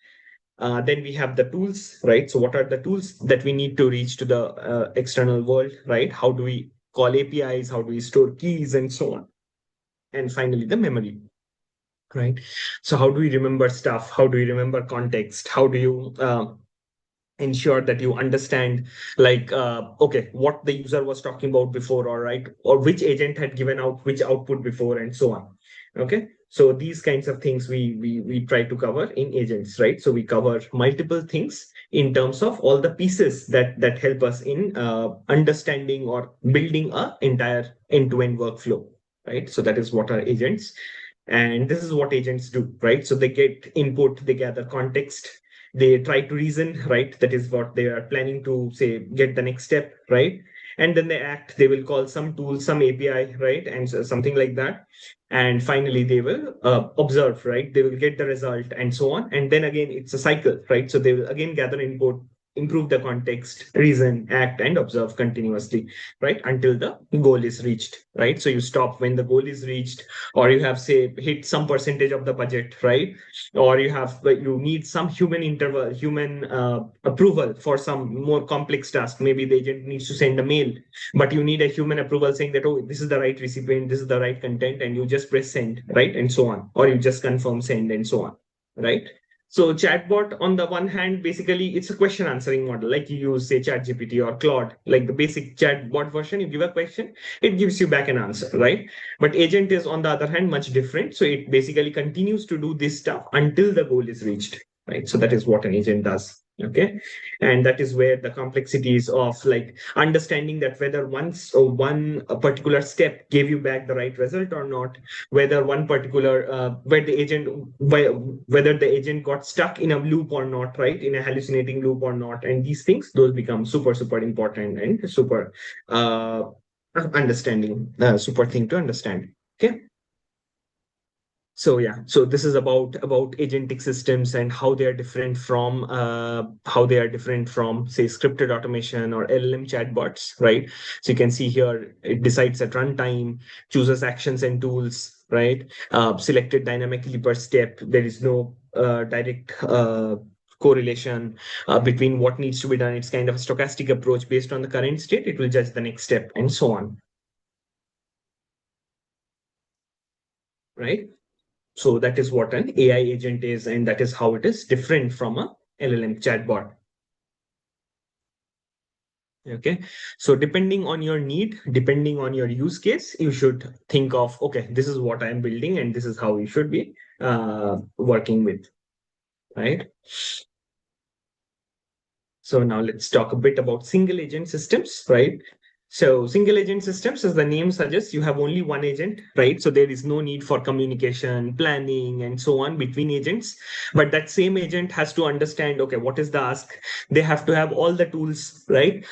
Then we have the tools, right? So what are the tools that we need to reach to the external world, right? How do we call APIs? How do we store keys and so on? And finally, the memory, right? So how do we remember stuff? How do we remember context? How do you ensure that you understand, like, okay, what the user was talking about before, all right, or which agent had given out which output before, and so on. Okay, so these kinds of things we try to cover in agents, right? So we cover multiple things in terms of all the pieces that help us in understanding or building a entire end-to-end workflow, right? So that is what are agents. And this is what agents do, right? So they get input, they gather context, they try to reason, right? That is what they are planning to, say, get the next step, right? And then they act, they will call some tool, some API, right? And so something like that. And finally, they will observe, right? They will get the result and so on. And then again, it's a cycle, right? So they will again gather input, improve the context, reason, act, and observe continuously, right? Until the goal is reached, right? So you stop when the goal is reached, or you have, say, hit some percentage of the budget, right? Or you need some human approval for some more complex task. Maybe the agent needs to send a mail, but you need a human approval saying that, oh, this is the right recipient, this is the right content, and you just press send, right? And so on, or you just confirm send and so on, right? So chatbot, on the one hand, basically it's a question answering model. Like you use, say, ChatGPT or Claude, like the basic chatbot version. You give a question, it gives you back an answer, right? But agent is, on the other hand, much different. So it basically continues to do this stuff until the goal is reached, right? So that is what an agent does. Okay, and that is where the complexities of, like, understanding that whether one particular step gave you back the right result or not, whether one particular whether the agent got stuck in a loop or not, right, in a hallucinating loop or not, and these things, those become super, super important and super understanding, super thing to understand. Okay, So yeah, so this is about agentic systems and how they are different from say scripted automation or LLM chatbots, right? So you can see here it decides at runtime, chooses actions and tools, right? Selected dynamically per step. There is no direct correlation between what needs to be done. It's kind of a stochastic approach based on the current state. It will judge the next step and so on, right? So that is what an AI agent is, and that is how it is different from a LLM chatbot. Okay, so depending on your need, depending on your use case, you should think of, okay, this is what I'm building, and this is how you should be working with, right? So now let's talk a bit about single agent systems, right? So single agent systems, as the name suggests, you have only one agent, right? So there is no need for communication, planning, and so on between agents. But that same agent has to understand, okay, what is the ask? They have to have all the tools, right?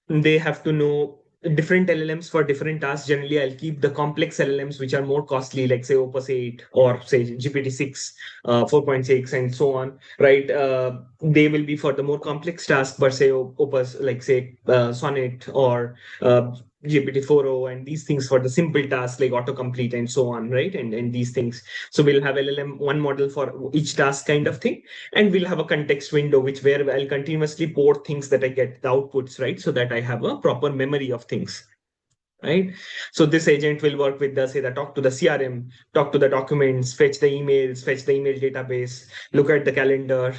They have to know different LLMs for different tasks. Generally, I'll keep the complex LLMs, which are more costly, like say Opus 8 or say GPT-6, 4.6, and so on, right? They will be for the more complex tasks, but say Opus, like say Sonnet or GPT-4o, and these things for the simple tasks like autocomplete and so on, right? And these things. So we'll have LLM, one model for each task kind of thing, and we'll have a context window where I'll continuously port things that I get the outputs, right? So that I have a proper memory of things, right? So this agent will work with the, say, the talk to the CRM, talk to the documents, fetch the emails, fetch the email database, look at the calendar,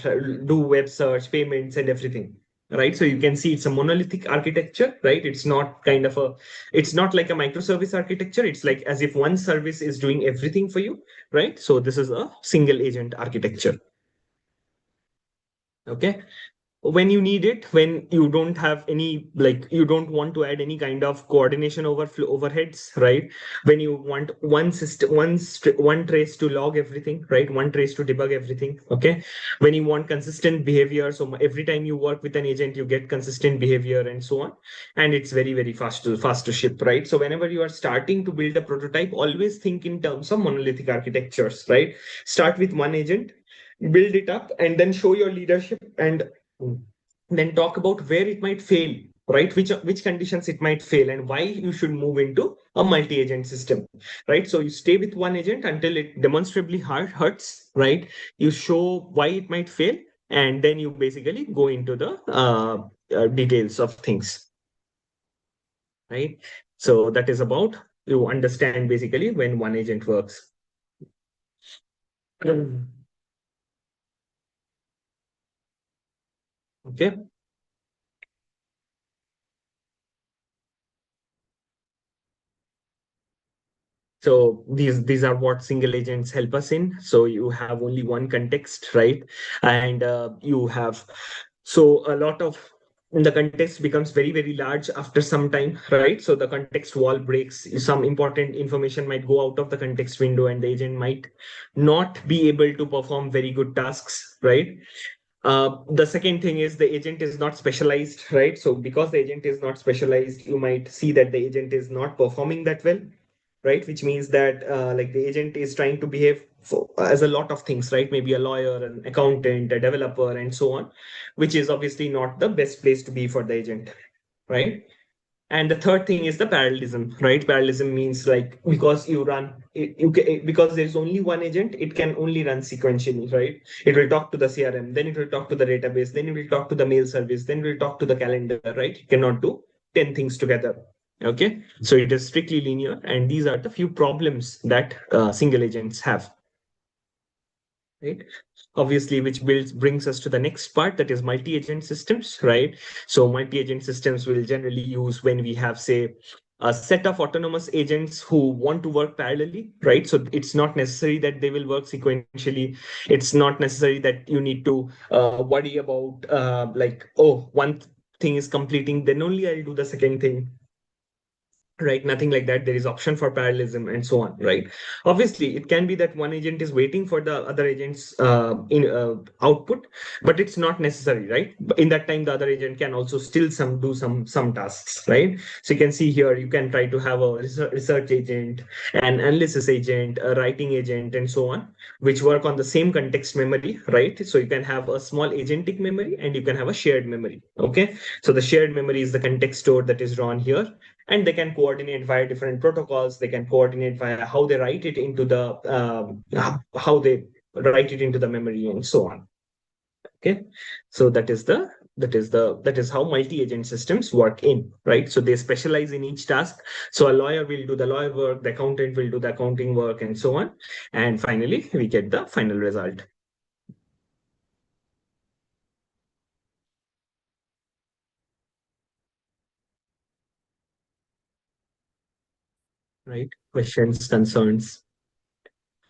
do web search, payments, and everything. Right. So you can see it's a monolithic architecture, right? It's not like a microservice architecture. It's like as if one service is doing everything for you, right? So this is a single agent architecture. Okay, when you need it, when you don't have any, like you don't want to add any kind of coordination overheads, right? When you want one system, one trace to log everything, right? One trace to debug everything. Okay, when you want consistent behavior, so every time you work with an agent, you get consistent behavior and so on, and it's very very fast to ship, right? So whenever you are starting to build a prototype, always think in terms of monolithic architectures, right? Start with one agent, build it up, and then show your leadership, and then talk about where it might fail, right? Which conditions it might fail, and why you should move into a multi-agent system, right? So you stay with one agent until it demonstrably hurts, right? You show why it might fail, and then you basically go into the details of things, right? So that is about, you understand basically when one agent works. Okay. So these are what single agents help us in. So you have only one context, right? And you have, so a lot of, the context becomes very very large after some time, right? So the context wall breaks. Some important information might go out of the context window, and the agent might not be able to perform very good tasks, right? The second thing is the agent is not specialized, right? So because the agent is not specialized, you might see that the agent is not performing that well, right? Which means that like the agent is trying to behave as a lot of things, right? Maybe a lawyer, an accountant, a developer, and so on, which is obviously not the best place to be for the agent, right? And the third thing is the parallelism, right? Parallelism means like, because you run because there's only one agent, it can only run sequentially, right? It will talk to the CRM, then it will talk to the database, then it will talk to the mail service, then it will talk to the calendar, right? You cannot do 10 things together. Okay, so it is strictly linear, and these are the few problems that single agents have, right? Obviously, which brings us to the next part, that is multi-agent systems, right? So multi-agent systems will generally use when we have, say, a set of autonomous agents who want to work parallelly, right? So it's not necessary that they will work sequentially. It's not necessary that you need to worry about like, oh, one thing is completing, then only I'll do the second thing. right? Nothing like that. There is option for parallelism and so on, right? Obviously it can be that one agent is waiting for the other agent's in output, but it's not necessary, right? In that time the other agent can also still do some tasks, right? So you can see here, you can try to have a research agent, an analysis agent, a writing agent, and so on, which work on the same context memory, right? So you can have a small agentic memory and you can have a shared memory. Okay, so the shared memory is the context store that is drawn here, and they can coordinate via different protocols. They can coordinate via how they write it into the how they write it into the memory and so on. Okay, so that is how multi-agent systems work in, right? So they specialize in each task. So a lawyer will do the lawyer work, the accountant will do the accounting work, and so on, and finally we get the final result. Right? Questions, concerns.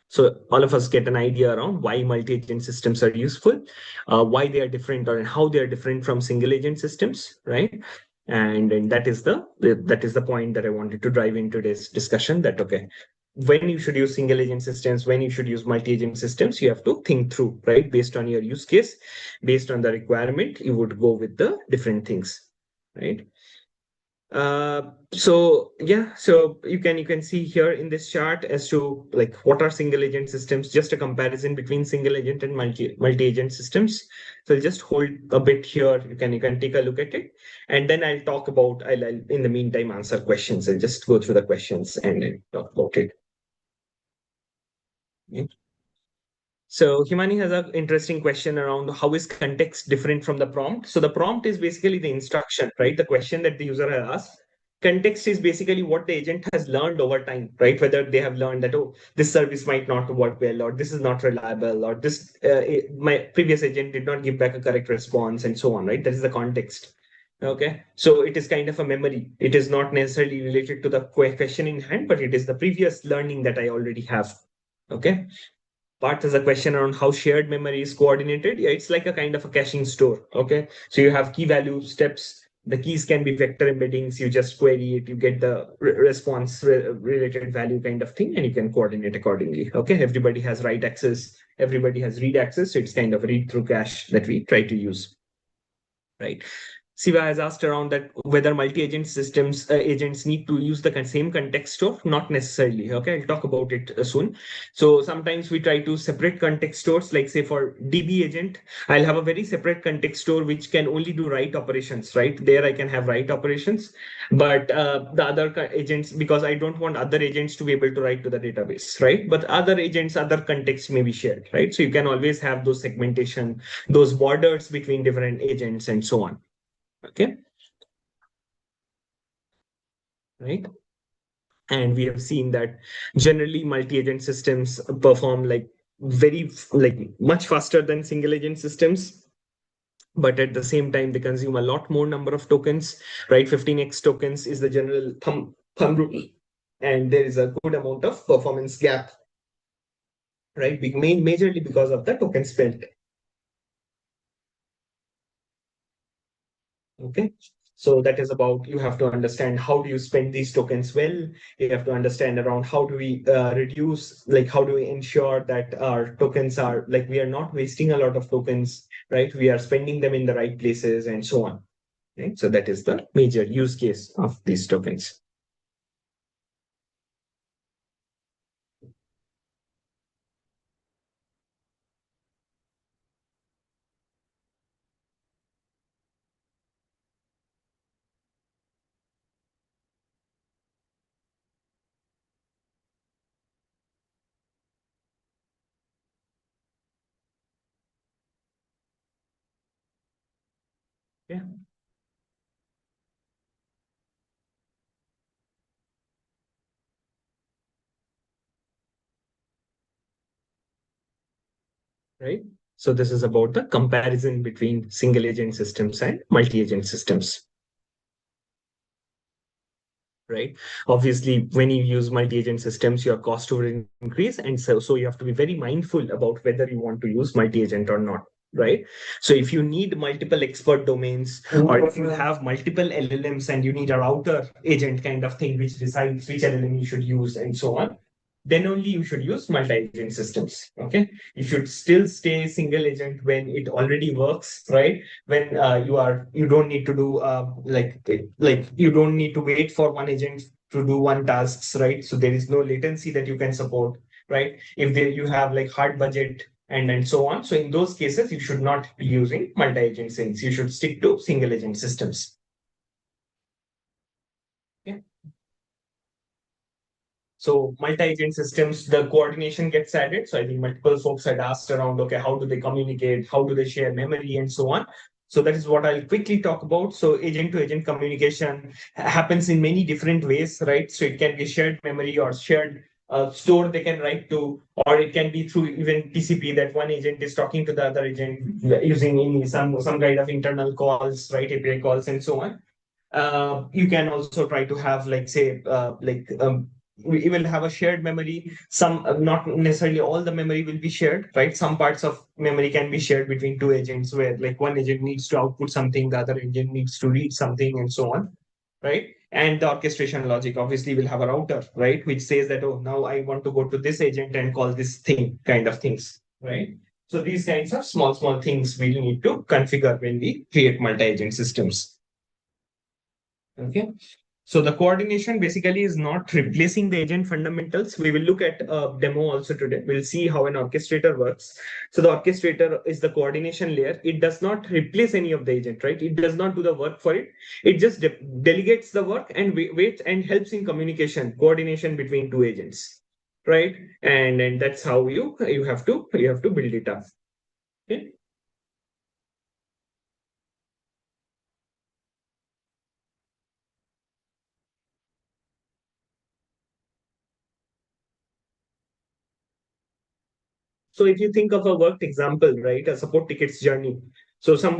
So all of us get an idea around why multi-agent systems are useful, why they are different, or how they are different from single-agent systems, right? And that is the point that I wanted to drive in today's discussion. That okay, when you should use single-agent systems, when you should use multi-agent systems, you have to think through, right? Based on your use case, based on the requirement, you would go with the different things, right? So yeah, so you can see here in this chart as to like what are single agent systems, just a comparison between single agent and multi-agent systems. So I'll just hold a bit here. You can take a look at it, and then I'll in the meantime answer questions. I'll just go through the questions and then talk about it. Okay. So Himani has an interesting question around how is context different from the prompt. So the prompt is basically the instruction, right? The question that the user has asked. Context is basically what the agent has learned over time, right? Whether they have learned that, oh, this service might not work well, or this is not reliable, or this my previous agent did not give back a correct response, and so on, right? That is the context. Okay, so it is kind of a memory. It is not necessarily related to the question in hand, but it is the previous learning that I already have. Okay. Part is a question around how shared memory is coordinated. Yeah, it's like a kind of a caching store. Okay, so you have key value steps. The keys can be vector embeddings. You just query it, you get the response related value kind of thing, and you can coordinate accordingly. Okay, everybody has write access, everybody has read access. So it's kind of a read through cache that we try to use, right? Siva has asked around that whether multi-agent systems agents need to use the same context store. Not necessarily. Okay, I'll talk about it soon. So sometimes we try to separate context stores. Like say for DB agent, I'll have a very separate context store which can only do write operations. Right there, I can have write operations, but the other agents, because I don't want other agents to be able to write to the database. Right, but other agents, other contexts may be shared. Right, so you can always have those segmentation, those borders between different agents, and so on. Okay, right? And we have seen that generally multi-agent systems perform like much faster than single agent systems, but at the same time they consume a lot more number of tokens, right? 15x tokens is the general thumb rule, and there is a good amount of performance gap, right? Majorly because of the token spent. Okay, so that is about, you have to understand how do you spend these tokens well. You have to understand around how do we reduce, like how do we ensure that our tokens are like, we are not wasting a lot of tokens, right? We are spending them in the right places and so on. Right? So that is the major use case of these tokens. Yeah. Right. So this is about the comparison between single agent systems and multi-agent systems. Right? Obviously, when you use multi-agent systems, your cost will increase. And so you have to be very mindful about whether you want to use multi-agent or not. right? So if you need multiple expert domains, or if you have multiple LLMs and you need a router agent kind of thing, which decides which LLM you should use and so on, then only you should use multi-agent systems. Okay, you should still stay single agent when it already works, right? When you don't need to do like you don't need to wait for one agent to do one tasks, right? So there is no latency that you can support, right? If there you have like hard budget and so on. So in those cases, you should not be using multi-agent syncs. You should stick to single agent systems. Okay. So multi-agent systems, the coordination gets added. So I think multiple folks had asked around, okay, how do they communicate? How do they share memory and so on? So that is what I'll quickly talk about. So agent-to-agent communication happens in many different ways, right? So it can be shared memory or shared store they can write to, or it can be through even TCP, that one agent is talking to the other agent using some kind of internal calls, right? API calls and so on. You can also try to have like say we will have a shared memory. Some not necessarily all the memory will be shared, right? Some parts of memory can be shared between two agents, where like one agent needs to output something, the other agent needs to read something and so on, right? And the orchestration logic obviously will have a router, right, which says that, oh, now I want to go to this agent and call this thing, kind of things, right? So these kinds of small things we need to configure when we create multi-agent systems. Okay. So the coordination basically is not replacing the agent fundamentals. We will look at a demo also today. We'll see how an orchestrator works. So the orchestrator is the coordination layer. It does not replace any of the agent, right? It does not do the work for it. It just delegates the work and waits and helps in communication, coordination between two agents, right? And that's how you have to build it up. Okay. So if you think of a worked example, right, a support tickets journey. So some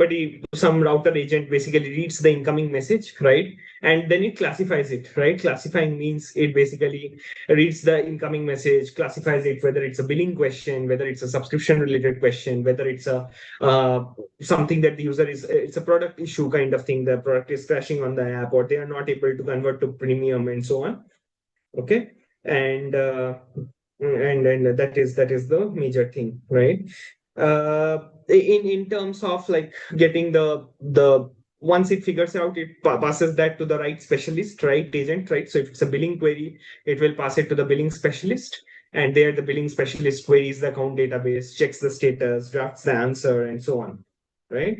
router agent basically reads the incoming message, right? And then it classifies it, right? Classifying means it basically reads the incoming message, classifies it, whether it's a billing question, whether it's a subscription related question, whether it's a something that the user it's a product issue kind of thing. The product is crashing on the app, or they are not able to convert to premium and so on. Okay. And that is the major thing, right? In terms of like getting the once it figures out, it passes that to the right specialist, right agent, right? So if it's a billing query, it will pass it to the billing specialist, and there the billing specialist queries the account database, checks the status, drafts the answer and so on, right?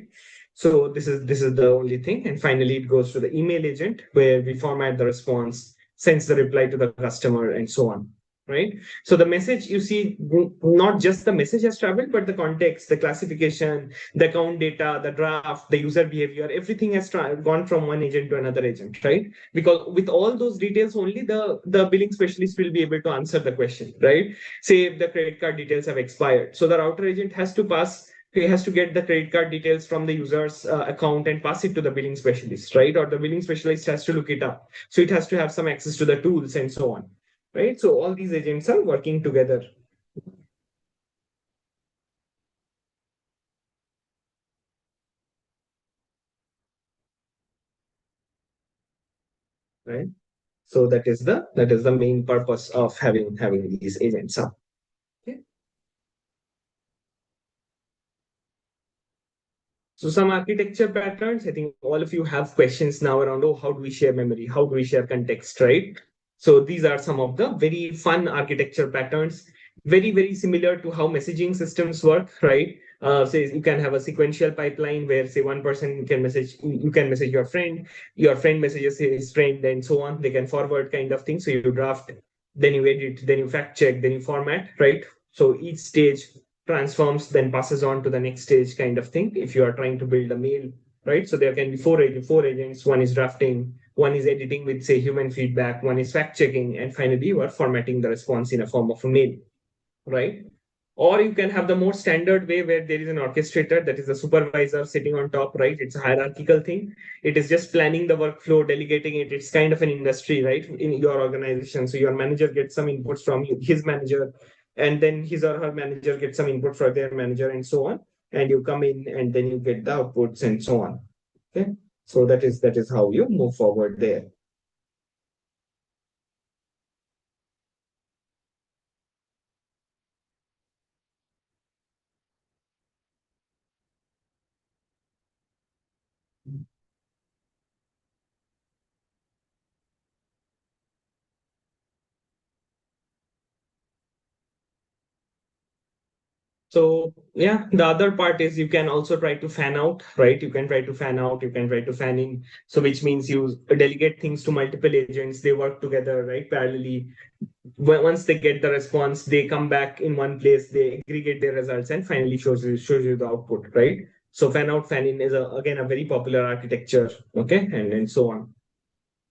So this is the only thing. And finally it goes to the email agent, where we format the response, sends the reply to the customer and so on, right? So the message, you see, not just the message has traveled, but the context, the classification, the account data, the draft, the user behavior, everything has gone from one agent to another agent, right? Because with all those details, only the billing specialist will be able to answer the question, right? Say if the credit card details have expired, so the router agent has to get the credit card details from the user's account and pass it to the billing specialist, right? Or the billing specialist has to look it up. So it has to have some access to the tools and so on, right? So all these agents are working together. Right. So that is the main purpose of having these agents up. Okay. So some architecture patterns, I think all of you have questions now around, oh, how do we share memory? How do we share context, right? So these are some of the very fun architecture patterns, very similar to how messaging systems work, right? Say you can have a sequential pipeline where say one person can message, you can message your friend messages his friend and so on. They can forward kind of thing. So you draft, then you edit, then you fact check, then you format, right? So each stage transforms, then passes on to the next stage kind of thing. If you are trying to build a mail, right? So there can be four agents. One is drafting, one is editing with say human feedback, one is fact checking, and finally you are formatting the response in a form of a mail, right? Or you can have the more standard way where there is an orchestrator, that is a supervisor sitting on top, right? It's a hierarchical thing. It is just planning the workflow, delegating it. It's kind of an industry, right, in your organization. So your manager gets some inputs from his manager, and then his or her manager gets some input from their manager and so on. and you come in and then you get the outputs and so on. Okay, so that is how you move forward there. So yeah, the other part is you can also try to fan out, right? You can try to fan out, you can try to fan in. So which means you delegate things to multiple agents, they work together, right? Parallelly. Once they get the response, they come back in one place, they aggregate their results, and finally shows you the output, right? So fan out, fan in is again a very popular architecture, okay, and so on.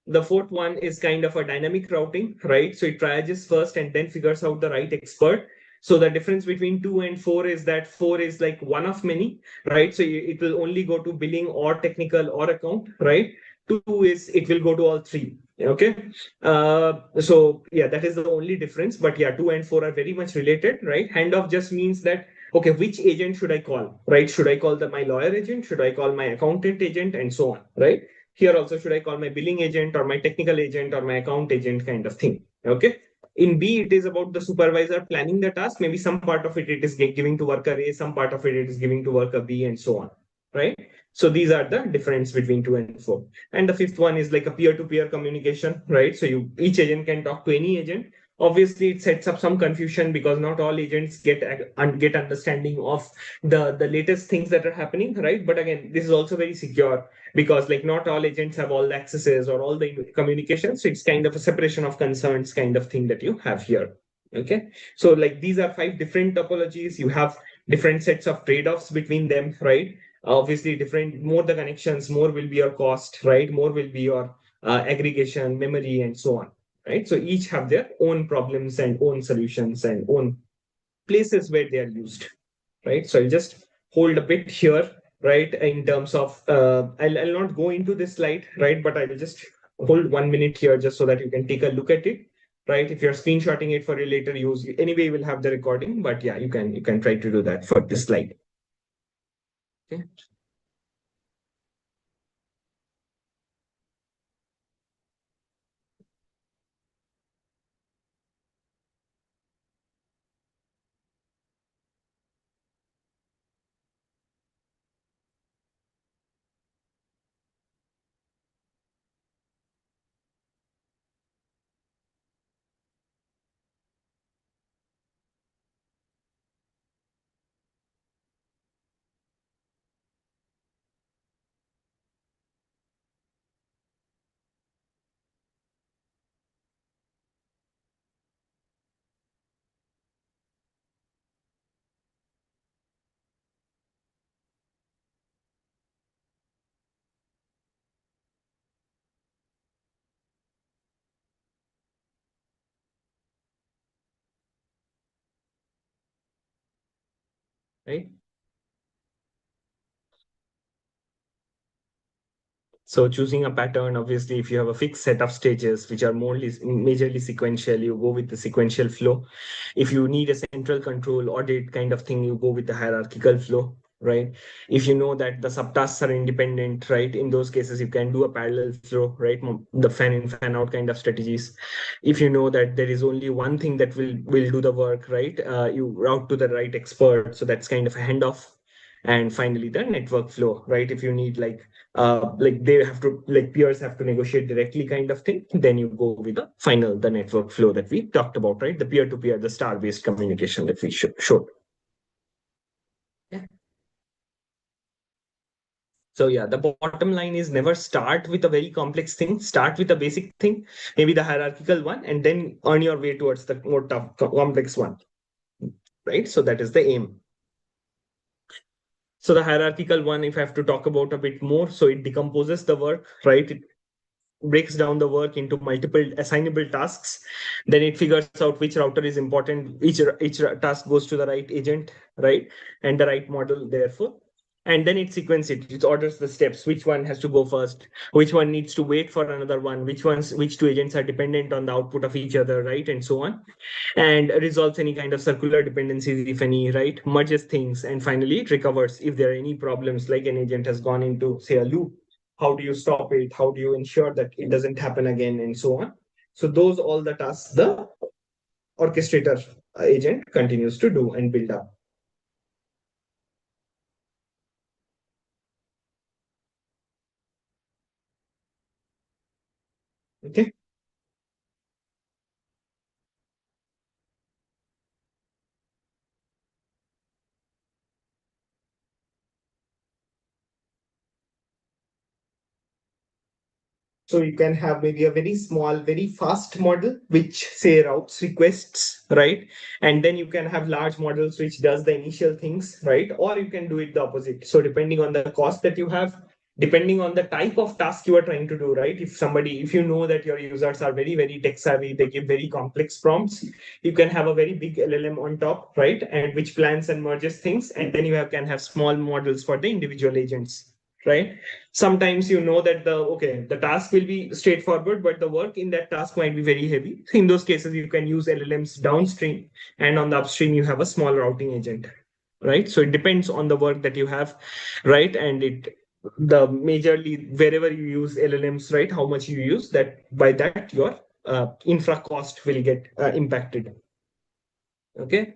The fourth one is kind of a dynamic routing, right? So it triages first and then figures out the right expert. So the difference between 2 and 4 is that 4 is like one of many, right? So it will only go to billing or technical or account, right? 2 is it will go to all three. Okay. So yeah, that is the only difference. But yeah, 2 and 4 are very much related, right? Handoff just means that, okay, which agent should I call, right? Should I call my lawyer agent? Should I call my accountant agent? And so on, right? Here also, should I call my billing agent or my technical agent or my account agent kind of thing? Okay. In B, it is about the supervisor planning the task. Maybe some part of it is giving to worker A, some part of it is giving to worker B, and so on. Right. So these are the difference between 2 and 4. And the fifth one is like a peer-to-peer communication, right? So each agent can talk to any agent. Obviously, it sets up some confusion because not all agents get understanding of the latest things that are happening, right? But again, this is also very secure because like not all agents have all the accesses or all the communications. So it's kind of a separation of concerns kind of thing that you have here. Okay. So like these are 5 different topologies. You have different sets of trade-offs between them, right? Obviously, different, more the connections, more will be your cost, right? More will be your aggregation, memory, and so on, right? So each have their own problems and own solutions and own places where they are used, right? So I'll just hold a bit here, right? In terms of, I'll not go into this slide, right? But I will just hold 1 minute here just so that you can take a look at it, right? If you're screenshotting it for your later use, anyway, you will have the recording, but yeah, you can try to do that for this slide. Okay. Right. So choosing a pattern, obviously, if you have a fixed set of stages, which are majorly sequential, you go with the sequential flow. If you need a central control audit kind of thing, you go with the hierarchical flow, right? If you know that the subtasks are independent, right? In those cases, you can do a parallel flow, right? The fan in, fan out kind of strategies. If you know that there is only one thing that will do the work, right? You route to the right expert. So that's kind of a handoff. And finally, the network flow, right? If you need like they have to, like peers have to negotiate directly kind of thing, then you go with the network flow that we talked about, right? The peer-to-peer, the star-based communication that we showed. Yeah. So yeah, the bottom line is never start with a very complex thing. Start with a basic thing, maybe the hierarchical one, and then earn your way towards the more tough, complex one, right? So that is the aim. So the hierarchical one, if I have to talk about a bit more, so it decomposes the work, right? It breaks down the work into multiple assignable tasks. Then it figures out which router is important. Each task goes to the right agent, right? And the right model, therefore. and then it sequences it. It orders the steps, which one has to go first, which one needs to wait for another one, which two agents are dependent on the output of each other, right? And so on. And resolves any kind of circular dependencies, if any, right? Merges things, and finally it recovers if there are any problems, like an agent has gone into, say, a loop. How do you stop it? How do you ensure that it doesn't happen again, and so on? So those all the tasks the orchestrator agent continues to do and build up. Okay. So you can have maybe a very small, very fast model, which say routes requests, right? And then you can have large models, which does the initial things, right? Or you can do it the opposite. So depending on the cost that you have, depending on the type of task you are trying to do, right? If you know that your users are very, very tech savvy, they give very complex prompts, you can have a very big LLM on top, right? And which plans and merges things. And then can have small models for the individual agents, right? Sometimes you know that the task will be straightforward, but the work in that task might be very heavy. In those cases, you can use LLMs downstream, and on the upstream you have a small routing agent, right? So it depends on the work that you have, right? And the majorly wherever you use LLMs, right, how much you use that, by that your infra cost will get impacted. Okay.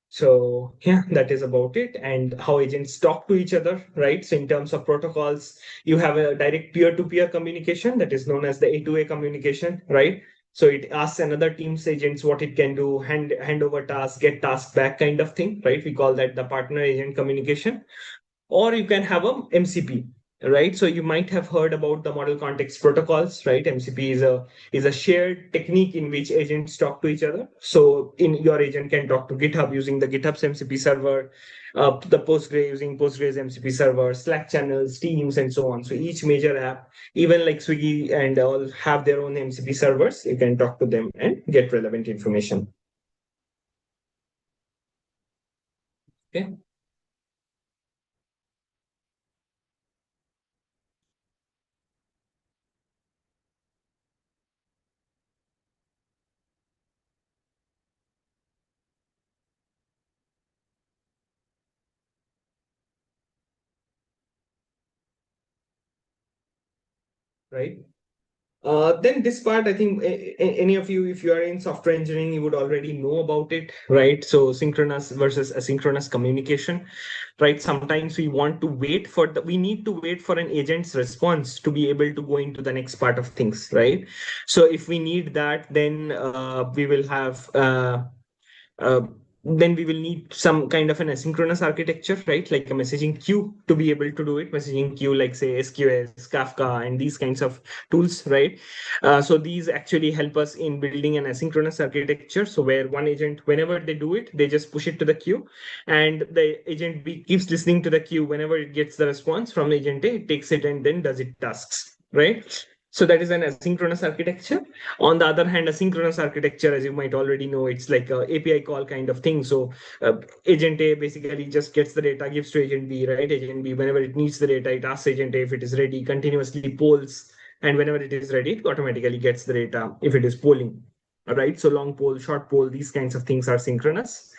So yeah, that is about it, and how agents talk to each other, right? So in terms of protocols, you have a direct peer-to-peer communication that is known as the A2A communication, right? So it asks another team's agents what it can do, hand over tasks, get tasks back, kind of thing, right? We call that the partner agent communication. Or you can have a MCP, right? So you might have heard about the model context protocols, right? MCP is a shared technique in which agents talk to each other. So in your agent can talk to GitHub using the GitHub's MCP server, the Postgre using Postgre's MCP server, Slack channels, Teams, and so on. So each major app, even like Swiggy and all, have their own MCP servers. You can talk to them and get relevant information. Okay. Right. Then this part, I think any of you, if you are in software engineering, you would already know about it, right? So synchronous versus asynchronous communication, right? Sometimes we need to wait for an agent's response to be able to go into the next part of things, right? So if we need that, then we will have uh, then we will need some kind of an asynchronous architecture, right? Like a messaging queue to be able to do it. Messaging queue, like say SQS, Kafka, and these kinds of tools, right? So these actually help us in building an asynchronous architecture. So where one agent, whenever they do it, they just push it to the queue, and the agent B keeps listening to the queue. Whenever it gets the response from agent A, it takes it and then does it tasks, right? So that is an asynchronous architecture. On the other hand, asynchronous architecture, as you might already know, it's like a API call kind of thing. So agent A basically just gets the data, gives to agent B, right? Agent B, whenever it needs the data, it asks agent A if it is ready, continuously polls, and whenever it is ready, it automatically gets the data if it is polling. All right. So long poll, short poll, these kinds of things are synchronous,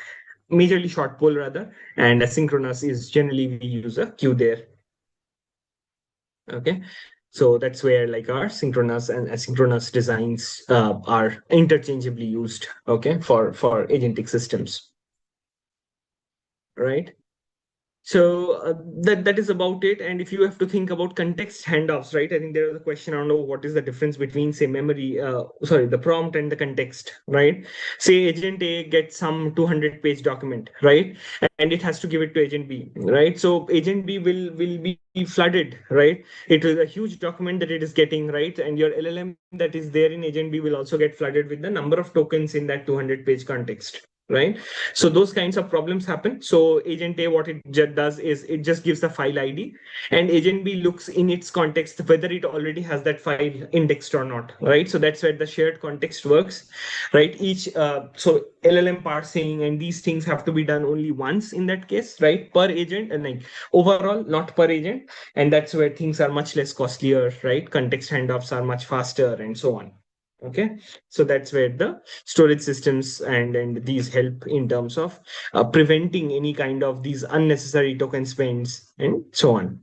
majorly short poll rather, and asynchronous is generally we use a queue there. Okay. So that's where like our synchronous and asynchronous designs are interchangeably used, okay, for agentic systems, right? So that is about it. And if you have to think about context handoffs, right? I think there was a question around what is the difference between, say, the prompt and the context, right? Say agent A gets some 200-page document, right? And it has to give it to agent B, right? So agent B will be flooded, right? It is a huge document that it is getting, right? And your LLM that is there in agent B will also get flooded with the number of tokens in that 200-page context, right? So those kinds of problems happen. So agent A, what it does is it just gives the file ID, and agent B looks in its context whether it already has that file indexed or not, right? So that's where the shared context works, right? So LLM parsing and these things have to be done only once in that case, right? Per agent, and like overall, not per agent. And that's where things are much less costlier, right? Context handoffs are much faster and so on. Okay, so that's where the storage systems and these help in terms of preventing any kind of these unnecessary token spends and so on.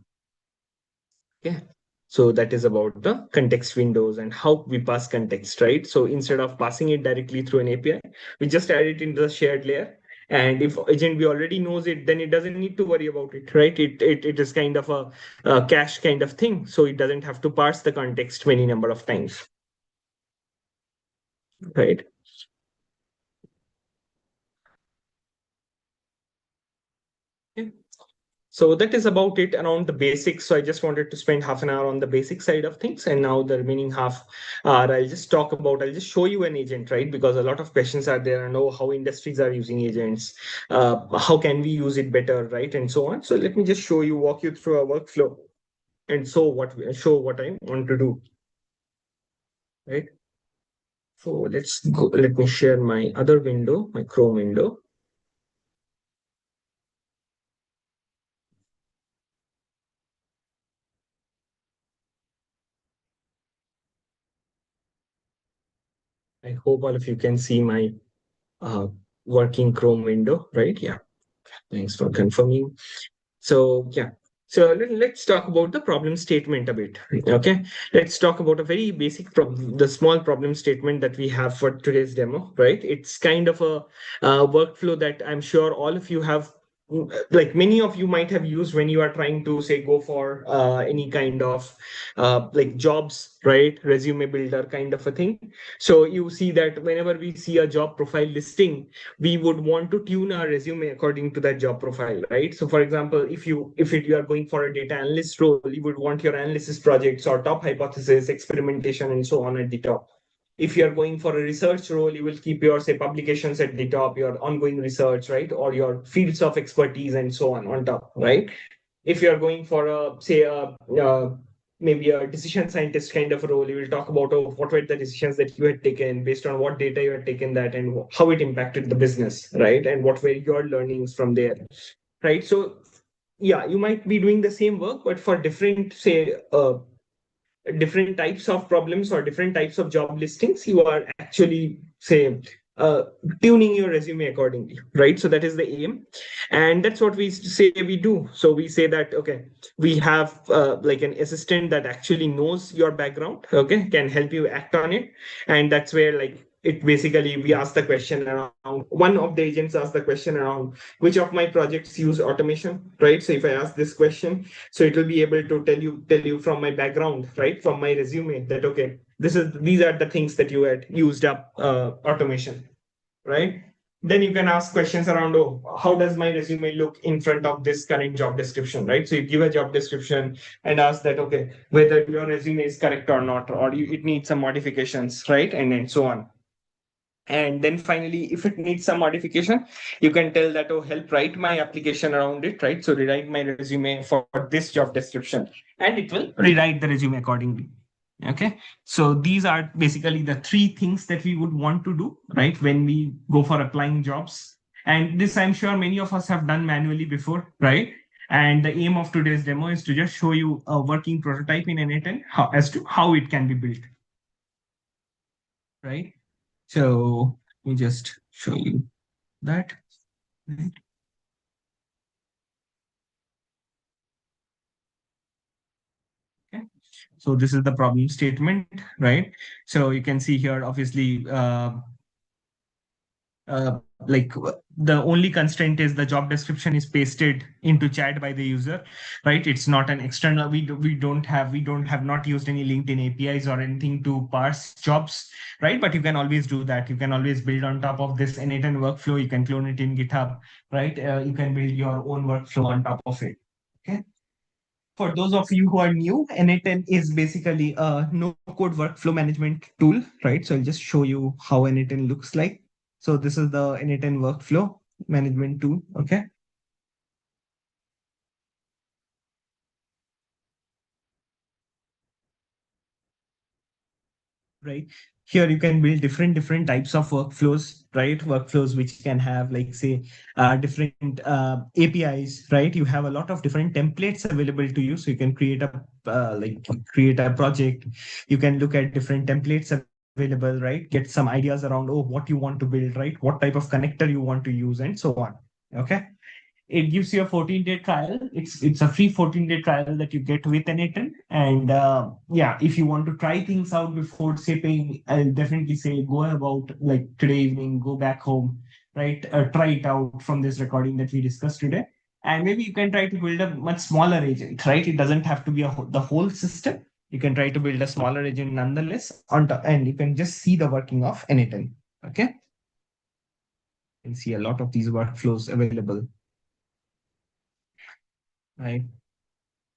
Okay, so that is about the context windows and how we pass context, right? So instead of passing it directly through an API, we just add it into the shared layer. And if agent B already knows it, then it doesn't need to worry about it, right? It is kind of a cache kind of thing, so it doesn't have to parse the context many number of times, right? Okay. So that is about it around the basics. So I just wanted to spend half an hour on the basic side of things. And now the remaining half, I'll just show you an agent, right? Because a lot of questions are there. I know how industries are using agents. How can we use it better, right? And so on. So let me just walk you through a workflow and show what I want to do, right? So let's go. Let me share my other window, my Chrome window. I hope all of you can see my working Chrome window, right? Yeah. Thanks for confirming. So yeah, so let's talk about the problem statement a bit. Okay, let's talk about a very basic problem, the small problem statement that we have for today's demo, right? It's kind of a workflow that I'm sure all of you have, like many of you might have used when you are trying to say go for any kind of like jobs, right? Resume builder kind of a thing. So you see that whenever we see a job profile listing, we would want to tune our resume according to that job profile, right? So for example, if you are going for a data analyst role, you would want your analysis projects or top hypothesis, experimentation, and so on at the top. If you are going for a research role, you will keep your say publications at the top, your ongoing research, right, or your fields of expertise and so on top, right? If you are going for a say maybe a decision scientist kind of role, you will talk about what were the decisions that you had taken based on what data you had taken that and how it impacted the business, right? And what were your learnings from there, right? So yeah, you might be doing the same work, but for different say different types of problems or different types of job listings, you are actually say uh, tuning your resume accordingly, right? So that is the aim, and that's what we say we do. So we say that okay, we have like an assistant that actually knows your background, okay, can help you act on it, and that's where like it basically we ask the question around, one of the agents asks the question around which of my projects use automation, right? So if I ask this question, so it will be able to tell you from my background, right, from my resume, that okay, these are the things that you had used up automation, right? Then you can ask questions around, oh, how does my resume look in front of this current job description, right? So you give a job description and ask that okay, whether your resume is correct or not, or it needs some modifications, right? And so on. And then finally, if it needs some modification, you can tell that, oh, help write my application around it, right? So rewrite my resume for this job description, and it will rewrite the resume accordingly. Okay, so these are basically the three things that we would want to do, right, when we go for applying jobs. And this, I'm sure many of us have done manually before, right? And the aim of today's demo is to just show you a working prototype in n8n as to how it can be built, right? So let me just show you that. Right. Okay. So this is the problem statement, right? So you can see here, obviously, like the only constraint is the job description is pasted into chat by the user, right? It's not an external. We don't have not used any LinkedIn APIs or anything to parse jobs, right? But you can always do that. You can always build on top of this n8n workflow. You can clone it in GitHub, right? You can build your own workflow on top of it. Okay. For those of you who are new, n8n is basically a no-code workflow management tool, right? So I'll just show you how n8n looks like. So this is the N8N workflow management tool. Okay. Right. Here you can build different types of workflows, right? Workflows which can have, like, say, different APIs, right? You have a lot of different templates available to you. So you can create a create a project. You can look at different templates available, right? Get some ideas around, oh, what you want to build, right? What type of connector you want to use, and so on. Okay. It gives you a 14-day trial. It's a free 14-day trial that you get with N8N. And yeah, if you want to try things out before, say, paying, I'll definitely say go about, like, today evening, go back home, right? Try it out from this recording that we discussed today. And maybe you can try to build a much smaller agent, right? It doesn't have to be the whole system. You can try to build a smaller agent nonetheless on top, and you can just see the working of N8N. Okay. You can see a lot of these workflows available, right?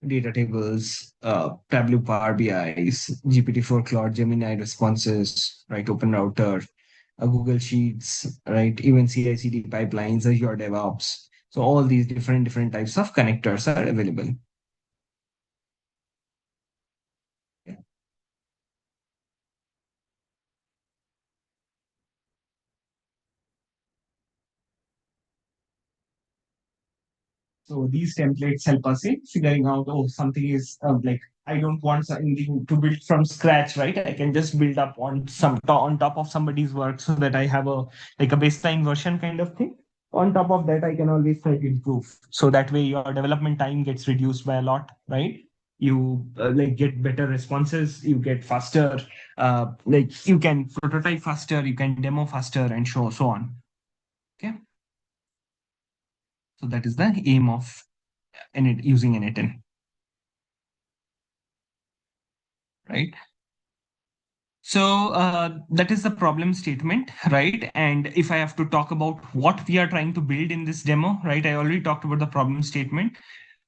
Data tables, Tableau Power BIs, GPT-4 Claude, Gemini responses, right? Open Router, Google Sheets, right? Even CI/CD pipelines, Azure DevOps. So all these different types of connectors are available. So these templates help us in figuring out, oh, something is like, I don't want something to build from scratch, right? I can just build up on on top of somebody's work, so that I have a, like, a baseline version kind of thing. On top of that, I can always try to improve. So that way your development time gets reduced by a lot, right? You like get better responses, you get faster, like you can prototype faster, you can demo faster, and so on. Okay. So that is the aim of using N8N. Right? So that is the problem statement, right? And if I have to talk about what we are trying to build in this demo, right? I already talked about the problem statement.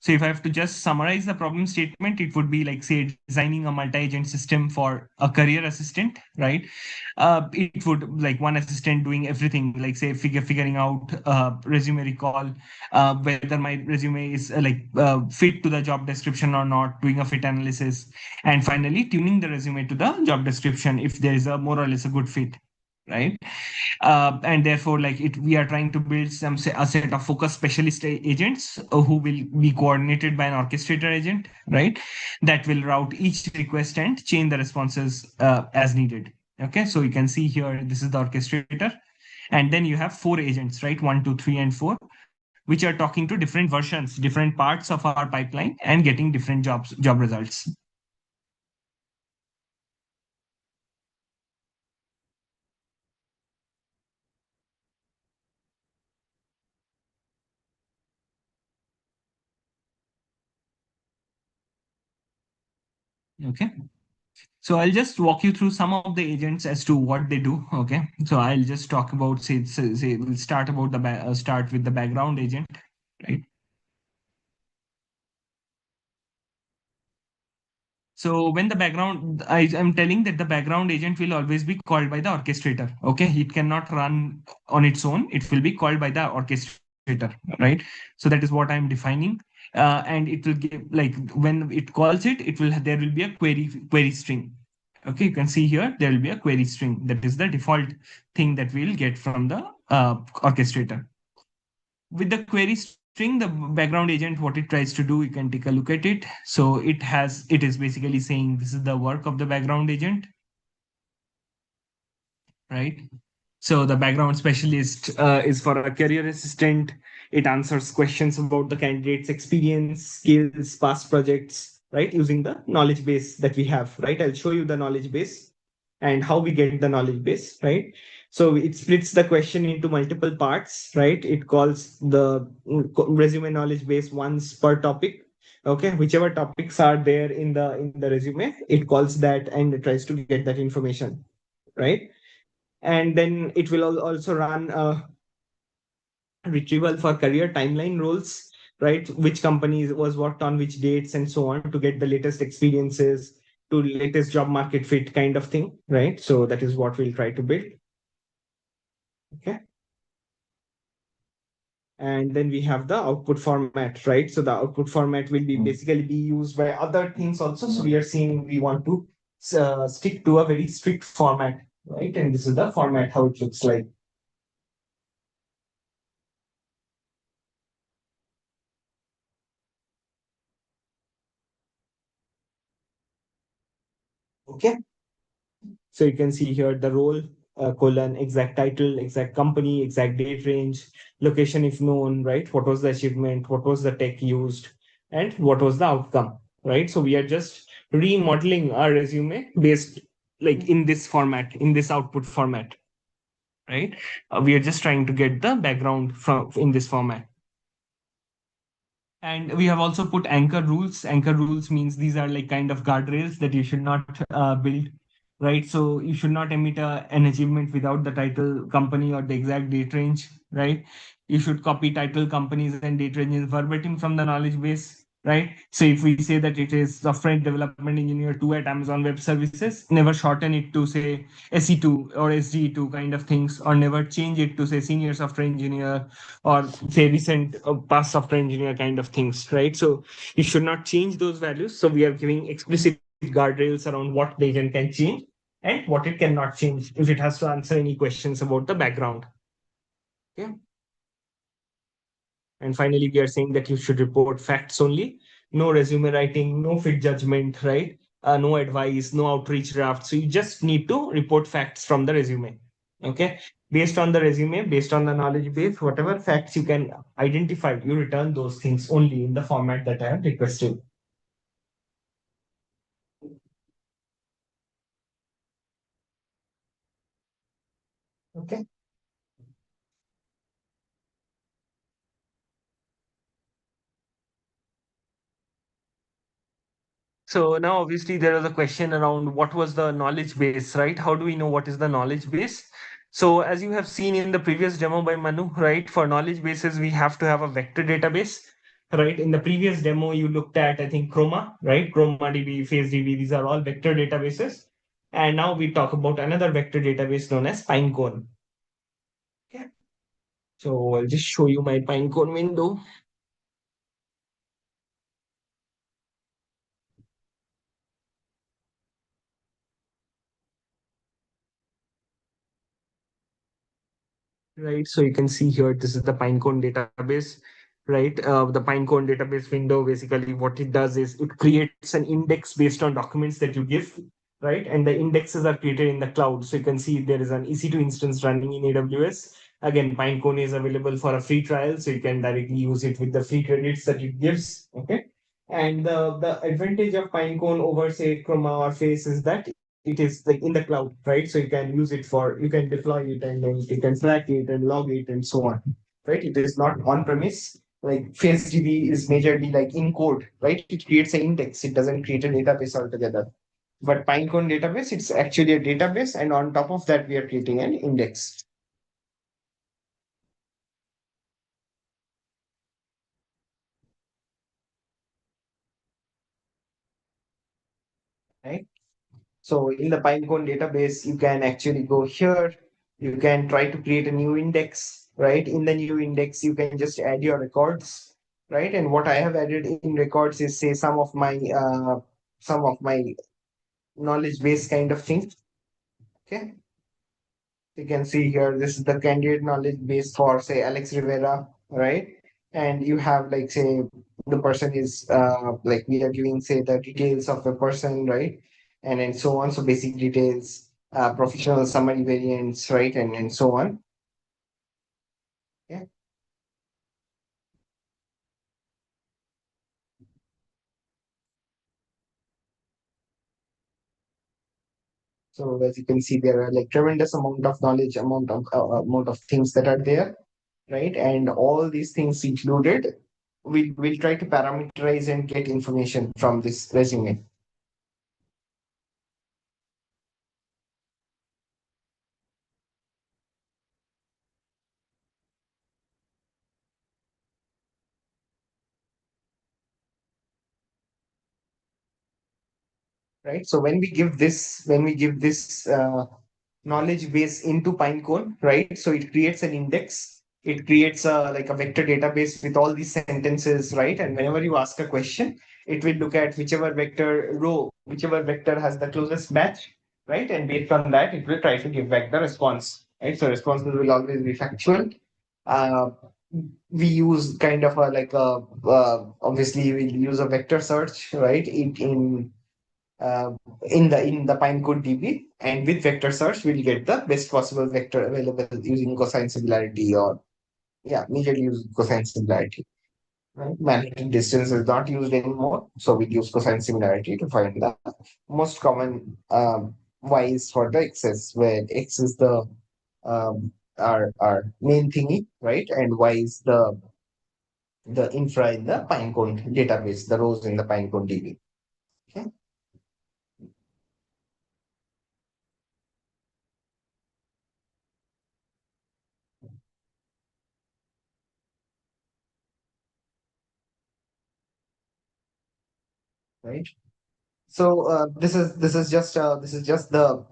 So if I have to just summarize the problem statement, it would be like, say, designing a multi-agent system for a career assistant, right? It would, like, one assistant doing everything, like, say, figuring out resume recall, whether my resume is fit to the job description or not, doing a fit analysis, and finally tuning the resume to the job description if there is a more or less a good fit, right? And therefore, like, we are trying to build a set of focus specialist agents who will be coordinated by an orchestrator agent, right? That will route each request and chain the responses as needed. Okay, so you can see here, this is the orchestrator, and then you have 4 agents, right? 1, 2, 3, and 4, which are talking to different versions, different parts of our pipeline, and getting different job results. Okay. So I'll just walk you through some of the agents as to what they do. Okay. So I'll just talk about, say we'll start about start with the background agent, right? So when the background, I'm telling that the background agent will always be called by the orchestrator. Okay. It cannot run on its own. It will be called by the orchestrator, right? So that is what I'm defining. And it will give, like, when it calls it, there will be a query string. Okay, you can see here, there will be a query string. That is the default thing that we'll get from the orchestrator. With the query string, the background agent, what it tries to do, you can take a look at it. So it is basically saying this is the work of the background agent, right? So the background specialist is for a career assistant. It answers questions about the candidate's experience, skills, past projects, right? Using the knowledge base that we have, right? I'll show you the knowledge base and how we get the knowledge base, right? So it splits the question into multiple parts, right? It calls the resume knowledge base once per topic. Okay, whichever topics are there in the resume, it calls that and it tries to get that information, right? And then it will also run a retrieval for career timeline roles, right? Which companies was worked on which dates and so on, to get the latest experiences, to latest job market fit kind of thing, right? So that is what we'll try to build. Okay. And then we have the output format, right? So the output format will be basically be used by other things also. So we are seeing we want to stick to a very strict format, right? And this is the format how it looks like. Okay. So you can see here the role, colon, exact title, exact company, exact date range, location if known, right? What was the achievement? What was the tech used? And what was the outcome, right? So we are just remodeling our resume based like in this format, in this output format, right? We are just trying to get the background from in this format. And we have also put anchor rules. Anchor rules means these are like kind of guardrails that you should not build, right? So you should not emit an achievement without the title, company, or the exact date range, right? You should copy title, companies, and date ranges verbatim from the knowledge base, right? So if we say that it is software development engineer 2 at Amazon Web Services, never shorten it to say SE2 or SG2 kind of things, or never change it to say senior software engineer or say recent past software engineer kind of things, right? So you should not change those values. So we are giving explicit guardrails around what the agent can change and what it cannot change if it has to answer any questions about the background. Okay. And finally, we are saying that you should report facts only, no resume writing, no fit judgment, right? No advice, no outreach draft. So you just need to report facts from the resume. Okay. Based on the resume, based on the knowledge base, whatever facts you can identify, you return those things only in the format that I have requested. Okay. So now obviously there is a question around what was the knowledge base, right? How do we know what is the knowledge base? So as you have seen in the previous demo by Manu, right? For knowledge bases, we have to have a vector database, right? In the previous demo, you looked at, I think, Chroma, right? ChromaDB, FaceDB, these are all vector databases. And now we talk about another vector database known as Pinecone. Okay. So I'll just show you my Pinecone window. Right, so you can see here, this is the Pinecone database, right? The Pinecone database window, basically what it does is it creates an index based on documents that you give, right? And the indexes are created in the cloud. So you can see there is an EC2 instance running in AWS. Again, Pinecone is available for a free trial, so you can directly use it with the free credits that it gives, okay? And the advantage of Pinecone over, say, Chroma or Face is that it is like in the cloud, right? So you can use it for, you can deploy it and then you can track it and log it and so on, right? It is not on premise. Like FaceDB is majorly like in code, right? It creates an index. It doesn't create a database altogether. But Pinecone database, it's actually a database, and on top of that, we are creating an index. Right? So in the Pinecone database, you can actually go here. You can try to create a new index, right? In the new index, you can just add your records, right? And what I have added in records is, say, some of my knowledge base kind of thing. Okay. You can see here, this is the candidate knowledge base for, say, Alex Rivera, right? And you have, like, say, the person is like, we are giving, say, the details of the person, right? And then so on. So basic details, professional summary variants, right? And so on. Yeah. So as you can see, there are like tremendous amount of knowledge, amount of things that are there, right? And all these things included, we'll try to parameterize and get information from this resume. Right? So when we give this knowledge base into Pinecone, right? So it creates an index. It creates a like a vector database with all these sentences, right? And whenever you ask a question, it will look at whichever vector row, whichever vector has the closest match, right? And based on that, it will try to give back the response, right? So responses will always be factual. Uh, we use kind of a like a obviously we'll use a vector search, right? Uh, in the Pinecone DB, and with vector search, we'll get the best possible vector available using cosine similarity, or yeah, majorly use cosine similarity. Right? Manhattan distance is not used anymore, so we use cosine similarity to find the most common y's for the x's, where x is the our main thingy, right? And y is the infra in the Pinecone database, the rows in the Pinecone DB. Okay. Right. So this is just the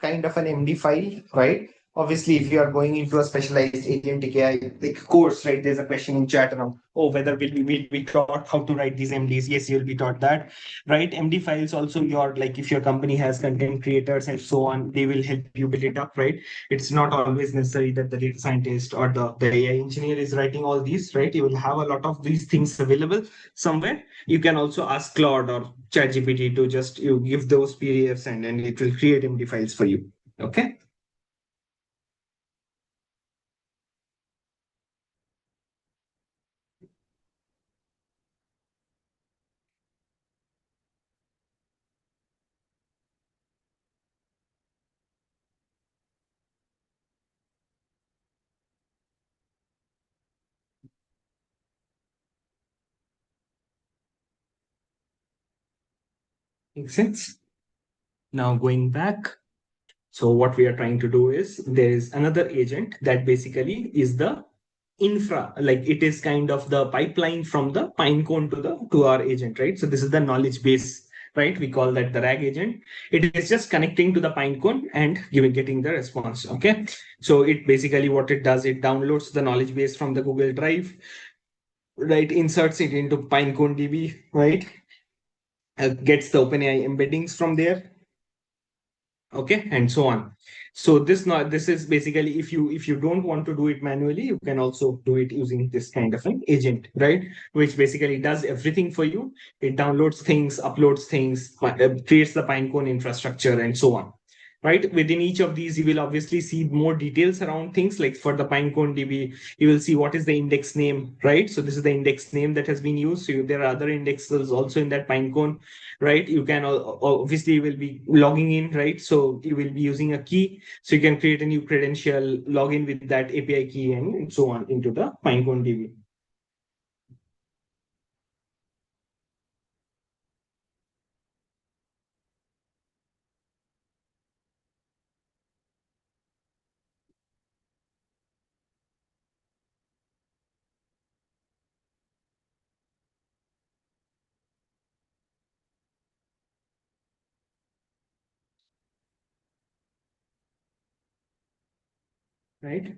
kind of an MD file, right? Obviously, if you are going into a specialized agentic AI like course, right? There's a question in chat around, oh, whether will be taught how to write these MDs? Yes, you'll be taught that, right? MD files also, your like if your company has content creators and so on, they will help you build it up, right? It's not always necessary that the data scientist or the AI engineer is writing all these, right? You will have a lot of these things available somewhere. You can also ask Claude or ChatGPT to just you give those PDFs, and it will create MD files for you. Okay. Makes sense. Now going back. So what we are trying to do is there is another agent that basically is the infra, like it is kind of the pipeline from the Pinecone to our agent, right? So this is the knowledge base, right? We call that the RAG agent. It is just connecting to the Pinecone and getting the response. Okay. So it basically what it does, it downloads the knowledge base from the Google Drive, right? Inserts it into Pinecone DB, right? Gets the OpenAI embeddings from there, okay, and so on. So this is basically, if you don't want to do it manually, you can also do it using this kind of an agent, right? Which basically does everything for you. It downloads things, uploads things, creates the Pinecone infrastructure, and so on, right? Within each of these, you will obviously see more details around things. Like for the Pinecone DB, you will see what is the index name, right? So this is the index name that has been used. So there are other indexes also in that Pinecone, right? You can obviously you will be logging in, right? So you will be using a key. So you can create a new credential, log in with that API key, and so on into the Pinecone DB. Right.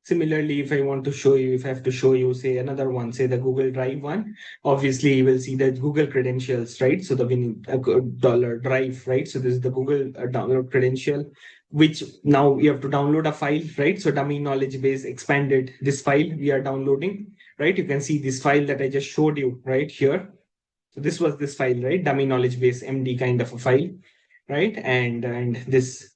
Similarly, if I want to show you, if I have to show you, say another one, say the Google Drive one, obviously you will see the Google credentials, right? So the winning dollar drive, right? So this is the Google download credential, which now we have to download a file, right? So dummy knowledge base expanded this file we are downloading, right? You can see this file that I just showed you right here. So this was this file, right? Dummy knowledge base MD kind of a file, right? And this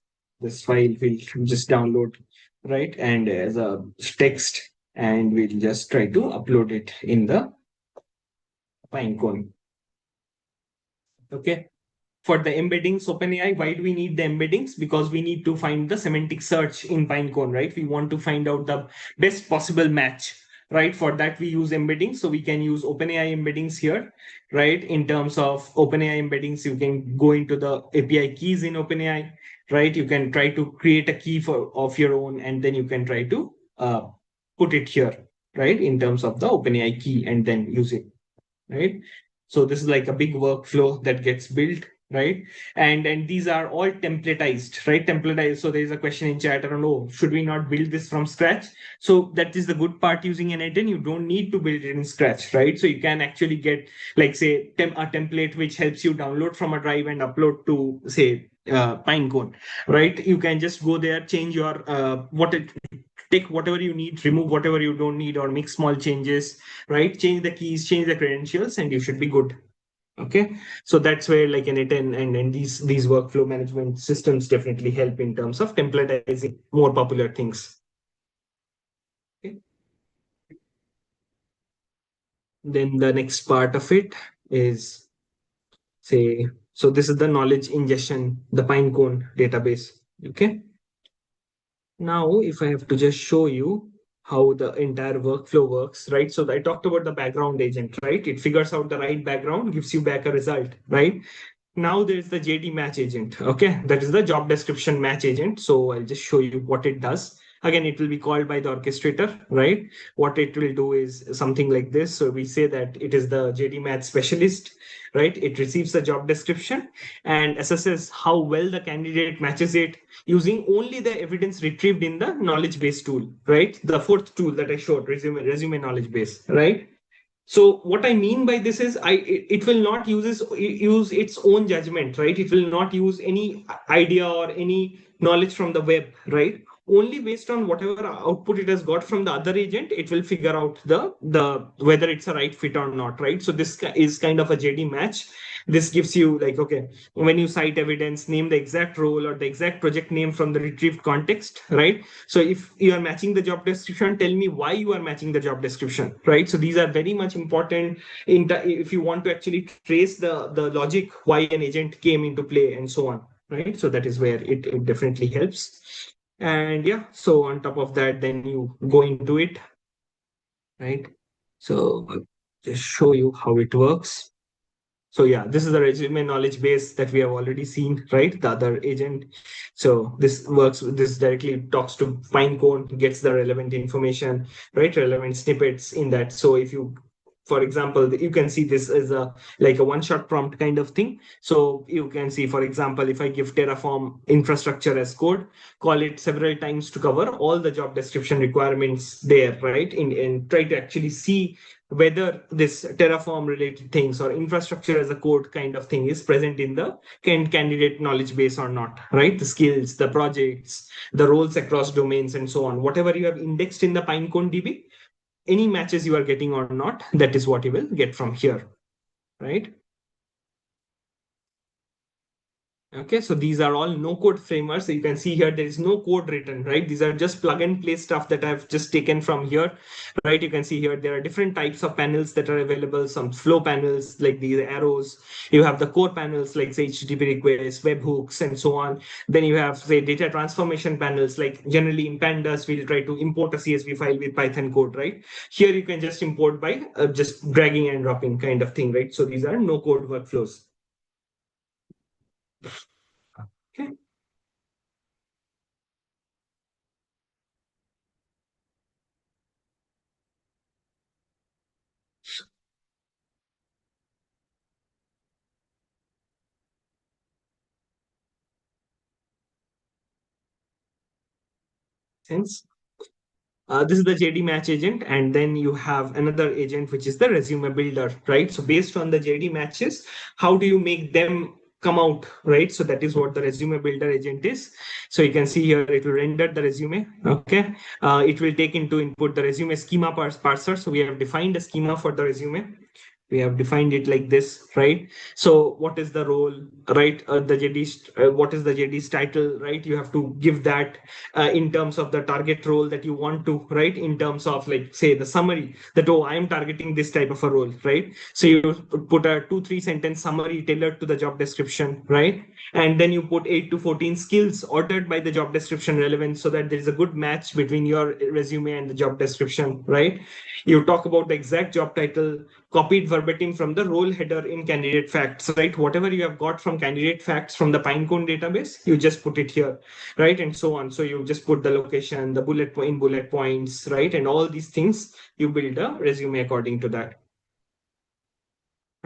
file will just download, right? And as a text, and we'll just try to upload it in the Pinecone. Okay. For the embeddings, OpenAI, why do we need the embeddings? Because we need to find the semantic search in Pinecone, right? We want to find out the best possible match, right? For that, we use embeddings. So we can use OpenAI embeddings here, right? In terms of OpenAI embeddings, you can go into the API keys in OpenAI, right? You can try to create a key of your own, and then you can try to put it here, right? In terms of the OpenAI key, and then use it, right? So this is like a big workflow that gets built, right? And these are all templatized, right? Templatized. So there is a question in chat around, oh, should we not build this from scratch? So that is the good part using N8N. You don't need to build it in scratch, right? So you can actually get, like, say, a template which helps you download from a drive and upload to, say, Pinecone, right? You can just go there, change your take whatever you need, remove whatever you don't need, or make small changes, right? Change the keys, change the credentials, and you should be good. Okay, so that's where like N8 and these workflow management systems definitely help in terms of templatizing more popular things. Okay. Then the next part of it is, say, so this is the knowledge ingestion, the Pinecone database. Okay. Now, if I have to just show you how the entire workflow works, right? So I talked about the background agent, right? It figures out the right background, gives you back a result, right? Now there's the JD match agent. Okay, that is the job description match agent. So I'll just show you what it does. Again, it will be called by the orchestrator, right? What it will do is something like this. So we say that it is the JD match specialist, right? It receives the job description and assesses how well the candidate matches it using only the evidence retrieved in the knowledge base tool, right? The fourth tool that I showed, resume knowledge base, right? So what I mean by this is it will not use its own judgment, right? It will not use any idea or any knowledge from the web, right? Only based on whatever output it has got from the other agent, it will figure out the whether it's a right fit or not, right? So this is kind of a JD match. This gives you like, okay, when you cite evidence, name the exact role or the exact project name from the retrieved context, right? So if you are matching the job description, tell me why you are matching the job description, right? So these are very much important if you want to actually trace the logic why an agent came into play and so on, right? So that is where it definitely helps. And yeah, so on top of that, then you go into it, right? So I'll just show you how it works. So yeah, this is the resume knowledge base that we have already seen, right? The other agent. So this works, this directly talks to Pinecone, gets the relevant information, right? Relevant snippets in that. So if you, for example, you can see this as a like a one-shot prompt kind of thing. So you can see, for example, if I give Terraform infrastructure as code, call it several times to cover all the job description requirements there, right? And try to actually see whether this Terraform related things or infrastructure as a code kind of thing is present in the candidate knowledge base or not, right? The skills, the projects, the roles across domains, and so on. Whatever you have indexed in the Pinecone DB, any matches you are getting or not, that is what you will get from here, right? Okay, so these are all no code frameworks. So you can see here, there is no code written, right? These are just plug and play stuff that I've just taken from here, right? You can see here, there are different types of panels that are available, some flow panels, like these arrows. You have the core panels, like say HTTP requests, webhooks, and so on. Then you have, say, data transformation panels, like generally in pandas, we'll try to import a CSV file with Python code, right? Here you can just import by just dragging and dropping kind of thing, right? So these are no code workflows. Okay. Sense? This is the JD match agent, and then you have another agent, which is the resume builder, right? So based on the JD matches, how do you make them come out, right? So that is what the resume builder agent is. So you can see here, it will render the resume, okay? It will take into input the resume schema parser. So we have defined a schema for the resume. We have defined it like this, right? So what is the role, right? The JD's, what is the JD's title, right? You have to give that in terms of the target role that you want to, right? In terms of, like, say, the summary that, oh, I am targeting this type of a role, right? So you put a 2-3 sentence summary tailored to the job description, right? And then you put 8 to 14 skills ordered by the job description relevance, so that there is a good match between your resume and the job description, right? You talk about the exact job title, copied verbatim from the role header in candidate facts, right? Whatever you have got from candidate facts from the Pinecone database, you just put it here, right? And so on. So you just put the location, the bullet points, right? And all these things, you build a resume according to that,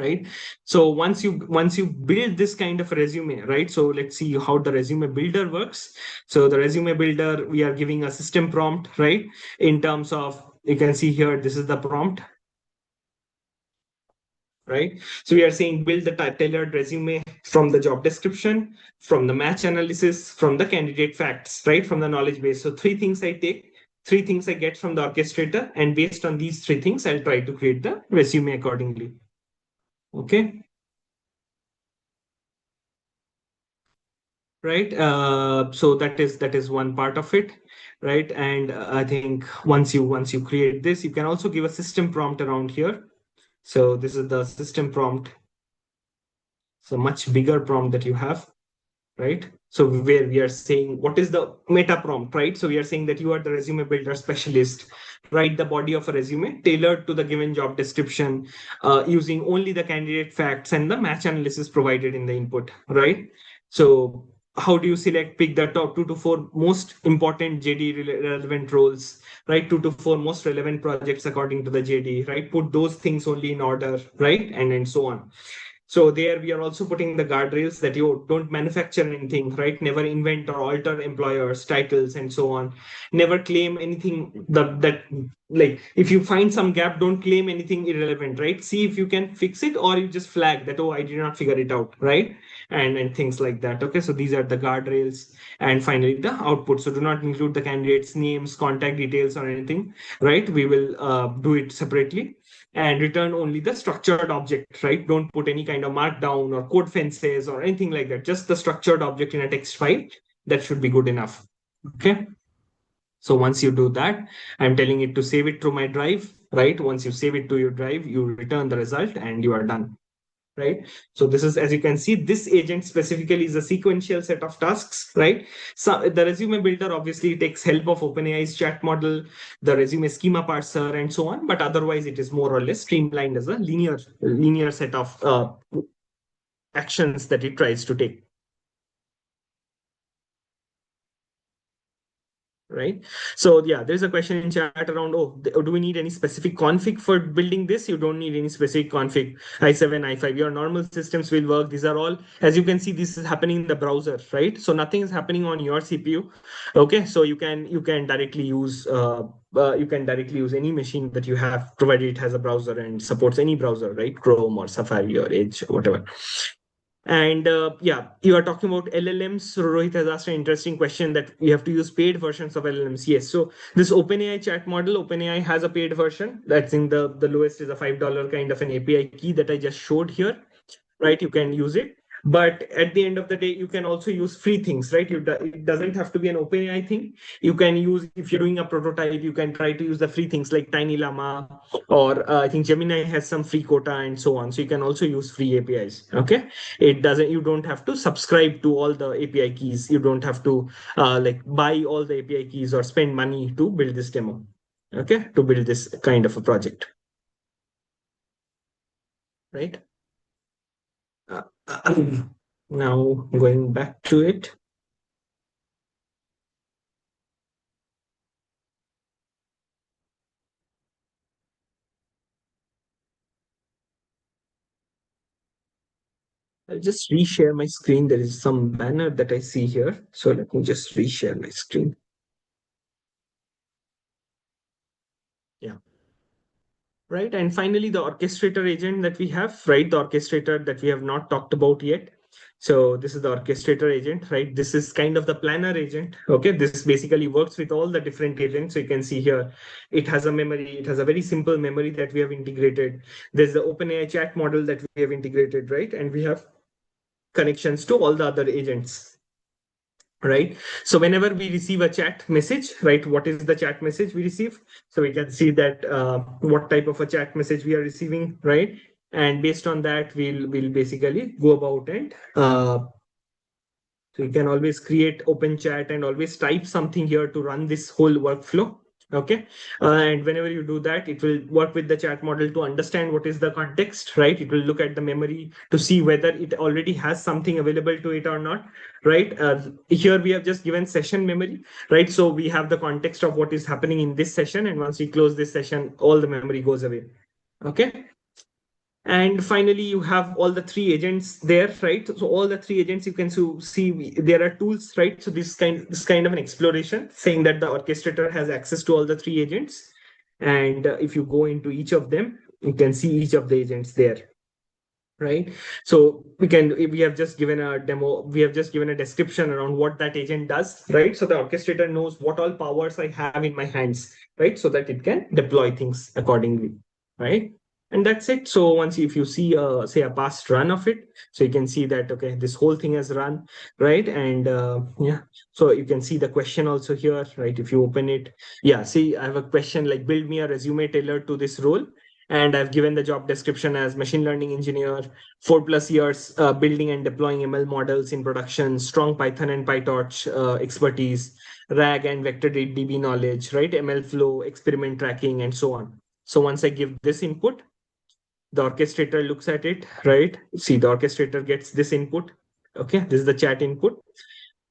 right? So once you build this kind of resume, right? So let's see how the resume builder works. So the resume builder, we are giving a system prompt, right? In terms of, you can see here, this is the prompt, right? So we are saying build the tailored resume from the job description, from the match analysis, from the candidate facts, right? From the knowledge base. So three things I take, three things I get from the orchestrator, and based on these three things, I'll try to create the resume accordingly. Okay. Right. So that is one part of it, right? And I think once you create this, you can also give a system prompt around here. So this is the system prompt. It's a much bigger prompt that you have, right? So where we are saying what is the meta prompt, right? So we are saying that you are the resume builder specialist. Write the body of a resume tailored to the given job description, using only the candidate facts and the match analysis provided in the input, right? So how do you pick the top 2 to 4 most important JD relevant roles, right? 2 to 4 most relevant projects according to the JD, right? Put those things only in order, right? And so on. So there we are also putting the guardrails that you don't manufacture anything, right? Never invent or alter employers, titles, and so on. Never claim anything that like if you find some gap, don't claim anything irrelevant, right? See if you can fix it, or you just flag that, oh, I did not figure it out, right? And things like that. Okay, so these are the guardrails. And finally the output. So do not include the candidates' names, contact details, or anything, right? We will do it separately. And return only the structured object, right? Don't put any kind of markdown or code fences or anything like that. Just the structured object in a text file. That should be good enough. Okay. So once you do that, I'm telling it to save it to my drive, right? Once you save it to your drive, you return the result and you are done. Right. So this is, as you can see, this agent specifically is a sequential set of tasks, right? So the resume builder obviously takes help of OpenAI's chat model, the resume schema parser, and so on. But otherwise, it is more or less streamlined as a linear set of actions that it tries to take. Right. So yeah, there's a question in chat around, oh, do we need any specific config for building this? You don't need any specific config. i7, i5, your normal systems will work. These are all, as you can see, this is happening in the browser, right? So nothing is happening on your CPU. Okay, so you can directly use any machine that you have, provided it has a browser and supports any browser, right? Chrome or Safari or Edge or whatever. And yeah, you are talking about LLMs. So Rohit has asked an interesting question that you have to use paid versions of LLMs. Yes. So this OpenAI chat model, OpenAI has a paid version. That's in the lowest is a $5 kind of an API key that I just showed here, right? You can use it. But at the end of the day, you can also use free things, right? It doesn't have to be an OpenAI thing. You can use, if you're doing a prototype, you can try to use the free things like Tiny Llama, or I think Gemini has some free quota and so on. So you can also use free APIs. Okay, you don't have to subscribe to all the API keys. You don't have to buy all the API keys or spend money to build this demo. Okay, to build this kind of a project, right? Now going back to it. I'll just reshare my screen. There is some banner that I see here. So let me just reshare my screen. Yeah. Right. And finally, the orchestrator agent that we have, right? The orchestrator that we have not talked about yet. So this is the orchestrator agent, right? This is kind of the planner agent. Okay. This basically works with all the different agents. So you can see here, it has a memory. It has a very simple memory that we have integrated. There's the OpenAI chat model that we have integrated, right? And we have connections to all the other agents. Right. So whenever we receive a chat message, right, what is the chat message we receive? So we can see that what type of a chat message we are receiving, right? And based on that, we'll basically go about and so you can always create open chat and always type something here to run this whole workflow. Okay. And whenever you do that, it will work with the chat model to understand what is the context, right? It will look at the memory to see whether it already has something available to it or not, right? Here we have just given session memory, right? So we have the context of what is happening in this session. And once we close this session, all the memory goes away. Okay. And finally, you have all the three agents there, right? So all the three agents, you can see there are tools, right? So this kind of an exploration saying that the orchestrator has access to all the three agents. And if you go into each of them, you can see each of the agents there, right? So we have just given a demo, we have just given a description around what that agent does, right? So the orchestrator knows what all powers I have in my hands, right? So that it can deploy things accordingly, right? And that's it. So once if you see say a past run of it, so you can see that okay, this whole thing has run, right? And yeah, so you can see the question also here, right? If you open it, yeah, see, I have a question like build me a resume tailored to this role, and I've given the job description as machine learning engineer, 4+ years building and deploying ML models in production, strong Python and PyTorch expertise, RAG and vector DB knowledge, right? ML flow, experiment tracking, and so on. So once I give this input, the orchestrator looks at it, right? See, the orchestrator gets this input. Okay, this is the chat input.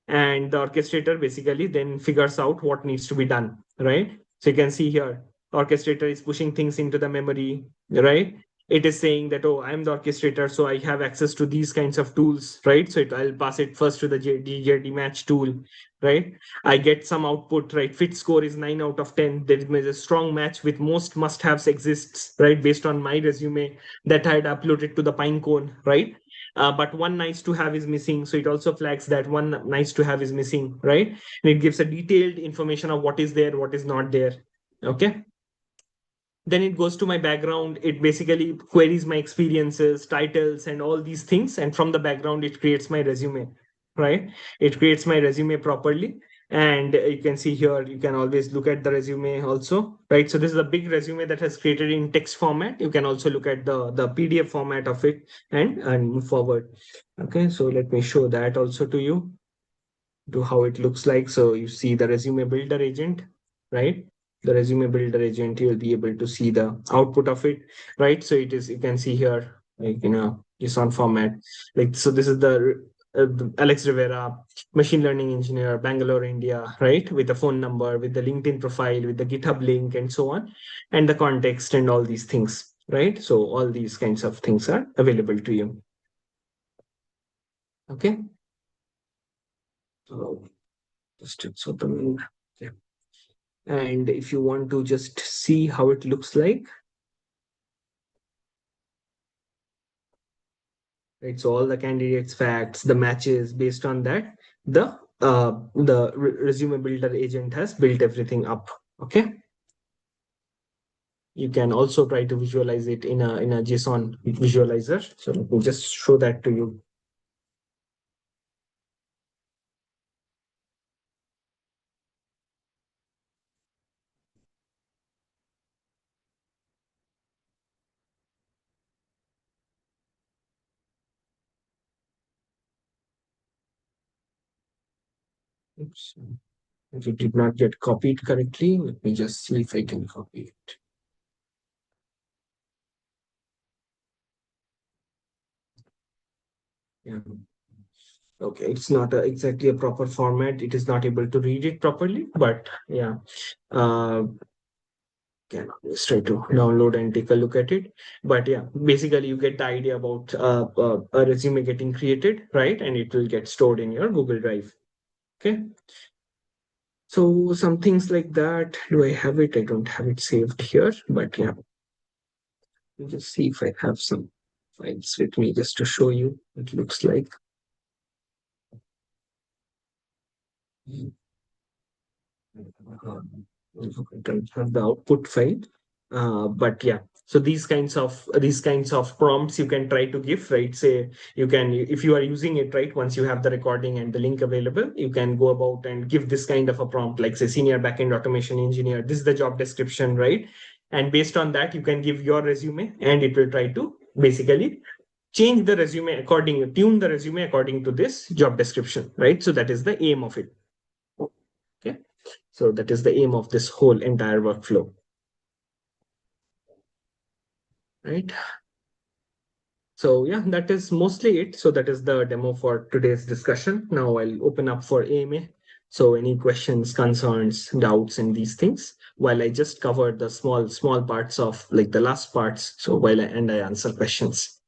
And the orchestrator basically then figures out what needs to be done, right? So you can see here, orchestrator is pushing things into the memory, right? It is saying that, oh, I'm the orchestrator, so I have access to these kinds of tools, right? So I'll pass it first to the DJD match tool, right? I get some output, right? Fit score is 9 out of 10. There is a strong match with most must-haves exists, right? Based on my resume that I had uploaded to the Pinecone, right? But one nice to have is missing. So it also flags that one nice to have is missing, right? And it gives a detailed information of what is there, what is not there. Okay. Then it goes to my background. It basically queries my experiences, titles, and all these things. And from the background, it creates my resume, right? It creates my resume properly. And you can see here, you can always look at the resume also, right? So this is a big resume that has created in text format. You can also look at the PDF format of it and move forward. Okay, so let me show that also to you, to how it looks like. So you see the resume builder agent, right? The resume builder agent, you'll be able to see the output of it, right? So it is, you can see here, like, JSON format. Like, so this is the Alex Rivera, machine learning engineer, Bangalore, India, right? With the phone number, with the LinkedIn profile, with the GitHub link, and so on, and the context and all these things, right? So all these kinds of things are available to you. Okay. So just it's open. Yeah. And if you want to just see how it looks like, right? So all the candidates facts, the matches, based on that, the resume builder agent has built everything up. Okay. You can also try to visualize it in a JSON visualizer. So let me just show that to you. Oops. If it did not get copied correctly, let me just see if I can copy it. Yeah. Okay, it's not exactly a proper format. It is not able to read it properly, but yeah. Can always try to download and take a look at it. But yeah, basically you get the idea about a resume getting created, right? And it will get stored in your Google Drive. Okay. So some things like that. Do I have it? I don't have it saved here, but yeah. Let me just see if I have some files with me just to show you what it looks like. I don't have the output file, but yeah. So these kinds of prompts you can try to give, right? Say you can, if you are using it, right, once you have the recording and the link available, you can go about and give this kind of a prompt, like say senior backend automation engineer. This is the job description, right? And based on that, you can give your resume, and it will try to basically change the resume tune the resume according to this job description, right? So that is the aim of it. Okay. So that is the aim of this whole entire workflow, right? So yeah, that is mostly it. So that is the demo for today's discussion. Now I'll open up for AMA. So any questions, concerns, doubts in these things, while I just cover the small parts of like the last parts. So while I answer questions.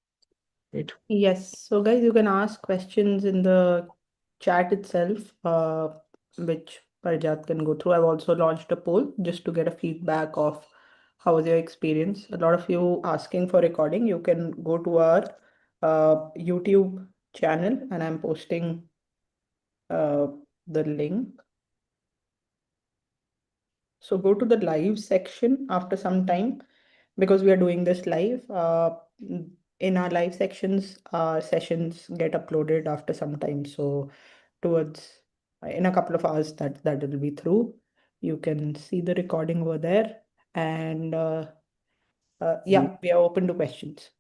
Right. Yes. So guys, you can ask questions in the chat itself, which Parjat can go through. I've also launched a poll just to get a feedback of how was your experience. A lot of you asking for recording. You can go to our YouTube channel, and I'm posting the link. So go to the live section after some time because we are doing this live. In our live sections, our sessions get uploaded after some time. So towards in a couple of hours that will be through. You can see the recording over there. And yeah, we are open to questions.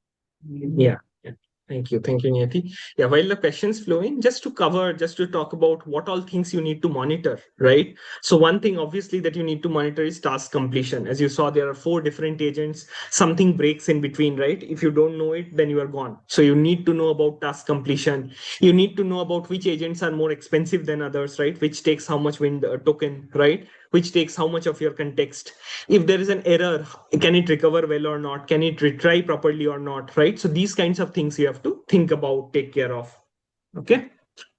Yeah. Yeah. Thank you. Thank you, Niyati. Yeah, while the questions flow in, just to talk about what all things you need to monitor, right? So one thing obviously that you need to monitor is task completion. As you saw, there are 4 different agents. Something breaks in between, right? If you don't know it, then you are gone. So you need to know about task completion. You need to know about which agents are more expensive than others, right? Which takes how much wind token, right? Which takes how much of your context. If there is an error, can it recover well or not? Can it retry properly or not, right? So these kinds of things you have to think about, take care of. Okay.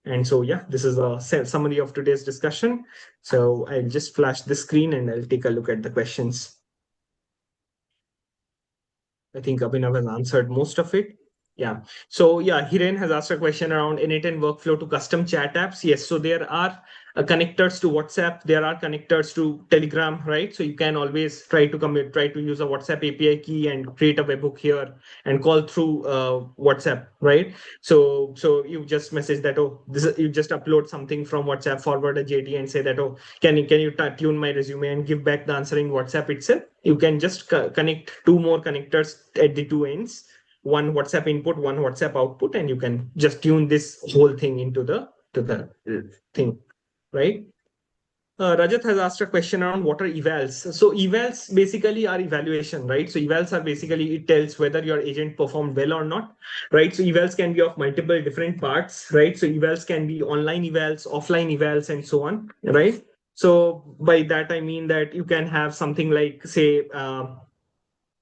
And so, yeah, this is a summary of today's discussion. So I'll just flash the screen and I'll take a look at the questions. I think Abhinav has answered most of it. Yeah. So yeah, Hiren has asked a question around N8N workflow to custom chat apps. Yes. So there are connectors to WhatsApp. There are connectors to Telegram, right? So you can always try to use a WhatsApp API key and create a webhook here and call through WhatsApp, right? So you just message that, oh, you just upload something from WhatsApp, forward a JD and say that, oh, can you tune my resume and give back the answer in WhatsApp itself. You can just connect 2 more connectors at the 2 ends, one WhatsApp input, one WhatsApp output, and you can just tune this whole thing into the thing, right? Rajat has asked a question around what are evals. So evals basically are evaluation, right? So evals are basically, it tells whether your agent performed well or not, right? So evals can be of multiple different parts, right? So evals can be online evals, offline evals, and so on, right? So by that I mean that you can have something like, say,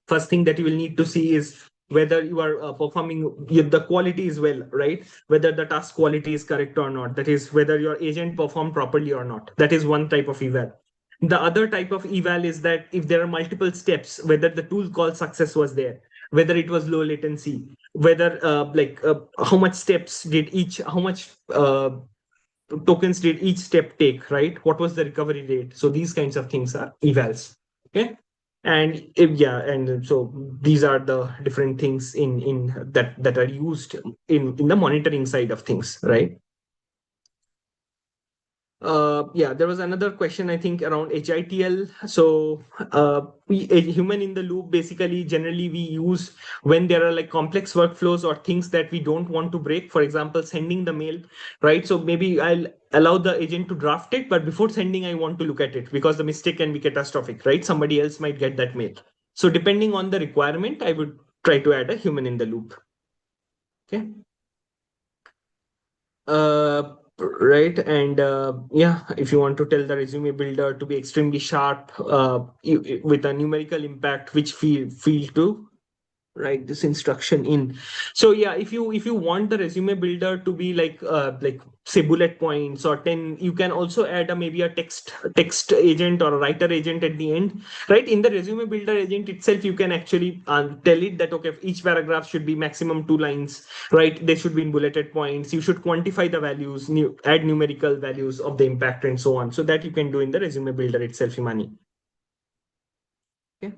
first thing that you will need to see is whether you are performing, the quality is well, right? Whether the task quality is correct or not, that is whether your agent performed properly or not. That is one type of eval. The other type of eval is that if there are multiple steps, whether the tool call success was there, whether it was low latency, whether how much steps did each, how much tokens did each step take, right? What was the recovery rate? So these kinds of things are evals. Okay. And so these are the different things in that are used in the monitoring side of things, right? There was another question, I think, around HITL. So a human in the loop, basically, generally we use when there are like complex workflows or things that we don't want to break. For example, sending the mail, right? So maybe I'll allow the agent to draft it, but before sending, I want to look at it because the mistake can be catastrophic, right? Somebody else might get that mail. So depending on the requirement, I would try to add a human in the loop. Okay. Right. And if you want to tell the resume builder to be extremely sharp with a numerical impact, which field to write this instruction in. So yeah, if you want the resume builder to be like say bullet points or 10, you can also add maybe a text agent or a writer agent at the end, right? In the resume builder agent itself, you can actually tell it that, okay, each paragraph should be maximum 2 lines, right? They should be in bulleted points. You should quantify the values, add numerical values of the impact and so on. So that you can do in the resume builder itself, Imani. Okay.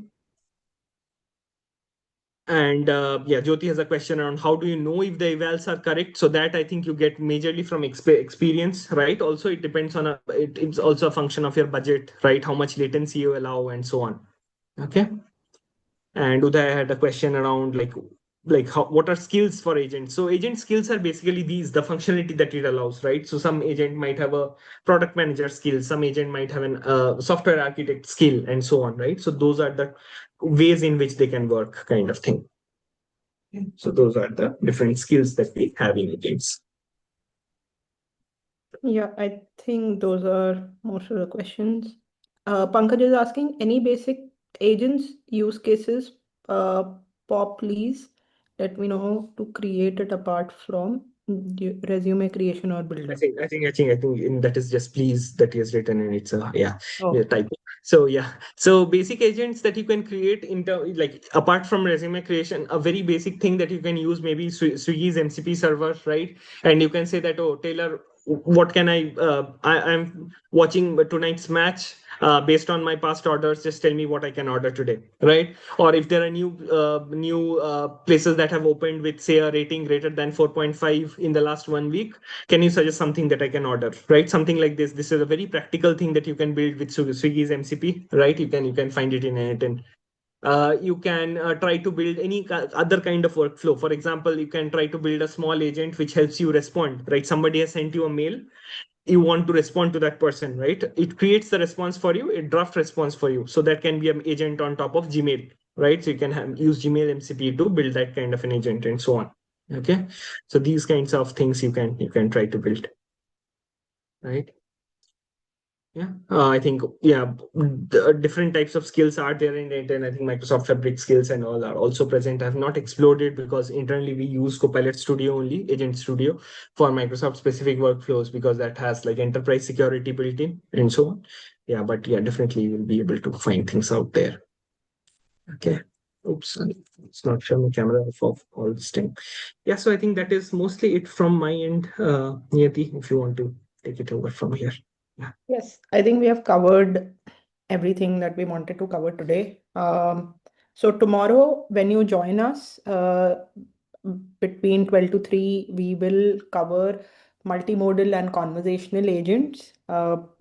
And Jyoti has a question around how do you know if the evals are correct? So that I think you get majorly from experience, right? Also, it depends on it's also a function of your budget, right? How much latency you allow and so on. Okay. And Uday had a question around what are skills for agents? So agent skills are basically the functionality that it allows, right? So some agent might have a product manager skill, some agent might have an software architect skill, and so on, right? So those are the ways in which they can work, kind of thing. So those are the different skills that we have in agents. Yeah, I think those are most of the questions. Pankaj is asking any basic agents, use cases, uh, pop please. Let me know to create it apart from resume creation or builder. I think that is just please that is written and it's a Oh, typo. So yeah, so basic agents that you can create like apart from resume creation, a very basic thing that you can use maybe Swiggy's MCP server, right? And you can say that, oh Taylor, what can I'm watching tonight's match. Based on my past orders, just tell me what I can order today, right? Or if there are new places that have opened with say a rating greater than 4.5 in the last 1 week, can you suggest something that I can order, right? Something like this. This is a very practical thing that you can build with Swiggy's MCP, right? You can find it in it, and you can try to build any other kind of workflow. For example, you can try to build a small agent which helps you respond, right? Somebody has sent you a mail, you want to respond to that person, right? It creates the response for you, it draft response for you. So that can be an agent on top of Gmail, right? So you can use Gmail MCP to build that kind of an agent and so on. Okay, so these kinds of things you can try to build, right? Yeah, I think different types of skills are there in it, and I think Microsoft Fabric skills and all are also present. I have not explored it because internally we use Copilot Studio only, Agent Studio, for Microsoft specific workflows because that has like enterprise security built in and so on. Yeah, but yeah, definitely you will be able to find things out there. Okay. Oops, it's not showing the camera of all this thing. Yeah, so I think that is mostly it from my end. Niyati, if you want to take it over from here. Yeah. yes, I think we have covered everything that we wanted to cover today. So tomorrow, when you join us, between 12 to 3, we will cover multimodal and conversational agents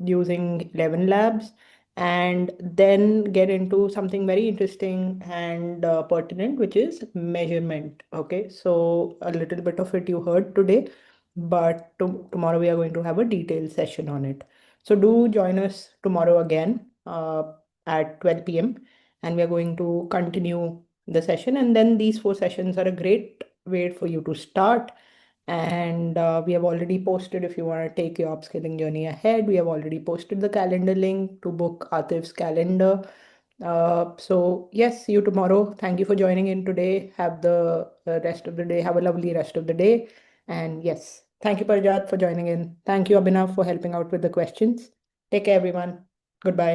using 11 labs, and then get into something very interesting and pertinent, which is measurement. Okay, so a little bit of it you heard today, but tomorrow we are going to have a detailed session on it. So do join us tomorrow again at 12 p.m. and we are going to continue the session. And then these 4 sessions are a great way for you to start. And we have already posted, if you want to take your upskilling journey ahead, we have already posted the calendar link to book Atif's calendar. So yes, see you tomorrow. Thank you for joining in today. Have the rest of the day. Have a lovely rest of the day. And yes, thank you, Parjat, for joining in. Thank you, Abhinav, for helping out with the questions. Take care, everyone. Goodbye.